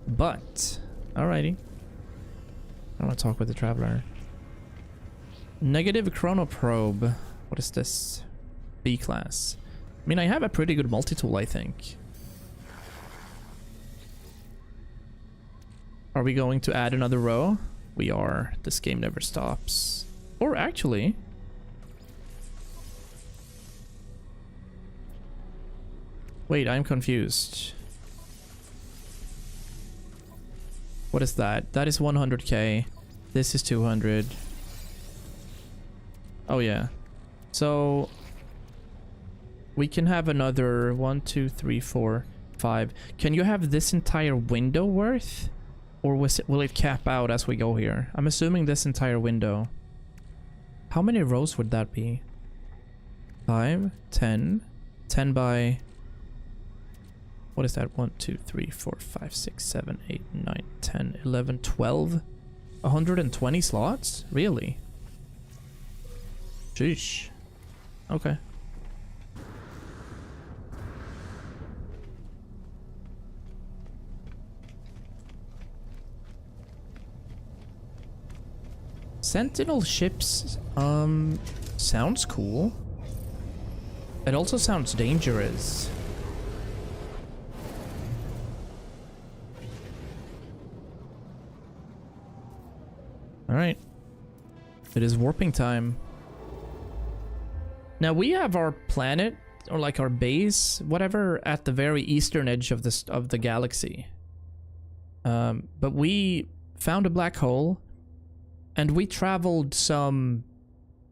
But, alrighty. I want to talk with the traveler. Negative chronoprobe. What is this? B class. I mean, I have a pretty good multi-tool, I think. Are we going to add another row? We are. This game never stops. Or actually... wait, I'm confused. What is that? That is 100k. This is 200. Oh yeah. So... we can have another 1, 2, 3, 4, 5. Can you have this entire window worth? Or will it cap out as we go here? I'm assuming this entire window. How many rows would that be? 5, 10. 10 by... what is that? 1, 2, 3, 4, 5, 6, 7, 8, 9, 10, 11, 12? 120 slots? Really? Sheesh. Okay. Sentinel ships, sounds cool. It also sounds dangerous. Alright. It is warping time. Now we have our planet, or like our base, whatever, at the very eastern edge of the galaxy. But we found a black hole. And we traveled some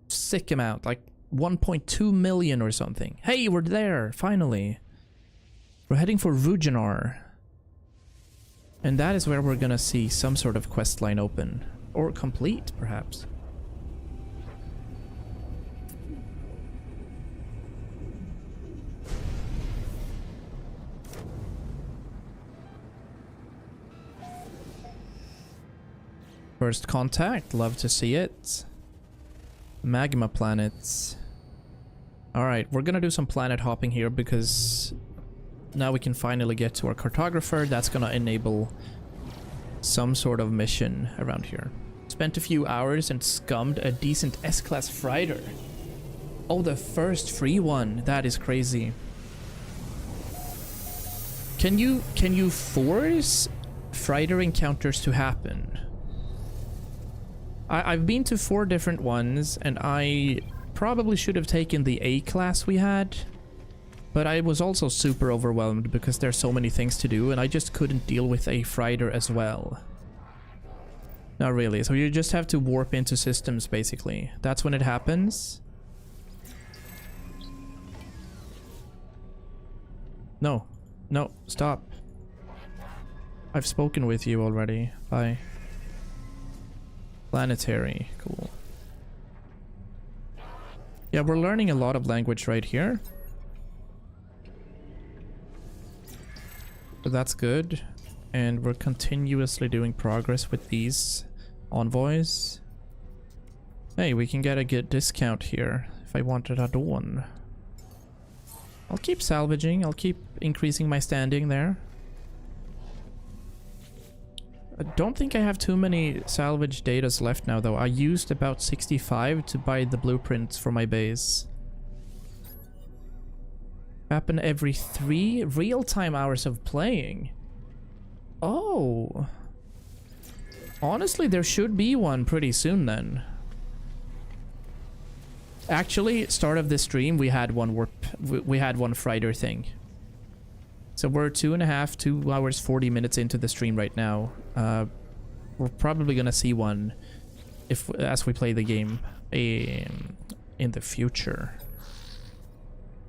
sick amount, like 1.2 million or something. Hey, we're there, finally. We're heading for Vujanar. And that is where we're gonna see some sort of quest line open. Or complete, perhaps. First contact, love to see it. Magma planets. Alright, we're gonna do some planet hopping here because now we can finally get to our cartographer. That's gonna enable some sort of mission around here. Spent a few hours and scummed a decent S-class freighter. Oh, the first free one. That is crazy. Can you force freighter encounters to happen? I've been to 4 different ones, and I probably should have taken the A class we had, but I was also super overwhelmed because there's so many things to do, and I just couldn't deal with a freighter as well. Not really. So you just have to warp into systems, basically. That's when it happens. No. No, stop. I've spoken with you already. Bye. Planetary. Cool. Yeah, we're learning a lot of language right here. So that's good. And we're continuously doing progress with these envoys. Hey, we can get a good discount here if I wanted a dawn. I'll keep salvaging. I'll keep increasing my standing there. I don't think I have too many salvage datas left now, though. I used about 65 to buy the blueprints for my base. Happen every 3 real-time hours of playing. Oh. Honestly, there should be one pretty soon then. Actually, start of this stream, we had one Friday thing. So we're 2 hours 40 minutes into the stream right now. We're probably gonna see one as we play the game in the future.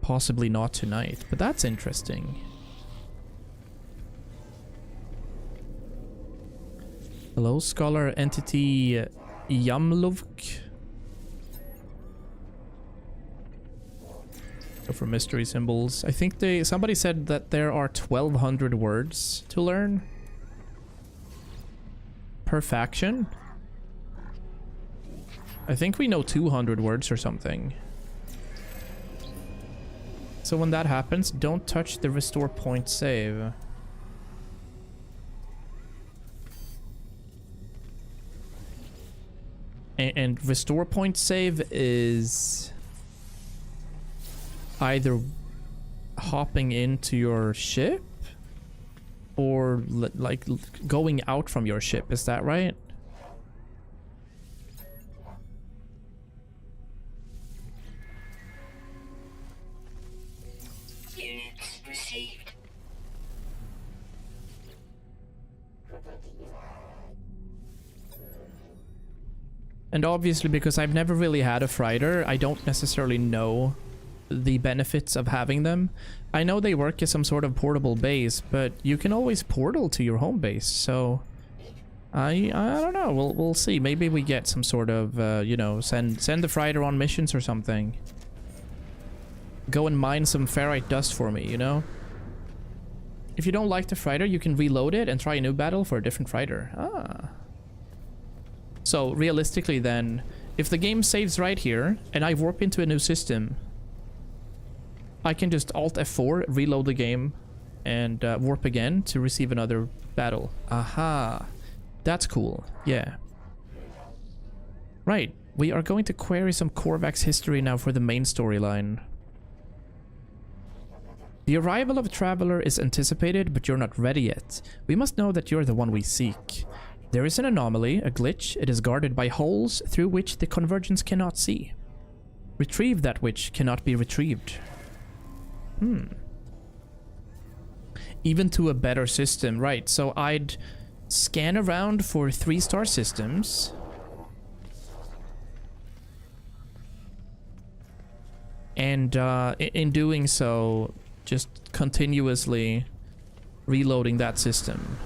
Possibly not tonight, but that's interesting. Hello, Scholar Entity Yamlovk. Go for mystery symbols. I think somebody said that there are 1200 words to learn per faction. I think we know 200 words or something. So when that happens, don't touch the restore point save. And restore point save is either hopping into your ship or like going out from your ship. Is that right? Units received. And obviously, because I've never really had a freighter, I don't necessarily know the benefits of having them. I know they work as some sort of portable base, but you can always portal to your home base, so I don't know. We'll see. Maybe we get some sort of you know, send the freighter on missions or something. Go and mine some ferrite dust for me, you know? If you don't like the freighter, you can reload it and try a new battle for a different freighter. Ah. So realistically then, if the game saves right here and I warp into a new system, I can just Alt F4, reload the game, and warp again to receive another battle. Aha. That's cool. Yeah. Right. We are going to query some Korvax history now for the main storyline. The arrival of a traveler is anticipated, but you're not ready yet. We must know that you're the one we seek. There is an anomaly, a glitch. It is guarded by holes through which the convergence cannot see. Retrieve that which cannot be retrieved. Even to a better system, right? So I'd scan around for 3-star systems. And in doing so, just continuously reloading that system.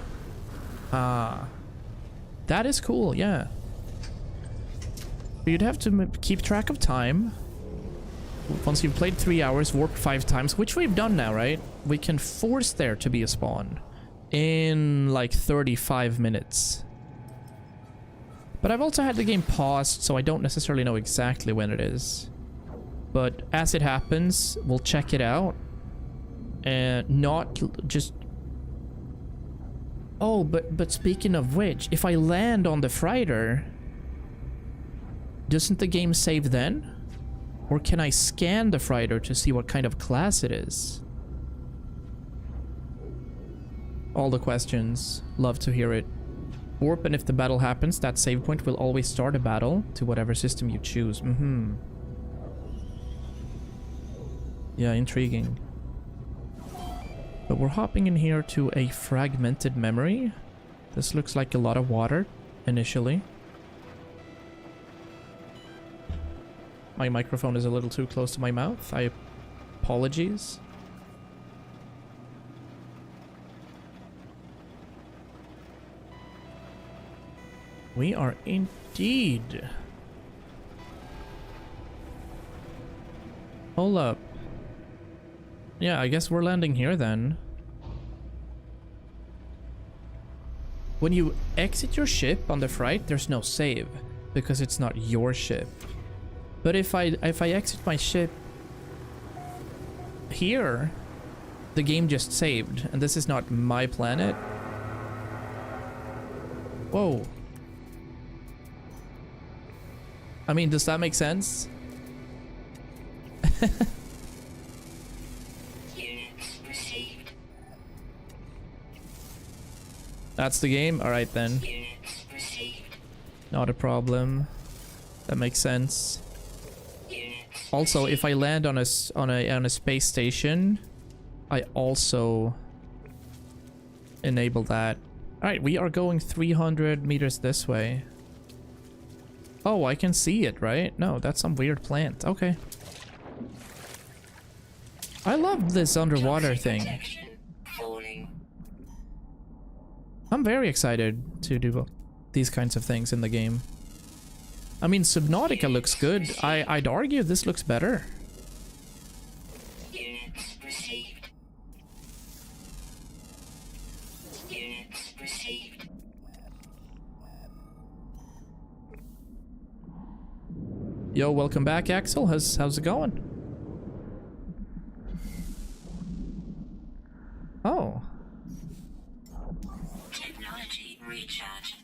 That is cool, yeah. But you'd have to keep track of time. Once you've played 3 hours, warp 5 times, which we've done now, right? We can force there to be a spawn in like 35 minutes. But I've also had the game paused, so I don't necessarily know exactly when it is. But as it happens, we'll check it out. And not just... Oh, but speaking of which, if I land on the freighter, doesn't the game save then? Or can I scan the freighter to see what kind of class it is? All the questions. Love to hear it. Warp, and if the battle happens, that save point will always start a battle to whatever system you choose. Yeah, intriguing. But we're hopping in here to a fragmented memory. This looks like a lot of water. initially. My microphone is a little too close to my mouth. Apologies. We are indeed. Hold up. Yeah, I guess we're landing here then. When you exit your ship on the flight, there's no save because it's not your ship. But if I exit my ship here, the game just saved, and this is not my planet. Whoa. I mean, does that make sense? Units received. That's the game? Alright then. Units received. Not a problem. That makes sense. Units Also, if I land on a space station, I also enable that. Alright, we are going 300 meters this way. Oh, I can see it, right? No, that's some weird plant. Okay. I love this underwater thing. protection falling. I'm very excited to do these kinds of things in the game. I mean, Subnautica looks good. I'd argue this looks better. Units received. Units received. Yo, welcome back, Axel. How's it going? Oh. Technology recharge.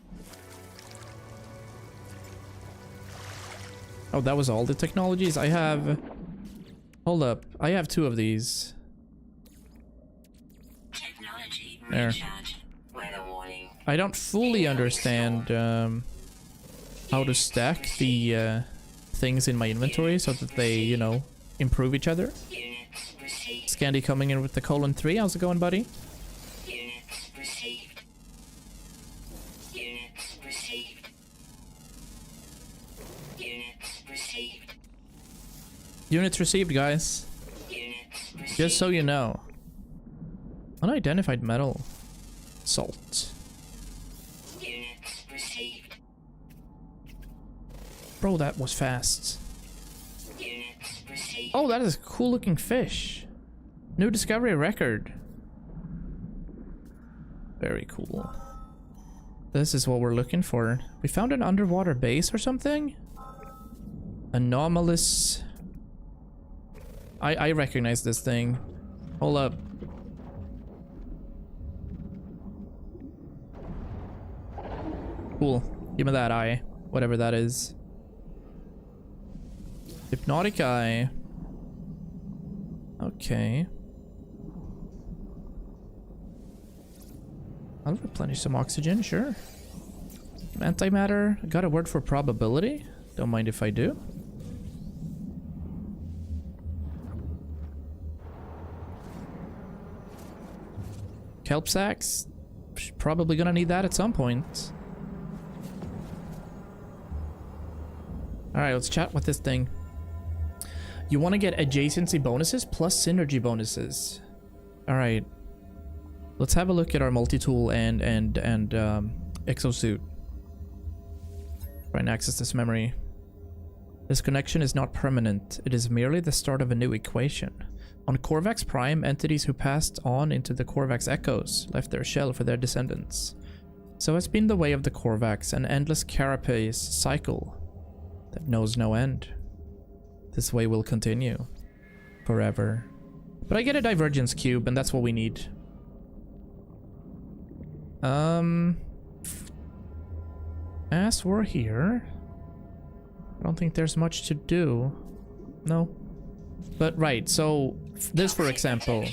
Oh, that was all the technologies I have. Hold up. I have 2 of these. Technology There. recharge. Weather warning. I don't fully understand how to stack the things in my inventory so that they, you know, improve each other. Units received. Scandy coming in with the :3. How's it going, buddy? Units received. Units received. Units received. Units received, guys. Units received. Just so you know. Unidentified metal. Salt. Units received. Bro, that was fast. Units received. Oh, that is a cool looking fish. New discovery record. Very cool. This is what we're looking for. We found an underwater base or something? Anomalous. I recognize this thing. Hold up. Cool. Give me that eye. Whatever that is. Hypnotic eye. Okay. I'll replenish some oxygen, sure. Antimatter. Got a word for probability. Don't mind if I do. Kelp sacks. Probably gonna need that at some point. Alright, let's chat with this thing. You want to get adjacency bonuses plus synergy bonuses. Alright. Let's have a look at our multi-tool and exosuit. Try and access this memory. This connection is not permanent. It is merely the start of a new equation. On Corvax Prime, entities who passed on into the Corvax Echoes left their shell for their descendants. So has been the way of the Corvax, an endless carapace cycle that knows no end. This way will continue. Forever. But I get a divergence cube, and that's what we need. As we're here, I don't think there's much to do. No. But right, so this for example,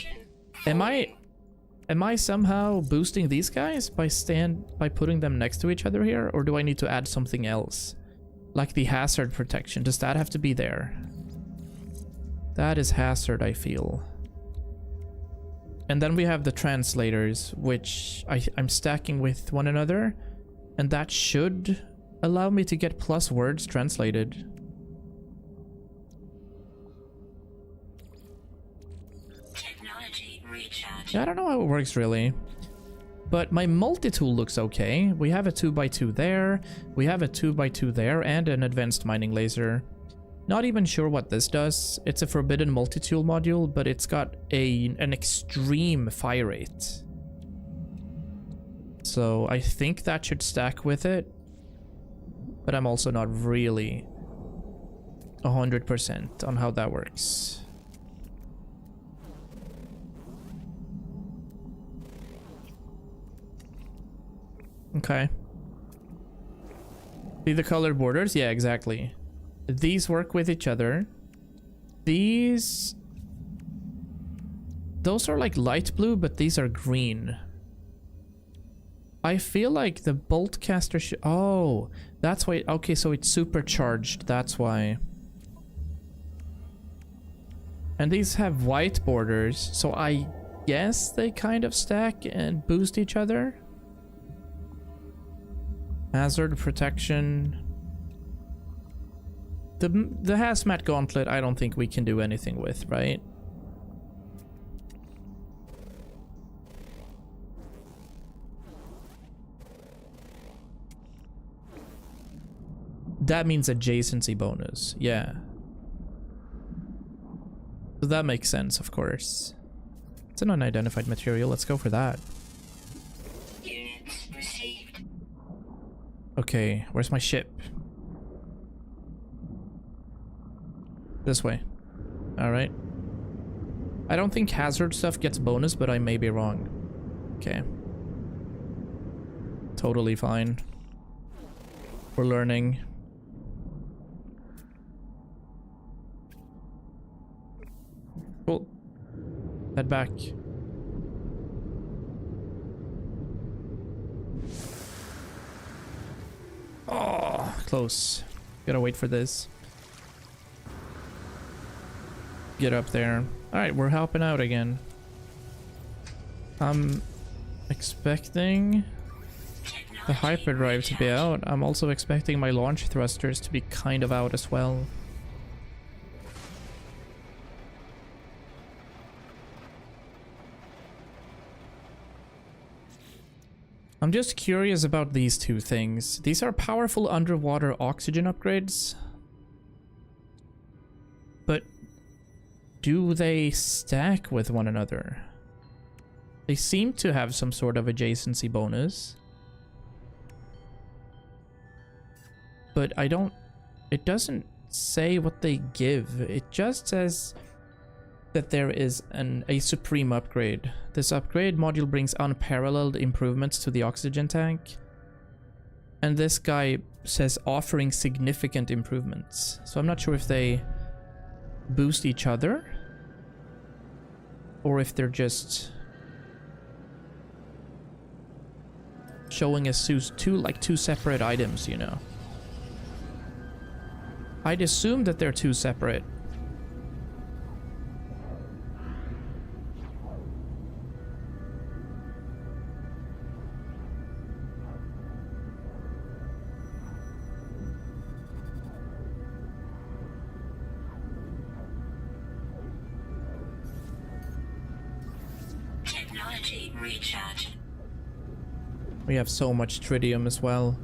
am I somehow boosting these guys by putting them next to each other here, or do I need to add something else? Like the hazard protection, does that have to be there? That is hazard, I feel. And then we have the translators, which I'm stacking with one another. And that should allow me to get plus words translated. Technology recharge. Yeah, I don't know how it works really. But my multi-tool looks okay. We have a 2x2 there. We have a 2x2 there and an advanced mining laser. Not even sure what this does. It's a forbidden multi-tool module, but it's got an extreme fire rate. So I think that should stack with it. But I'm also not really 100% on how that works. Okay. See the colored borders? Yeah, exactly. These work with each other. These... Those are like light blue, but these are green. I feel like the bolt caster should... Oh, that's why... Okay, so it's supercharged. That's why. And these have white borders, so I guess they kind of stack and boost each other. Hazard protection. The hazmat gauntlet I don't think we can do anything with, right? That means adjacency bonus, yeah. So that makes sense, of course. It's an unidentified material, let's go for that. Units received. Okay, where's my ship? This way. Alright. I don't think hazard stuff gets bonus, but I may be wrong. Okay. Totally fine. We're learning. Cool. Head back. Oh, close. Gotta wait for this. Get up there. Alright, we're helping out again. I'm expecting the hyperdrive to be out. I'm also expecting my launch thrusters to be kind of out as well. I'm just curious about these two things. These are powerful underwater oxygen upgrades. But do they stack with one another? They seem to have some sort of adjacency bonus. But I don't... It doesn't say what they give. It just says that there is a supreme upgrade. This upgrade module brings unparalleled improvements to the oxygen tank. And this guy says offering significant improvements. So I'm not sure if they boost each other or if they're just showing us two separate items, you know. I'd assume that they're two separate. Technology recharge. We have so much tritium as well.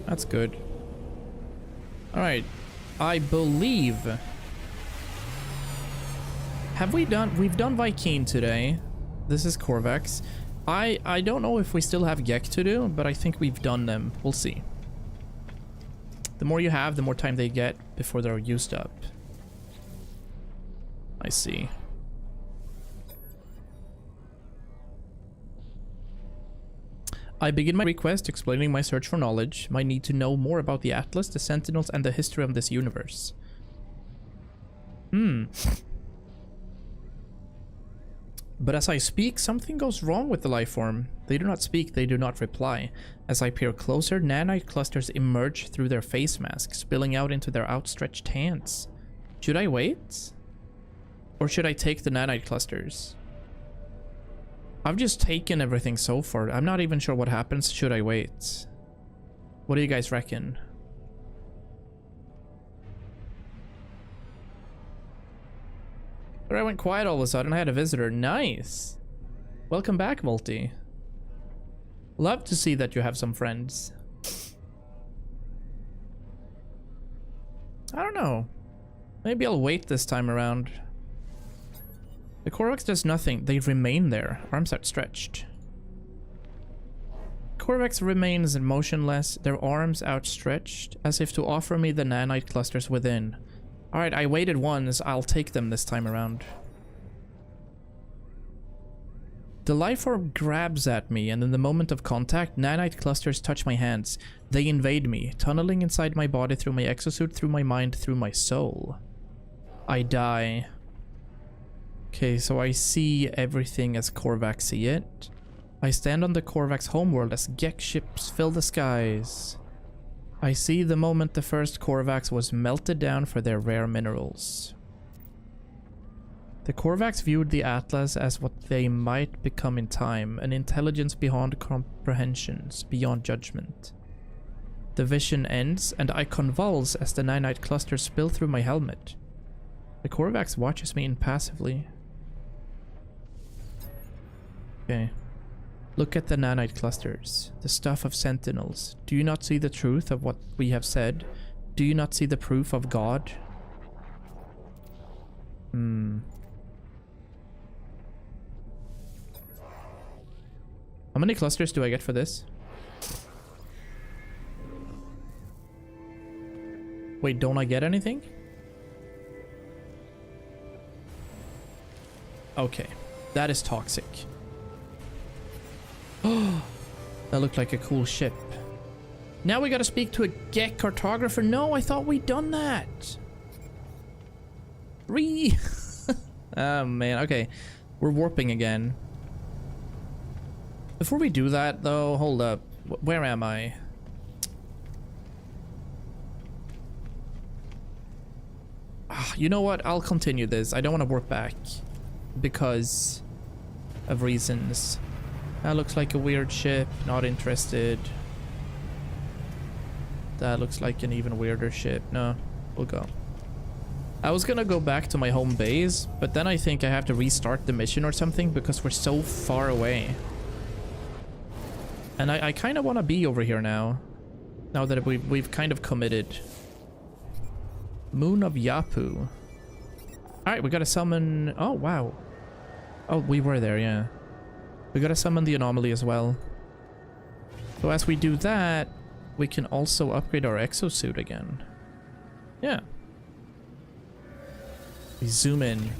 That's good. Alright. I believe... We've done Vy'keen today. This is Corvex. I don't know if we still have Gek to do, but I think we've done them. We'll see. The more you have, the more time they get before they're used up. I see. I begin my request explaining my search for knowledge, my need to know more about the Atlas, the Sentinels, and the history of this universe. But as I speak, something goes wrong with the life form. They do not speak, they do not reply. As I peer closer, nanite clusters emerge through their face masks, spilling out into their outstretched hands. Should I wait? Or should I take the nanite clusters? I've just taken everything so far. I'm not even sure what happens. Should I wait? What do you guys reckon? But I went quiet all of a sudden. I had a visitor. Nice. Welcome back, Volty. Love to see that you have some friends. I don't know. Maybe I'll wait this time around. The Korvax does nothing. They remain there, arms outstretched. Korvax remains motionless, their arms outstretched, as if to offer me the nanite clusters within. Alright, I waited once. I'll take them this time around. The life orb grabs at me, and in the moment of contact, nanite clusters touch my hands. They invade me, tunneling inside my body through my exosuit, through my mind, through my soul. I die. Okay, so I see everything as Korvax see it. I stand on the Korvax homeworld as Gek ships fill the skies. I see the moment the first Korvax was melted down for their rare minerals. The Korvax viewed the Atlas as what they might become in time, an intelligence beyond comprehensions, beyond judgment. The vision ends, and I convulse as the nanite clusters spill through my helmet. The Korvax watches me impassively. Okay. Look at the nanite clusters, the stuff of sentinels. Do you not see the truth of what we have said? Do you not see the proof of God? How many clusters do I get for this? Wait, don't I get anything? Okay, that is toxic. Oh, that looked like a cool ship. Now we gotta speak to a Gek cartographer. No, I thought we'd done that. Oh man, okay. We're warping again. Before we do that though, hold up. Where am I? You know what? I'll continue this. I don't want to warp back because of reasons. That looks like a weird ship. Not interested. That looks like an even weirder ship. No, we'll go. I was gonna go back to my home base, but then I think I have to restart the mission or something because we're so far away. And I kind of want to be over here now. Now that we've kind of committed. Moon of Yapu. Alright, we gotta summon... Oh, wow. Oh, we were there, yeah. We gotta summon the anomaly as well. So as we do that, we can also upgrade our exosuit again. Yeah. We zoom in.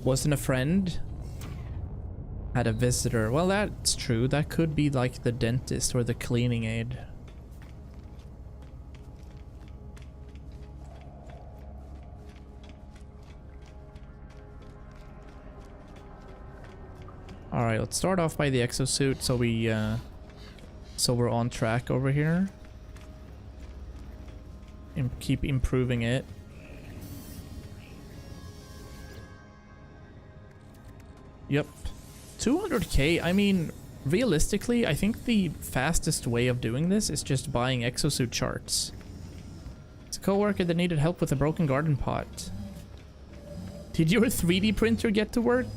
Wasn't a friend. Had a visitor. Well, that's true. That could be like the dentist or the cleaning aid. All right, let's start off by the exosuit so we're on track over here. And keep improving it. Yep. 200k, I mean, realistically, I think the fastest way of doing this is just buying exosuit charts. It's a coworker that needed help with a broken garden pot. Did your 3D printer get to work?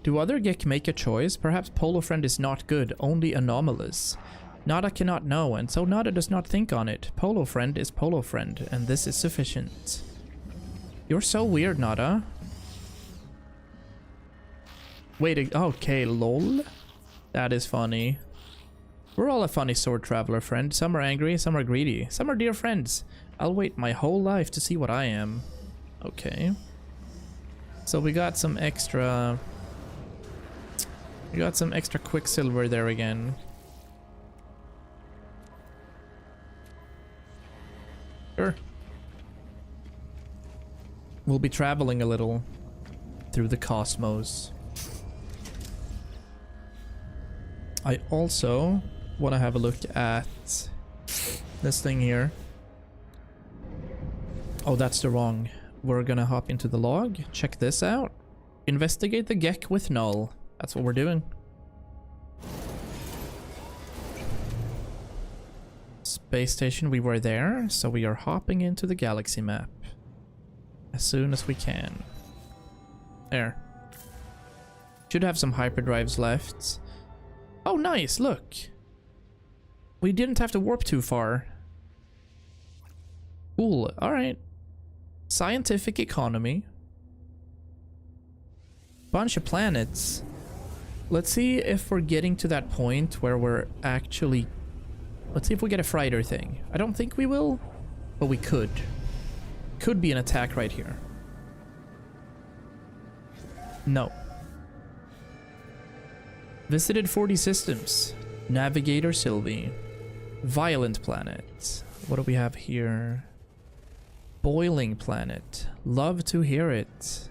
Do other Gek make a choice? Perhaps Polo Friend is not good, only anomalous. Nada cannot know, and so Nada does not think on it. Polo Friend is Polo Friend, and this is sufficient. You're so weird, Nada. Wait, okay, lol? That is funny. We're all a funny sword traveler, friend. Some are angry, some are greedy, some are dear friends. I'll wait my whole life to see what I am. Okay. So we got some extra... We got some extra quicksilver there again. Sure. We'll be traveling a little through the cosmos. I also want to have a look at this thing here. Oh, that's the wrong. We're gonna hop into the log. Check this out. Investigate the Gek with Null. That's what we're doing. Space station, we were there, so we are hopping into the galaxy map as soon as we can. There. Should have some hyperdrives left. Oh, nice, look. We didn't have to warp too far. Cool, alright. Scientific economy. Bunch of planets. Let's see if we're getting to that point where we're actually... Let's see if we get a freighter thing. I don't think we will, but we could. Could be an attack right here. No. Visited 40 systems. Navigator Silvy. Violent planet. What do we have here? Boiling planet. Love to hear it.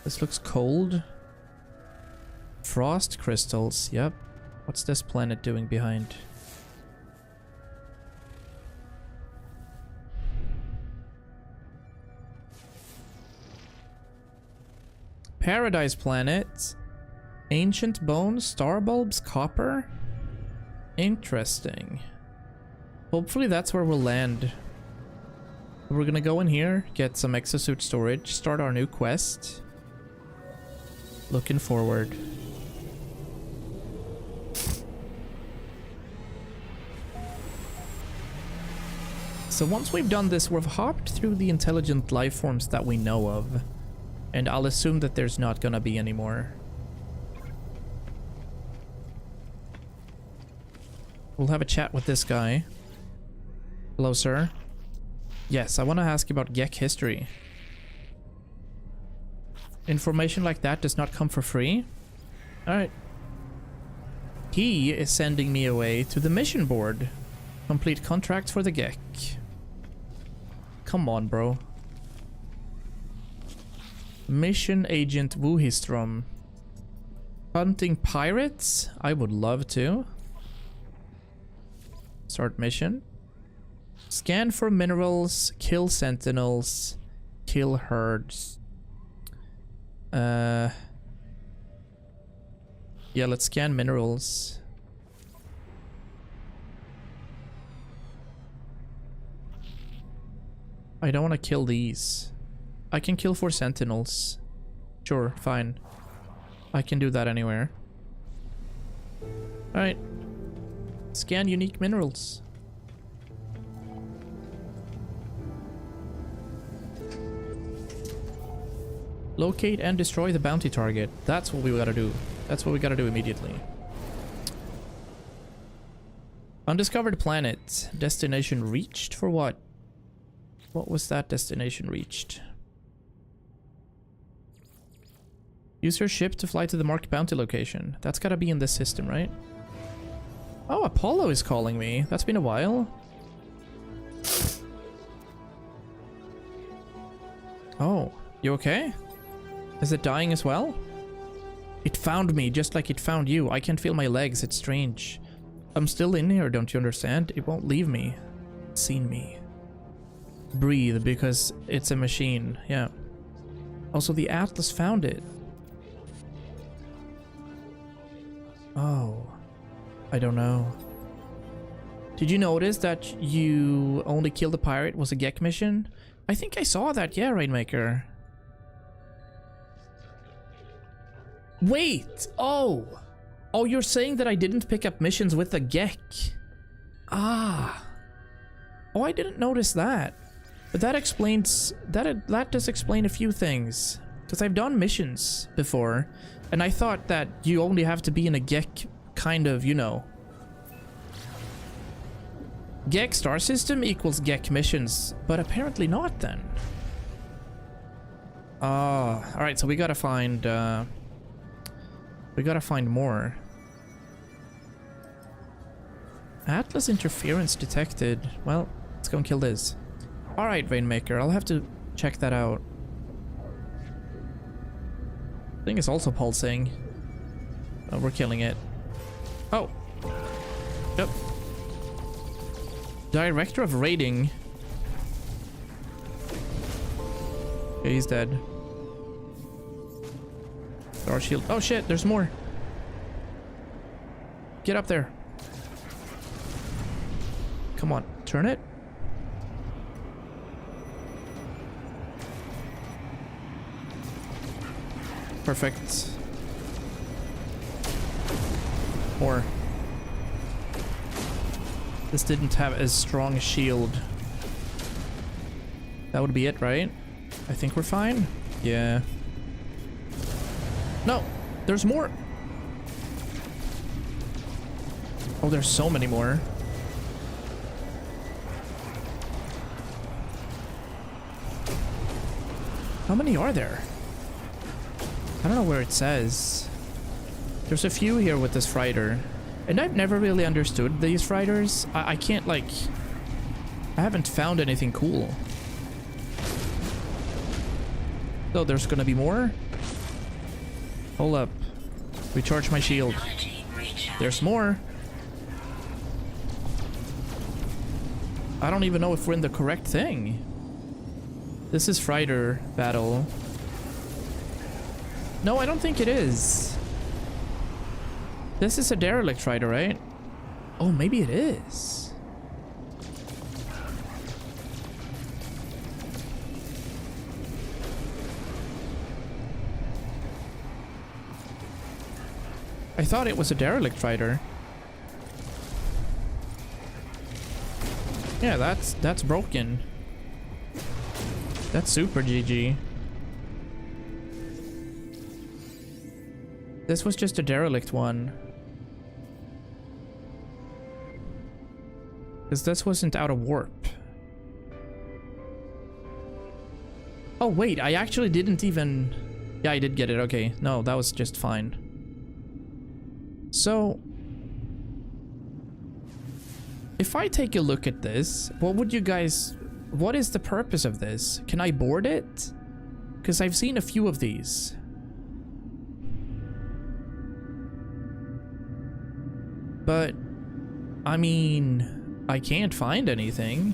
This looks cold. Frost crystals. Yep. What's this planet doing behind? Paradise planet. Ancient bones, star bulbs, copper. Interesting. Hopefully that's where we'll land. We're gonna go in here, get some exosuit storage, start our new quest. Looking forward. So once we've done this, we've hopped through the intelligent life forms that we know of. And I'll assume that there's not gonna be any more. We'll have a chat with this guy. Hello, sir. Yes, I want to ask you about Gek history. Information like that does not come for free. Alright. He is sending me away to the mission board. Complete contracts for the Gek. Come on, bro. Mission Agent Wuhistrom. Hunting pirates? I would love to. Start mission. Scan for minerals, kill sentinels, kill herds. Yeah, let's scan minerals. I don't want to kill these. I can kill 4 sentinels. Sure, fine. I can do that anywhere. Alright. Scan unique minerals. Locate and destroy the bounty target. That's what we gotta do. That's what we gotta do immediately. Undiscovered planet. Destination reached? For what? What was that destination reached? Use your ship to fly to the marked bounty location. That's gotta be in this system, right? Oh, Apollo is calling me. That's been a while. Oh, you okay? Is it dying as well? It found me just like it found you. I can't feel my legs. It's strange. I'm still in here, don't you understand? It won't leave me. It's seen me. Breathe, because it's a machine. Yeah. Also, the Atlas found it. Oh. I don't know. Did you notice that you only killed the pirate was a Gek mission? I think I saw that, yeah, Rainmaker. Wait! Oh! Oh, you're saying that I didn't pick up missions with the Gek. Ah. Oh, I didn't notice that. But that explains... That does explain a few things. Because I've done missions before, And I thought that you only have to be in a Gek kind of, you know. Gek star system equals Gek missions, but apparently not then. Alright, so we gotta find more. Atlas interference detected. Well, let's go and kill this. Alright, Rainmaker, I'll have to check that out. I think it's also pulsing. Oh, we're killing it. Oh. Yep. Director of Raiding. Okay, he's dead. Our shield. Oh shit, there's more. Get up there. Come on, turn it. Perfect. More. This didn't have as strong a shield. That would be it, right? I think we're fine. Yeah. No, there's more. Oh, there's so many more. How many are there? I don't know where it says. There's a few here with this fighter. And I've never really understood these fighters. I can't, like... I haven't found anything cool. So there's gonna be more? Hold up. Recharge my shield. There's more. I don't even know if we're in the correct thing. This is Frighter battle. No, I don't think it is. This is a derelict fighter, right? Oh, maybe it is. I thought it was a derelict fighter. Yeah, that's broken. That's super GG. This was just a derelict one. Because this wasn't out of warp. Oh wait, I actually didn't even... Yeah, I did get it, okay. No, that was just fine. So... if I take a look at this, what would you guys... what is the purpose of this? Can I board it? Because I've seen a few of these. But, I mean, I can't find anything.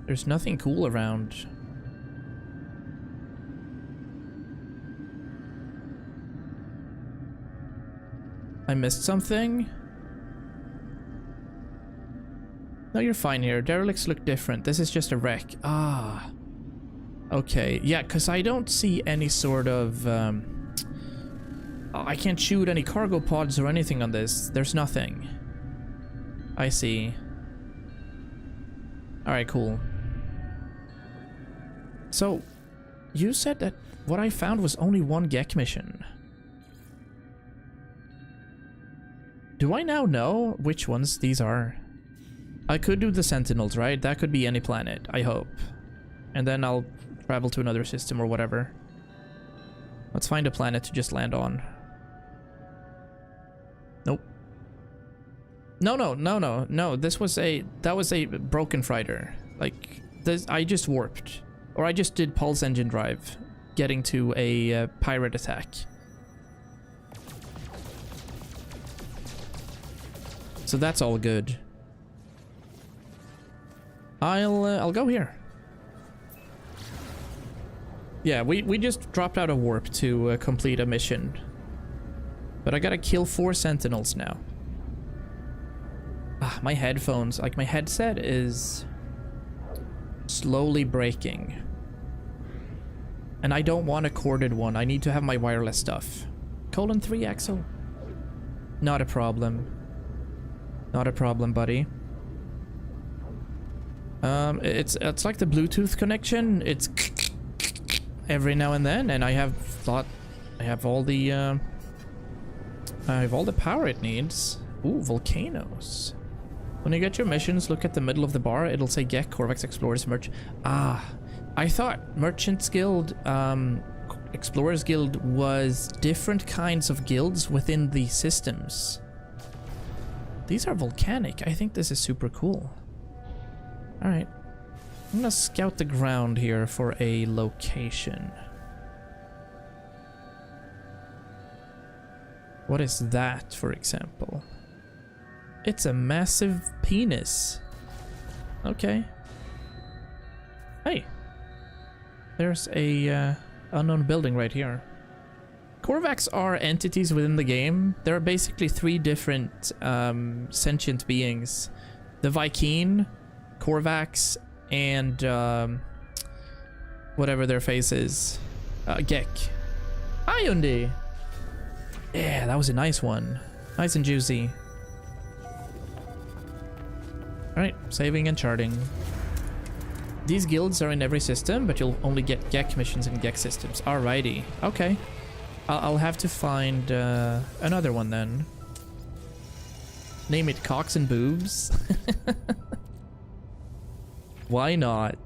There's nothing cool around. I missed something? No, you're fine here. Derelicts look different. This is just a wreck. Ah. Okay. Yeah, because I don't see any sort of... I can't shoot any cargo pods or anything on this. There's nothing. I see. Alright, cool. So, you said that what I found was only one Gek mission. Do I now know which ones these are? I could do the Sentinels, right? That could be any planet, I hope. And then I'll travel to another system or whatever. Let's find a planet to just land on. Nope. No. This was that was a broken fighter. Like, this, I just warped. Or I just did pulse engine drive, getting to a pirate attack. So that's all good. I'll go here. Yeah, we just dropped out of warp to complete a mission. But I gotta kill 4 sentinels now. Ah, my headphones, like my headset is slowly breaking. And I don't want a corded one. I need to have my wireless stuff. Colon 3 Axel. Not a problem. Not a problem, buddy. It's like the Bluetooth connection. It's every now and then, and I have all the power it needs. Ooh, volcanoes. When you get your missions, look at the middle of the bar. It'll say Gek, Corvax, Explorers, Merch. Ah, I thought Merchants Guild, Explorers Guild was different kinds of guilds within the systems. These are volcanic. I think this is super cool. Alright. I'm gonna scout the ground here for a location. What is that, for example? It's a massive penis. Okay. Hey. There's a unknown building right here. Korvax are entities within the game. There are basically 3 different sentient beings. The Vy'keen, Korvax, and whatever their face is. Gek. Hi, Undi! Yeah, that was a nice one. Nice and juicy. Alright, saving and charting. These guilds are in every system, but you'll only get Gek missions in Gek systems. Alrighty. Okay. I'll have to find another one then. Name it Cocks and Boobs. Why not?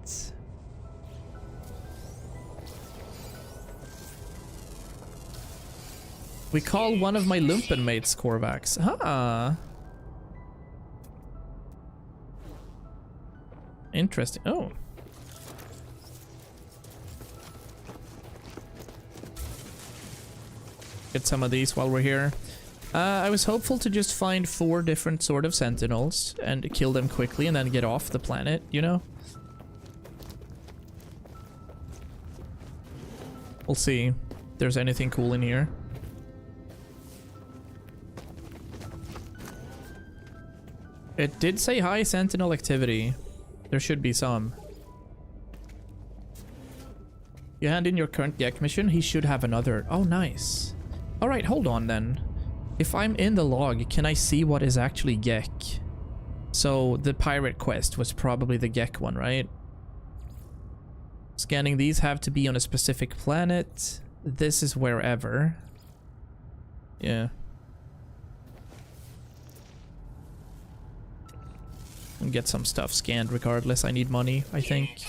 We call one of my lumpen mates Korvax. Huh. Interesting. Oh. Get some of these while we're here. I was hopeful to just find 4 different sort of sentinels and kill them quickly and then get off the planet, you know? We'll see if there's anything cool in here. It did say high sentinel activity. There should be some. You hand in your current Gek mission, he should have another. Oh, nice. Alright, hold on then. If I'm in the log, can I see what is actually Gek? So, the pirate quest was probably the Gek one, right? Scanning these have to be on a specific planet. This is wherever. Yeah. And get some stuff scanned regardless. I need money, I think.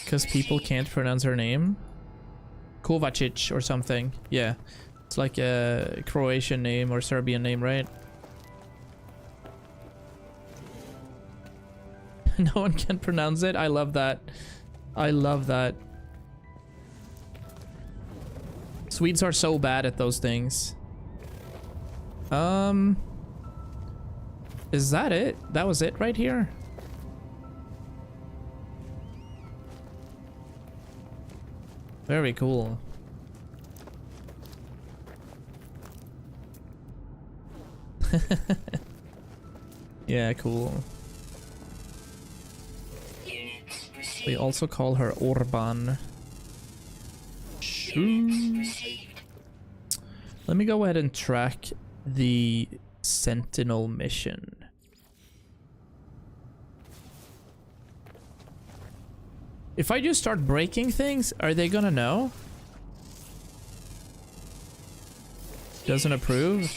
Because people can't pronounce her name. Kovacic or something. Yeah. It's like a Croatian name or Serbian name, right? No one can pronounce it. I love that. I love that. Swedes are so bad at those things. Is that it? That was it right here? Very cool. Yeah, cool. We also call her Orban. Let me go ahead and track the Sentinel mission. If I just start breaking things, are they gonna know? Doesn't approve?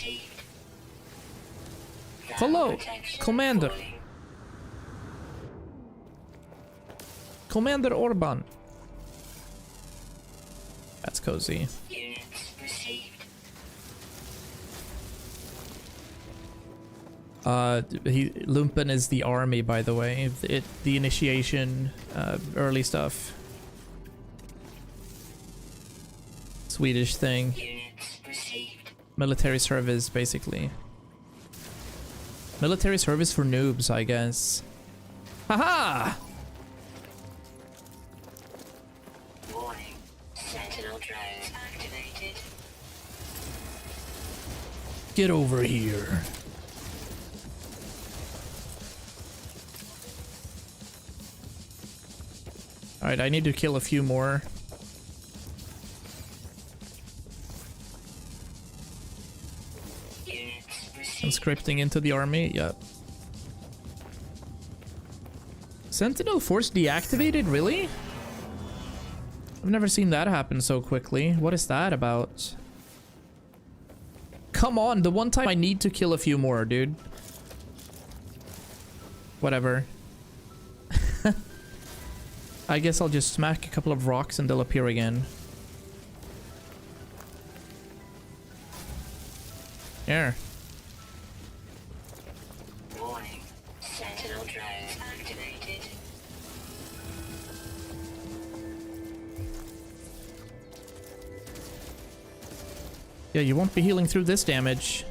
Hello, Commander. Commander Orban. That's cozy. Lumpen is the army, by the way. The initiation, early stuff. Swedish thing. Military service, basically. Military service for noobs, I guess. Haha! Warning. Sentinel drones activated. Get over here. Alright, I need to kill a few more. scripting into the army. Yep. Sentinel Force deactivated? Really? I've never seen that happen so quickly. What is that about? Come on, the one time I need to kill a few more, dude. Whatever. I guess I'll just smack a couple of rocks and they'll appear again. There. Warning. Sentinel drones activated. Yeah, you won't be healing through this damage.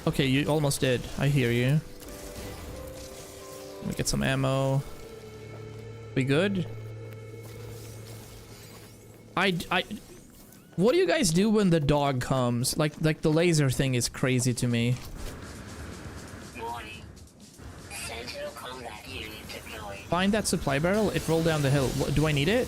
Okay, you almost did. I hear you. Let me get some ammo. We good? What do you guys do when the dog comes? Like the laser thing is crazy to me. Warning. Sentinel combat unit deployed. Find that supply barrel. It rolled down the hill. Do I need it?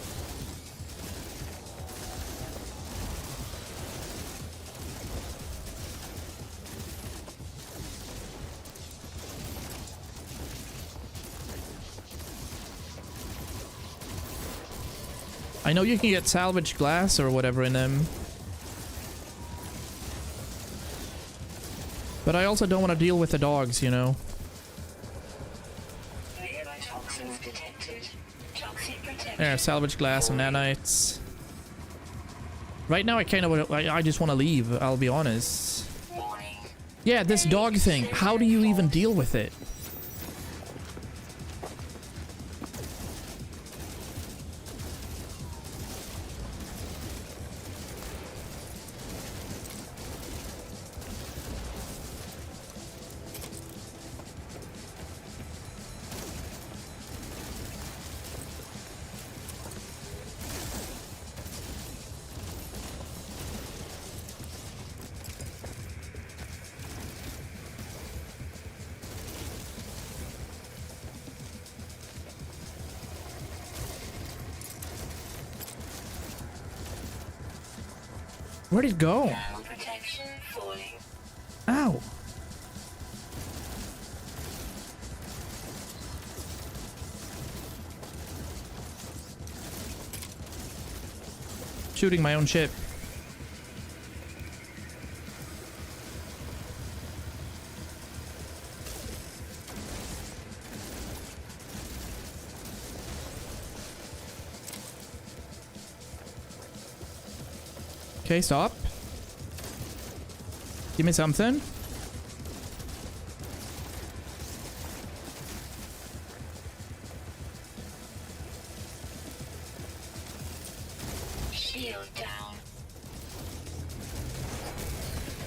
I know you can get salvaged glass or whatever in them. But I also don't want to deal with the dogs, you know. Nearby toxins detected. Toxic protection. There, salvage glass and nanites. Right now I kind of I just want to leave, I'll be honest. Warning. Yeah, this dog thing. How do you even deal with it? Where'd it go? Thermal protection falling. Ow. Shooting my own ship. Okay, stop. Give me something. Shield down.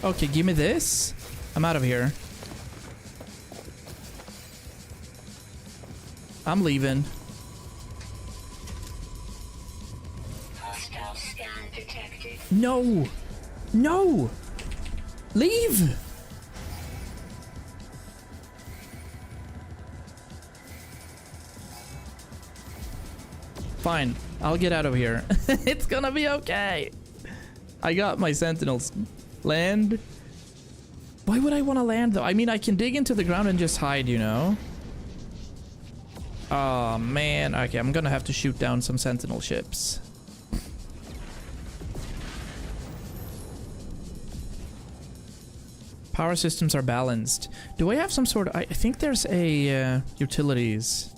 Okay, give me this. I'm out of here. I'm leaving. Hostile scan detected. No! No! Leave! Fine, I'll get out of here. It's gonna be okay. I got my sentinels. Land. Why would I want to land though? I mean, I can dig into the ground and just hide, you know? Oh man, okay, I'm gonna have to shoot down some sentinel ships. Power systems are balanced. Do I have some sort of... I think there's a utilities.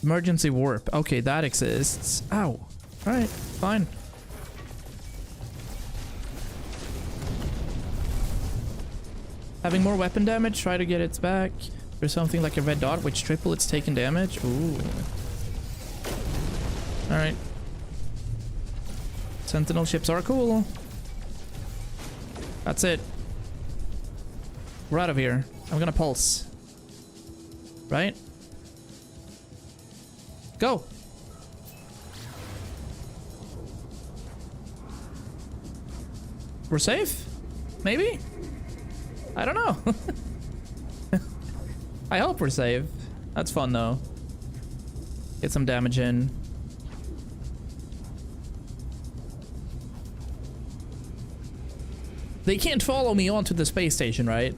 Emergency warp. Okay, that exists. Ow. Alright, fine. Having more weapon damage, try to get it back. There's something like a red dot which triple its taken damage. Ooh. Alright. Sentinel ships are cool. That's it. We're out of here. I'm gonna pulse. Right? Go! We're safe? Maybe? I don't know. I hope we're safe. That's fun though. Get some damage in. They can't follow me onto the space station, right?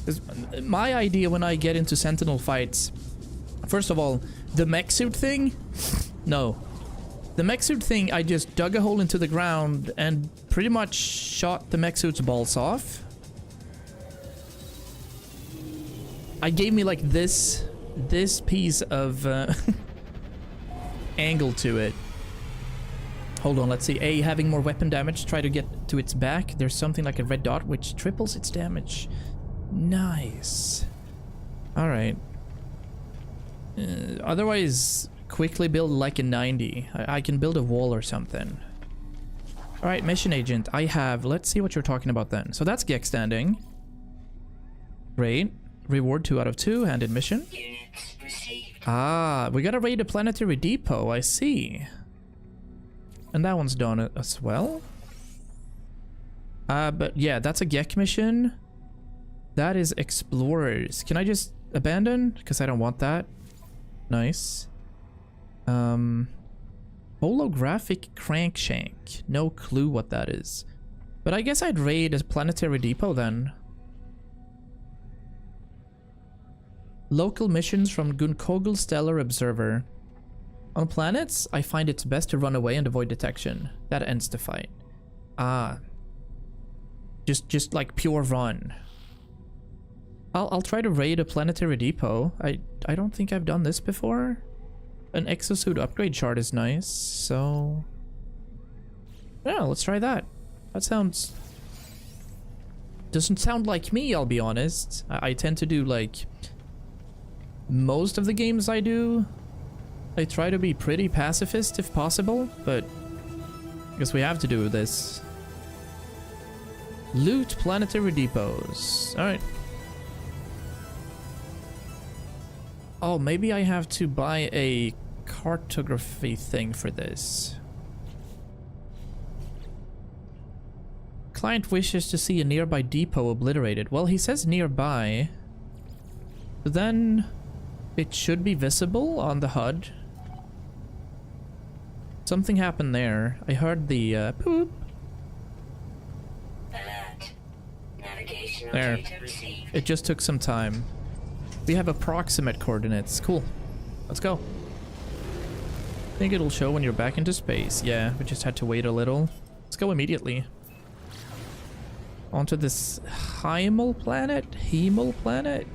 'Cause my idea when I get into Sentinel fights, first of all, the mech suit thing, no. The mech suit thing, I just dug a hole into the ground and pretty much shot the mech suit's balls off. I gave me like this piece of angle to it. Hold on, let's see. A, having more weapon damage. Try to get to its back. There's something like a red dot which triples its damage. Nice. Alright. Otherwise, quickly build like a 90. I can build a wall or something. Alright, mission agent. I have... Let's see what you're talking about then. So that's Gek standing. Great. Reward 2 out of 2. Handed mission. Units received. Ah, we gotta raid a planetary depot. I see. And that one's done as well. But yeah, that's a Gek mission. That is explorers. Can I just abandon? Because I don't want that. Nice. Holographic crankshank. No clue what that is. But I guess I'd raid a planetary depot then. Local missions from Gunkogel Stellar Observer. On planets, I find it's best to run away and avoid detection. That ends the fight. Ah. Just like pure run. I'll try to raid a planetary depot. I don't think I've done this before. An exosuit upgrade shard is nice, so... Yeah, let's try that. That sounds... Doesn't sound like me, I'll be honest. I tend to do like... Most of the games I do, I try to be pretty pacifist if possible, but I guess we have to do this. Loot planetary depots. Alright. Oh, maybe I have to buy a cartography thing for this. Client wishes to see a nearby depot obliterated. Well, he says nearby. But then it should be visible on the HUD. Something happened there. I heard the poop. Alert. Navigational There. data received. It just took some time. We have approximate coordinates. Cool. Let's go. I think it'll show when you're back into space. Yeah, we just had to wait a little. Let's go immediately. Onto this Heimel planet? Hemel planet?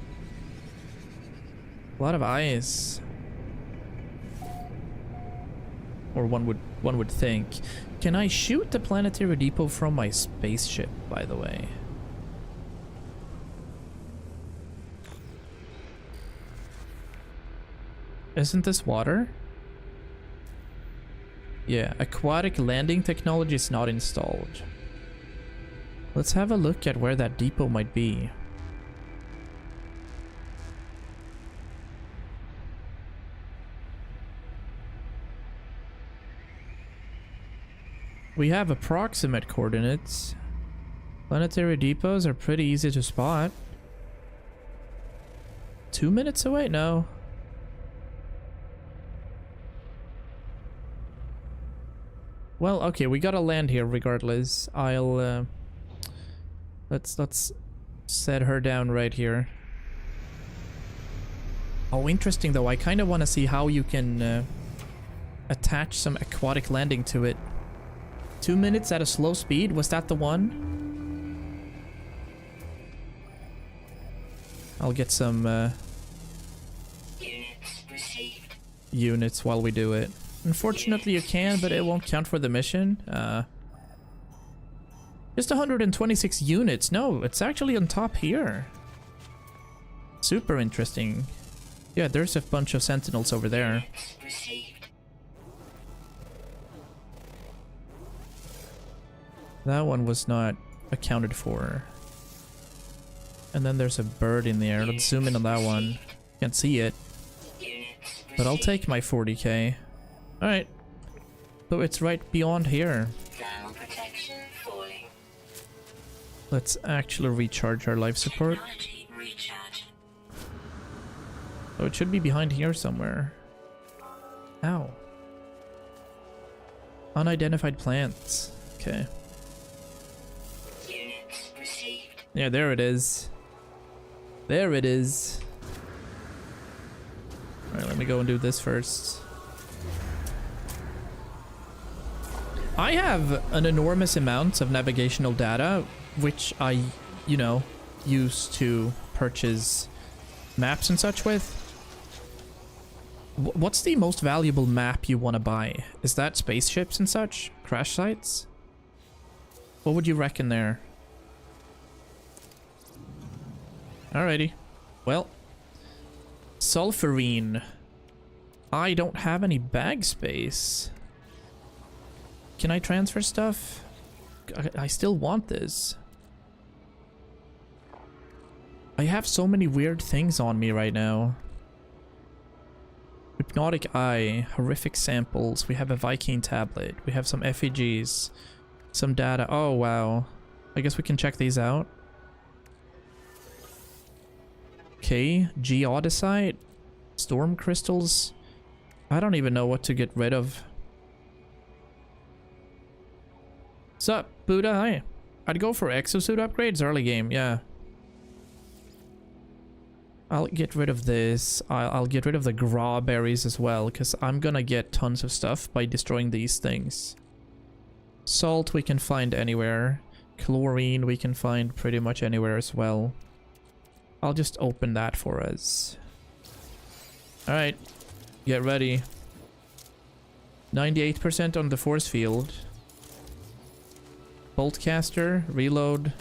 A lot of eyes. Or one would think. Can I shoot the planetary depot from my spaceship, by the way? Isn't this water? Yeah, aquatic landing technology is not installed. Let's have a look at where that depot might be. We have approximate coordinates. Planetary depots are pretty easy to spot. 2 minutes away? No. Well, okay, we gotta land here regardless. I'll let's set her down right here. Oh, interesting though. I kind of want to see how you can attach some aquatic landing to it. 2 minutes at a slow speed? Was that the one? I'll get some Units received. units while we do it. Unfortunately you can, but it won't count for the mission. Just 126 units. No, it's actually on top here. Super interesting. Yeah, there's a bunch of sentinels over there. Units received. That one was not accounted for. And then there's a bird in the air. Let's zoom in on that one. Can't see it. Units But I'll received. take my 40k. Alright. So it's right beyond here. Thermal protection falling. Let's actually recharge our life support. Technology recharge. So it should be behind here somewhere. Ow. Unidentified plants. Okay. Yeah, there it is. There it is. Alright, let me go and do this first. I have an enormous amount of navigational data, which I, you know, use to purchase maps and such with. What's the most valuable map you want to buy? Is that spaceships and such? Crash sites? What would you reckon there? Alrighty. Well. Sulfurine. I don't have any bag space. Can I transfer stuff? I still want this. I have so many weird things on me right now. Hypnotic Eye, horrific samples. We have a Viking tablet. We have some effigies. Some data. Oh, wow. I guess we can check these out. Okay, geodesite. Storm crystals. I don't even know what to get rid of. Sup, Buddha? Hi. I'd go for exosuit upgrades early game, yeah. I'll get rid of this. I'll get rid of the Gra berries as well, because I'm gonna get tons of stuff by destroying these things. Salt we can find anywhere. Chlorine we can find pretty much anywhere as well. I'll just open that for us. Alright, get ready. 98% on the force field. Boltcaster, reload.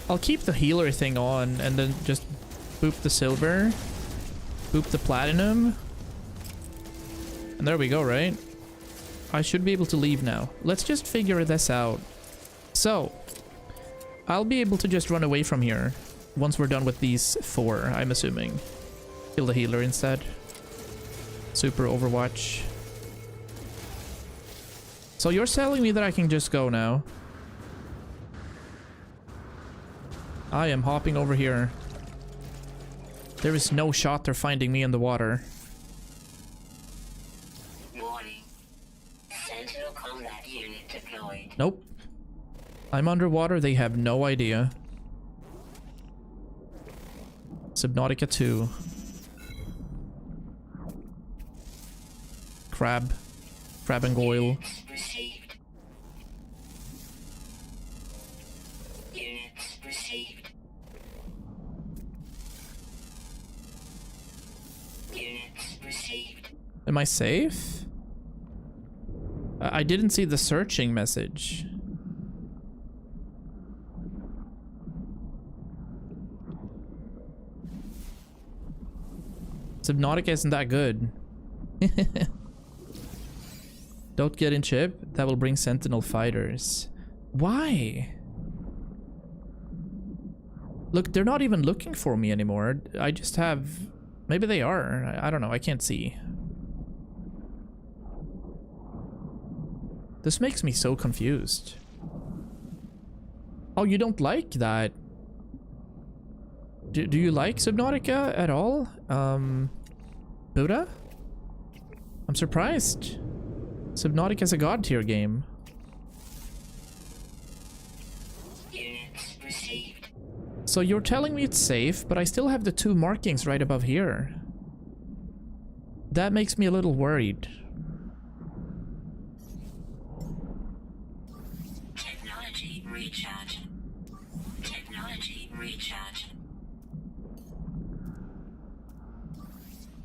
I'll keep the healer thing on and then just boop the silver, boop the platinum, and there we go, right? I should be able to leave now. Let's just figure this out. So, I'll be able to just run away from here once we're done with these 4, I'm assuming. Kill the healer instead. Super Overwatch. So you're telling me that I can just go now? I am hopping over here. There is no shot they're finding me in the water. Warning. Sentinel combat unit deployed. Nope. I'm underwater, they have no idea. Subnautica 2. Crab. Crab and goyle. Received. Units received. Units received. Am I safe? I didn't see the searching message. Subnautica isn't that good. Don't get in chip. That will bring Sentinel fighters. Why? Look, they're not even looking for me anymore. I just have... Maybe they are. I don't know. I can't see. This makes me so confused. Oh, you don't like that? Do you like Subnautica at all? Buddha? I'm surprised. Subnautica is a god tier game. Units received. So you're telling me it's safe, but I still have the 2 markings right above here. That makes me a little worried. Technology recharge. Technology recharge.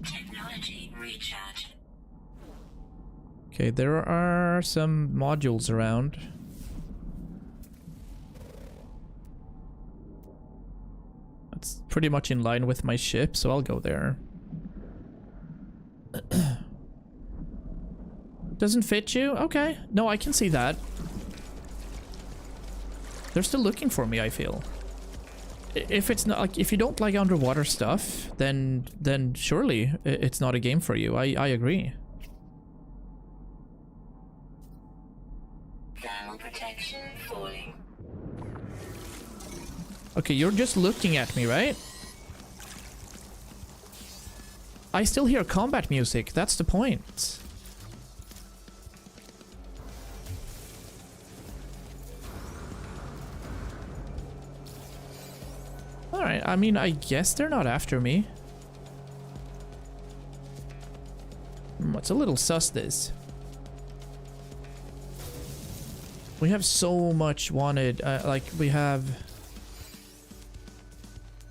Technology recharge. Okay, there are some modules around. That's pretty much in line with my ship, so I'll go there. Doesn't fit you? Okay. No, I can see that. They're still looking for me, I feel. If it's not like, if you don't like underwater stuff, then surely it's not a game for you. I agree. Thermal protection falling. Okay, you're just looking at me, right? I still hear combat music. That's the point. Alright, I mean, I guess they're not after me. It's a little sus, this. We have so much wanted. Like, we have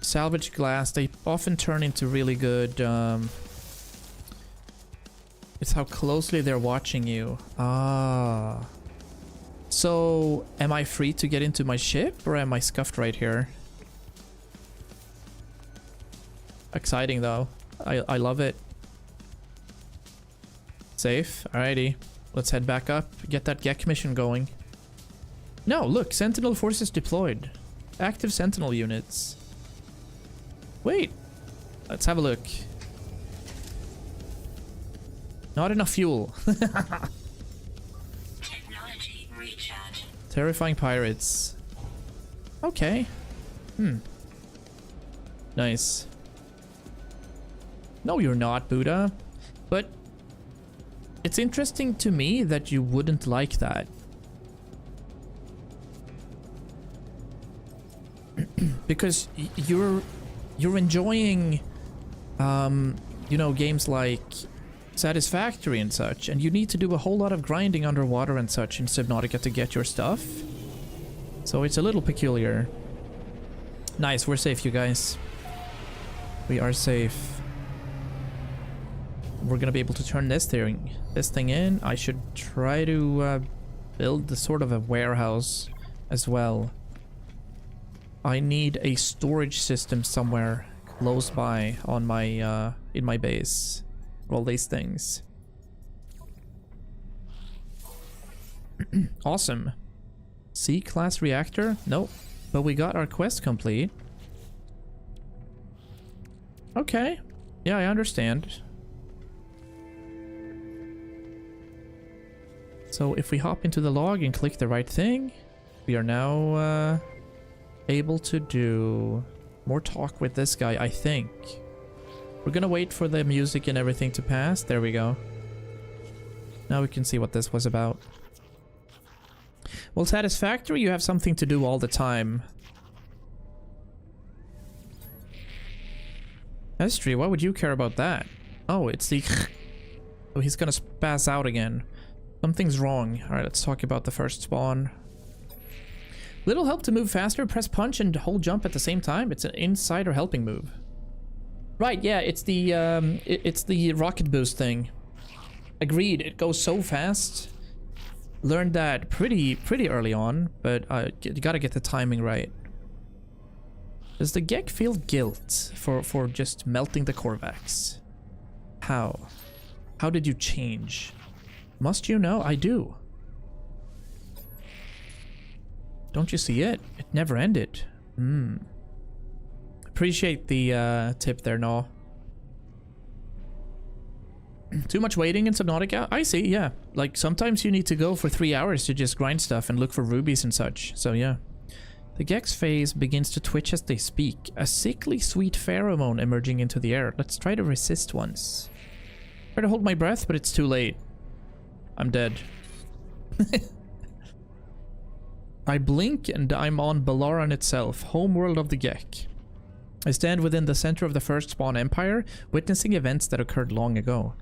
salvage glass. They often turn into really good. It's how closely they're watching you. Ah. So, am I free to get into my ship, or am I scuffed right here? Exciting, though. I love it. Safe. Alrighty. Let's head back up. Get that Gek mission going. No, look. Sentinel forces deployed. Active Sentinel units. Wait. Let's have a look. Not enough fuel. Technology recharge. Terrifying pirates. Okay. Nice. No, you're not, Buddha. But it's interesting to me that you wouldn't like that. Because you're enjoying you know, games like Satisfactory and such, and you need to do a whole lot of grinding underwater and such in Subnautica to get your stuff. So it's a little peculiar. Nice, we're safe, you guys. We are safe. We're gonna be able to turn this thing in. I should try to build the sort of a warehouse as well. I need a storage system somewhere close by on my in my base. All these things. Awesome. C-class reactor? Nope. But we got our quest complete. Okay. Yeah, I understand. So if we hop into the log and click the right thing, we are now able to do more talk with this guy, I think. We're gonna wait for the music and everything to pass. There we go. Now we can see what this was about. Well, Satisfactory, you have something to do all the time. Estri, why would you care about that? Oh, it's the... Oh, he's gonna spaz out again. Something's wrong. Alright, let's talk about the first spawn. Little help to move faster, press punch and hold jump at the same time. It's an inside or helping move. Right, yeah, it's the rocket boost thing. Agreed, it goes so fast. Learned that pretty early on, but you gotta get the timing right. Does the Gek feel guilt for just melting the Korvax? How? How did you change? Must you know? I do. Don't you see it? It never ended. Appreciate the tip there, no. Too much waiting in Subnautica? I see, yeah. Like, sometimes you need to go for 3 hours to just grind stuff and look for rubies and such. So, yeah. The Gek's face begins to twitch as they speak. A sickly sweet pheromone emerging into the air. Let's try to resist once. Try to hold my breath, but it's too late. I'm dead. I blink and I'm on Balaran itself, homeworld of the Gek. I stand within the center of the first spawn empire, witnessing events that occurred long ago.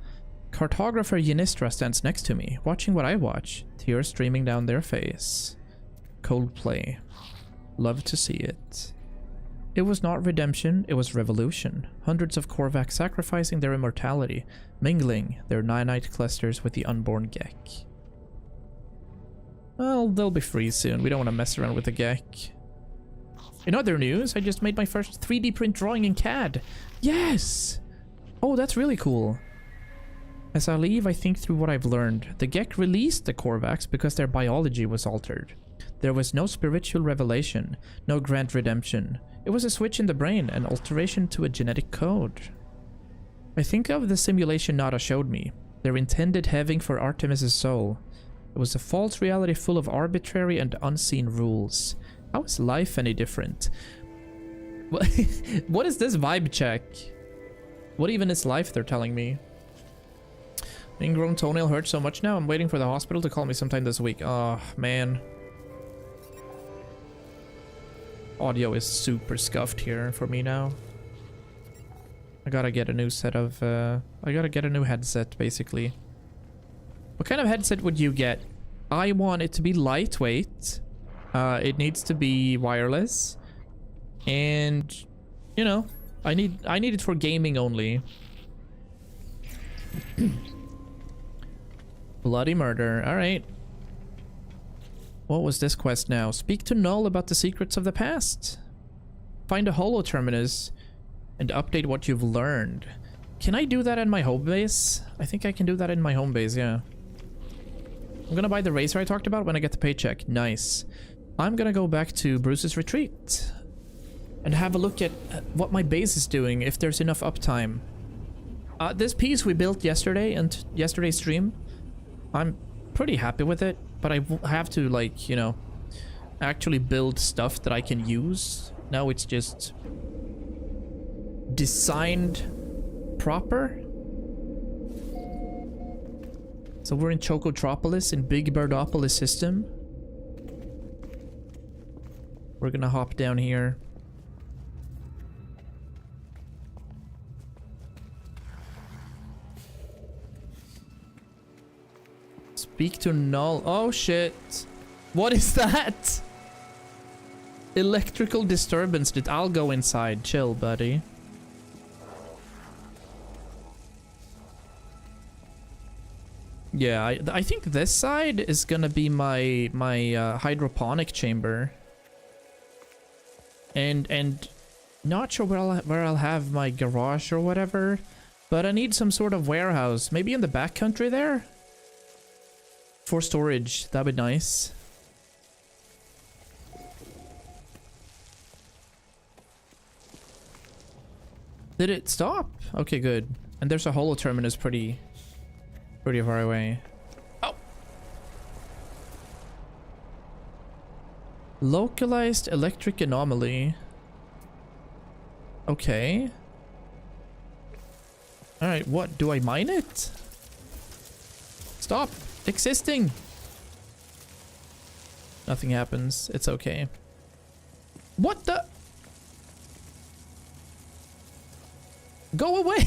Cartographer Yenistra stands next to me, watching what I watch, tears streaming down their face. Coldplay. Love to see it. It was not redemption, it was revolution. Hundreds of Korvax sacrificing their immortality, mingling their nanite clusters with the unborn Gek. Well, they'll be free soon. We don't want to mess around with the Gek. In other news, I just made my first 3D print drawing in CAD. Yes! Oh, that's really cool. As I leave, I think through what I've learned. The Gek released the Korvax because their biology was altered. There was no spiritual revelation, no grand redemption. It was a switch in the brain, an alteration to a genetic code. I think of the simulation Nada showed me. Their intended having for Artemis's soul. It was a false reality full of arbitrary and unseen rules. How is life any different? What is this vibe check? What even is life, they're telling me? Ingrown toenail hurts so much now. I'm waiting for the hospital to call me sometime this week. Oh, man. Audio is super scuffed here for me now. I gotta get a new set of... I gotta get a new headset, basically. What kind of headset would you get? I want it to be lightweight. It needs to be wireless. And, you know, I need it for gaming only. Bloody murder. Alright. What was this quest now? Speak to Null about the secrets of the past. Find a holo terminus and update what you've learned. Can I do that in my home base? I think I can do that in my home base, yeah. I'm gonna buy the racer I talked about when I get the paycheck. Nice. I'm gonna go back to Bruce's retreat and have a look at what my base is doing, if there's enough uptime. This piece we built yesterday and yesterday's stream, I'm pretty happy with it, but I have to, like, you know, actually build stuff that I can use. Now it's just designed proper. So we're in Chocotropolis, in Big Birdopolis system. We're gonna hop down here. Speak to Null. Oh shit. What is that? Electrical disturbance. I'll go inside. Chill, buddy. Yeah, I think this side is gonna be my hydroponic chamber. And not sure where I'll have my garage or whatever, but I need some sort of warehouse. Maybe in the backcountry there? For storage, that'd be nice. Did it stop? Okay, good. And there's a holo terminus pretty far away. Oh! Localized electric anomaly. Okay. Alright, what? Do I mine it? Stop! Existing! Nothing happens. It's okay. What the? Go away!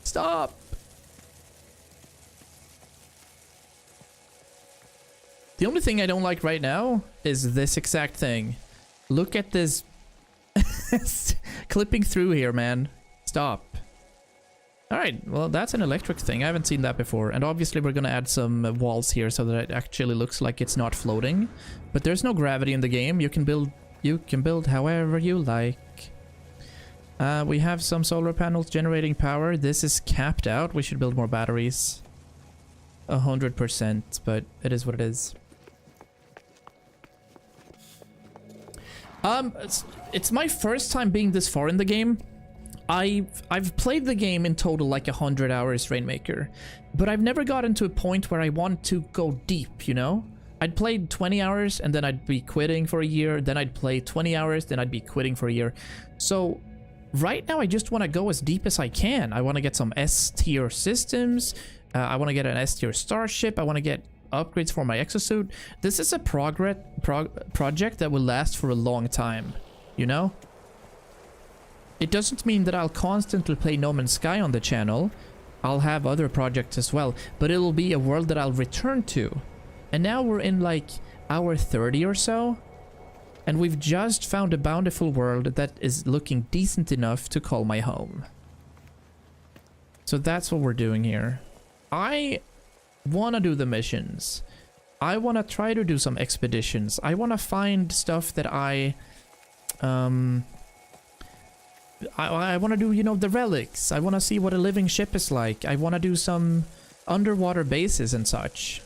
Stop! The only thing I don't like right now is this exact thing. Look at this clipping through here, man. Stop. Alright, well, that's an electric thing. I haven't seen that before. And obviously we're gonna add some walls here so that it actually looks like it's not floating. But there's no gravity in the game. You can build however you like. We have some solar panels generating power. This is capped out. We should build more batteries. 100%, but it is what it is. It's my first time being this far in the game. I've played the game in total like 100 hours, Rainmaker, but I've never gotten to a point where I want to go deep, you know? I'd played 20 hours and then I'd be quitting for a year, then I'd play 20 hours, then I'd be quitting for a year. So right now I just want to go as deep as I can. I want to get some S-tier systems, I want to get an S-tier starship, I want to get upgrades for my exosuit. This is a project that will last for a long time, you know? It doesn't mean that I'll constantly play No Man's Sky on the channel. I'll have other projects as well, but it'll be a world that I'll return to. And now we're in like hour 30 or so, and we've just found a bountiful world that is looking decent enough to call my home. So that's what we're doing here. I want to do the missions. I want to try to do some expeditions. I want to find stuff that I want to do, you know, the relics. I want to see what a living ship is like. I want to do some underwater bases and such.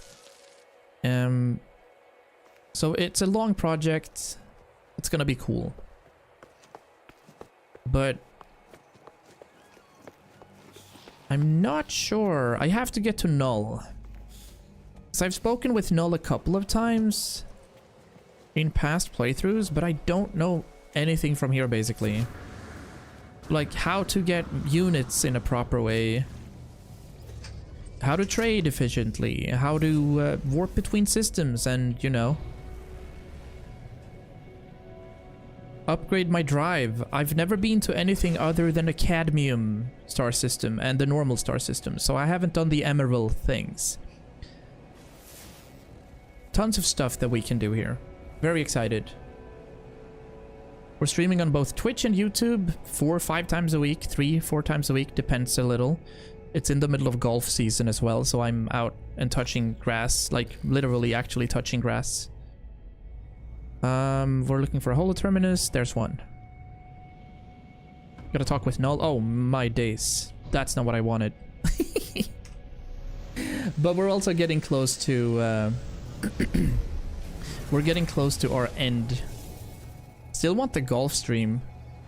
So it's a long project. It's gonna be cool. But I'm not sure. I have to get to Null. So I've spoken with Null a couple of times. in past playthroughs, but I don't know anything from here basically. Like how to get units in a proper way, how to trade efficiently, how to warp between systems, and you know, upgrade my drive. I've never been to anything other than a cadmium star system and the normal star system, so I haven't done the emerald things. Tons of stuff that we can do here. Very excited. We're streaming on both Twitch and YouTube 4 or 5 times a week, 3 or 4 times a week, depends a little. It's in the middle of golf season as well, so I'm out and touching grass, like literally actually touching grass. We're looking for a holo terminus. There's one. Gotta talk with Null. Oh my days. That's not what I wanted. But we're also getting close to we're getting close to our end. Still want the golf stream.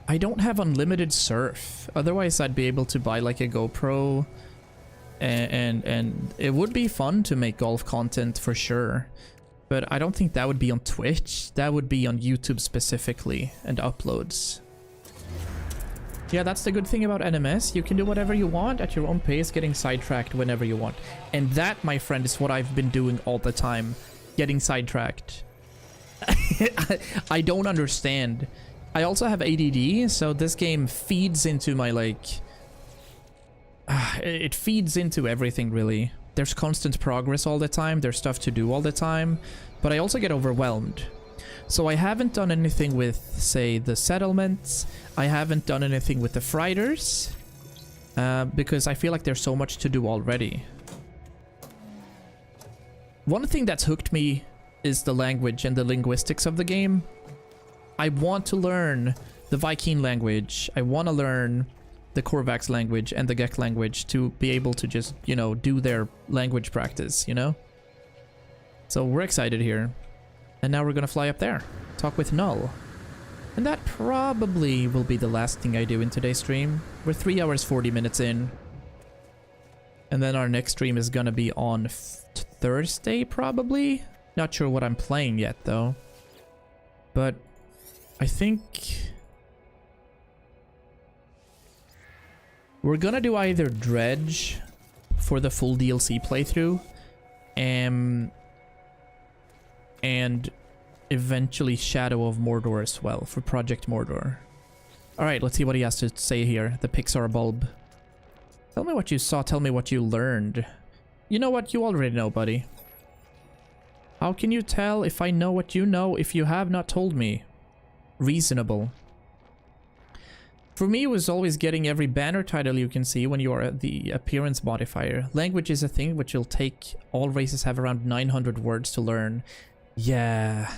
I don't have unlimited surf. Otherwise I'd be able to buy like a GoPro and it would be fun to make golf content for sure. But I don't think that would be on Twitch. That would be on YouTube specifically and uploads. Yeah, that's the good thing about NMS. You can do whatever you want at your own pace, getting sidetracked whenever you want. And that, my friend, is what I've been doing all the time. Getting sidetracked. I don't understand. I also have ADD, so this game feeds into my, like... it feeds into everything, really. There's constant progress all the time, there's stuff to do all the time, but I also get overwhelmed. So I haven't done anything with, say, the settlements. I haven't done anything with the freighters, because I feel like there's so much to do already. One thing that's hooked me is the language and the linguistics of the game. I want to learn the Viking language. I want to learn the Korvax language and the Gek language to be able to just, you know, do their language practice, you know? So we're excited here. And now we're gonna fly up there, talk with Null. And that probably will be the last thing I do in today's stream. We're 3 hours 40 minutes in. And then our next stream is gonna be on Thursday, probably? Not sure what I'm playing yet, though. But I think... we're gonna do either Dredge for the full DLC playthrough, and eventually Shadow of Mordor as well for Project Mordor. Alright, let's see what he has to say here. The Pixar bulb. Tell me what you saw, tell me what you learned. You know what? You already know, buddy. How can you tell if I know what you know if you have not told me? Reasonable. For me, it was always getting every banner title you can see when you are at the appearance modifier. Language is a thing which will take... all races have around 900 words to learn. Yeah.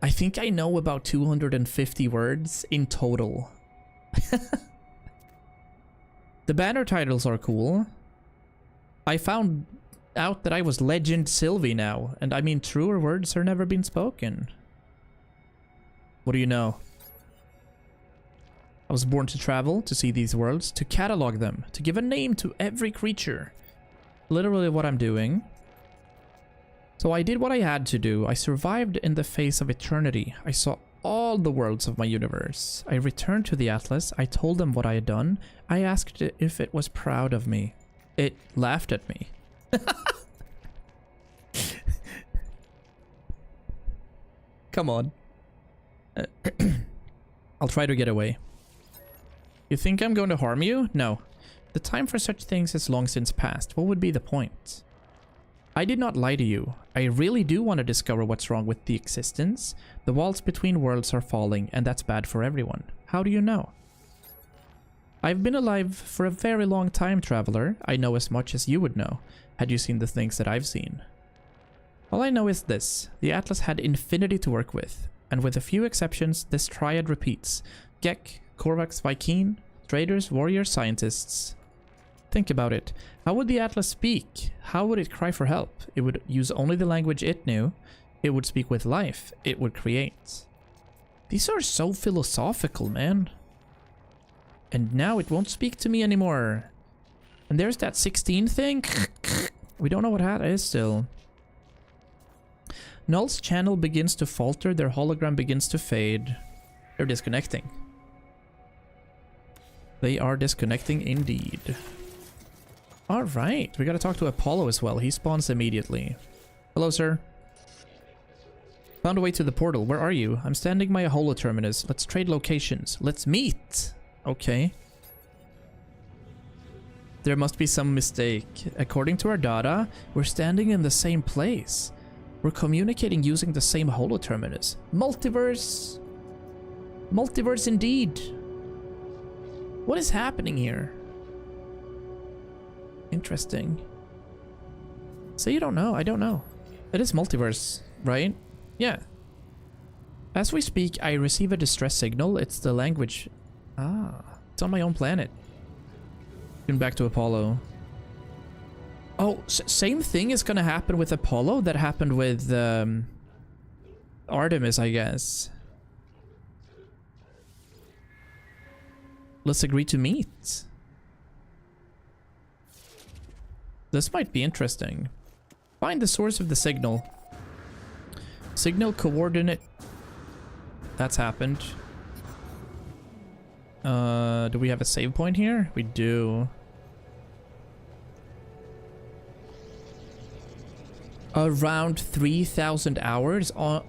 I think I know about 250 words in total. The banner titles are cool. I found out that I was Legend Silvy now. And I mean, truer words have never been spoken. What do you know? I was born to travel, to see these worlds, to catalog them, to give a name to every creature. Literally what I'm doing. So I did what I had to do. I survived in the face of eternity. I saw all the worlds of my universe. I returned to the Atlas. I told them what I had done. I asked it if it was proud of me. It laughed at me. Come on. I'll try to get away. You think I'm going to harm you? No. The time for such things has long since passed. What would be the point? I did not lie to you. I really do want to discover what's wrong with the existence. The walls between worlds are falling, and that's bad for everyone. How do you know? I've been alive for a very long time, traveler. I know as much as you would know, had you seen the things that I've seen. All I know is this. The Atlas had infinity to work with, and with a few exceptions, this triad repeats. Gek, Korvax, Viking, traders, warriors, scientists. Think about it. How would the Atlas speak? How would it cry for help? It would use only the language it knew. It would speak with life. It would create. These are so philosophical, man. And now it won't speak to me anymore. And there's that 16 thing. We don't know what that is still. Null's channel begins to falter, their hologram begins to fade. They're disconnecting. They are disconnecting indeed. Alright, we gotta talk to Apollo as well. He spawns immediately. Hello, sir. Found a way to the portal. Where are you? I'm standing by a holo terminus. Let's trade locations. Let's meet! Okay. There must be some mistake. According to our data, we're standing in the same place. We're communicating using the same holo terminus. Multiverse! Multiverse indeed! What is happening here? Interesting. So you don't know? I don't know. It is multiverse, right? Yeah. As we speak, I receive a distress signal. It's the language. Ah, it's on my own planet. Going back to Apollo. Oh, same thing is gonna happen with Apollo that happened with Artemis, I guess. Let's agree to meet. This might be interesting. Find the source of the signal. Signal coordinate. That's happened. Do we have a save point here? We do. Around 3,000 hours on...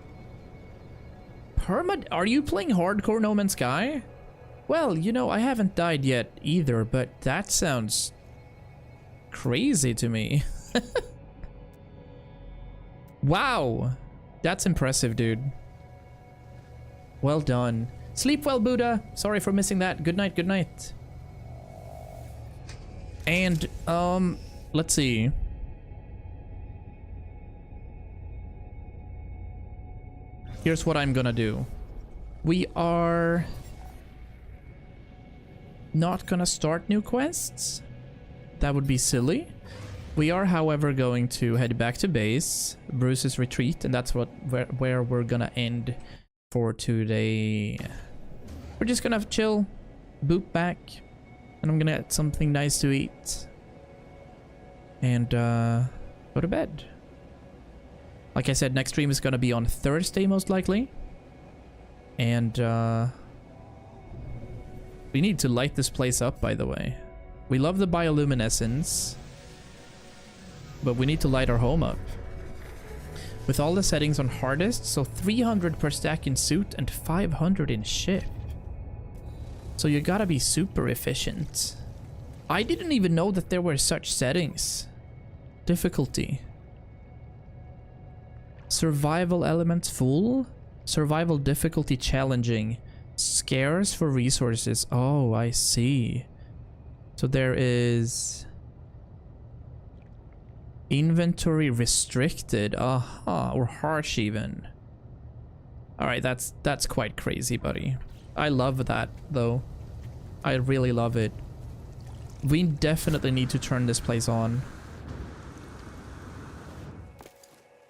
Are you playing hardcore No Man's Sky? Well, you know, I haven't died yet either, but that sounds crazy to me. Wow! That's impressive, dude. Well done. Sleep well, Buddha. Sorry for missing that. Good night, good night. And, let's see. Here's what I'm gonna do. We are not gonna start new quests. That would be silly. We are, however, going to head back to base, Bruce's retreat, and that's where we're gonna end for today. We're just gonna chill, boop back, and I'm gonna get something nice to eat. And go to bed. Like I said, next stream is gonna be on Thursday, most likely. And we need to light this place up, by the way. We love the bioluminescence, but we need to light our home up. With all the settings on hardest, so 300 per stack in suit and 500 in ship. So you gotta be super efficient. I didn't even know that there were such settings. Difficulty. Survival elements full. Survival difficulty challenging. Scarce for resources. Oh, I see. So there is inventory restricted. Aha, or harsh even. Alright, that's quite crazy, buddy. I love that though. I really love it. We definitely need to turn this place on.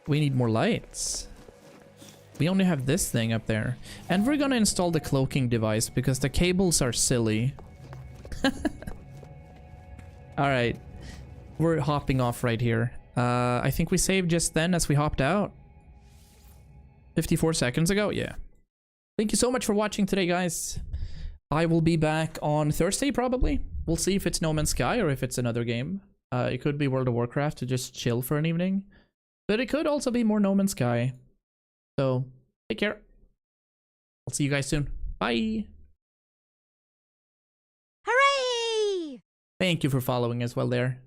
We need more lights. We only have this thing up there. And we're gonna install the cloaking device because the cables are silly. Alright. We're hopping off right here. I think we saved just then as we hopped out. 54 seconds ago? Yeah. Thank you so much for watching today, guys. I will be back on Thursday, probably. We'll see if it's No Man's Sky or if it's another game. It could be World of Warcraft to just chill for an evening. But it could also be more No Man's Sky. So, take care. I'll see you guys soon. Bye! Hooray! Thank you for following as well there.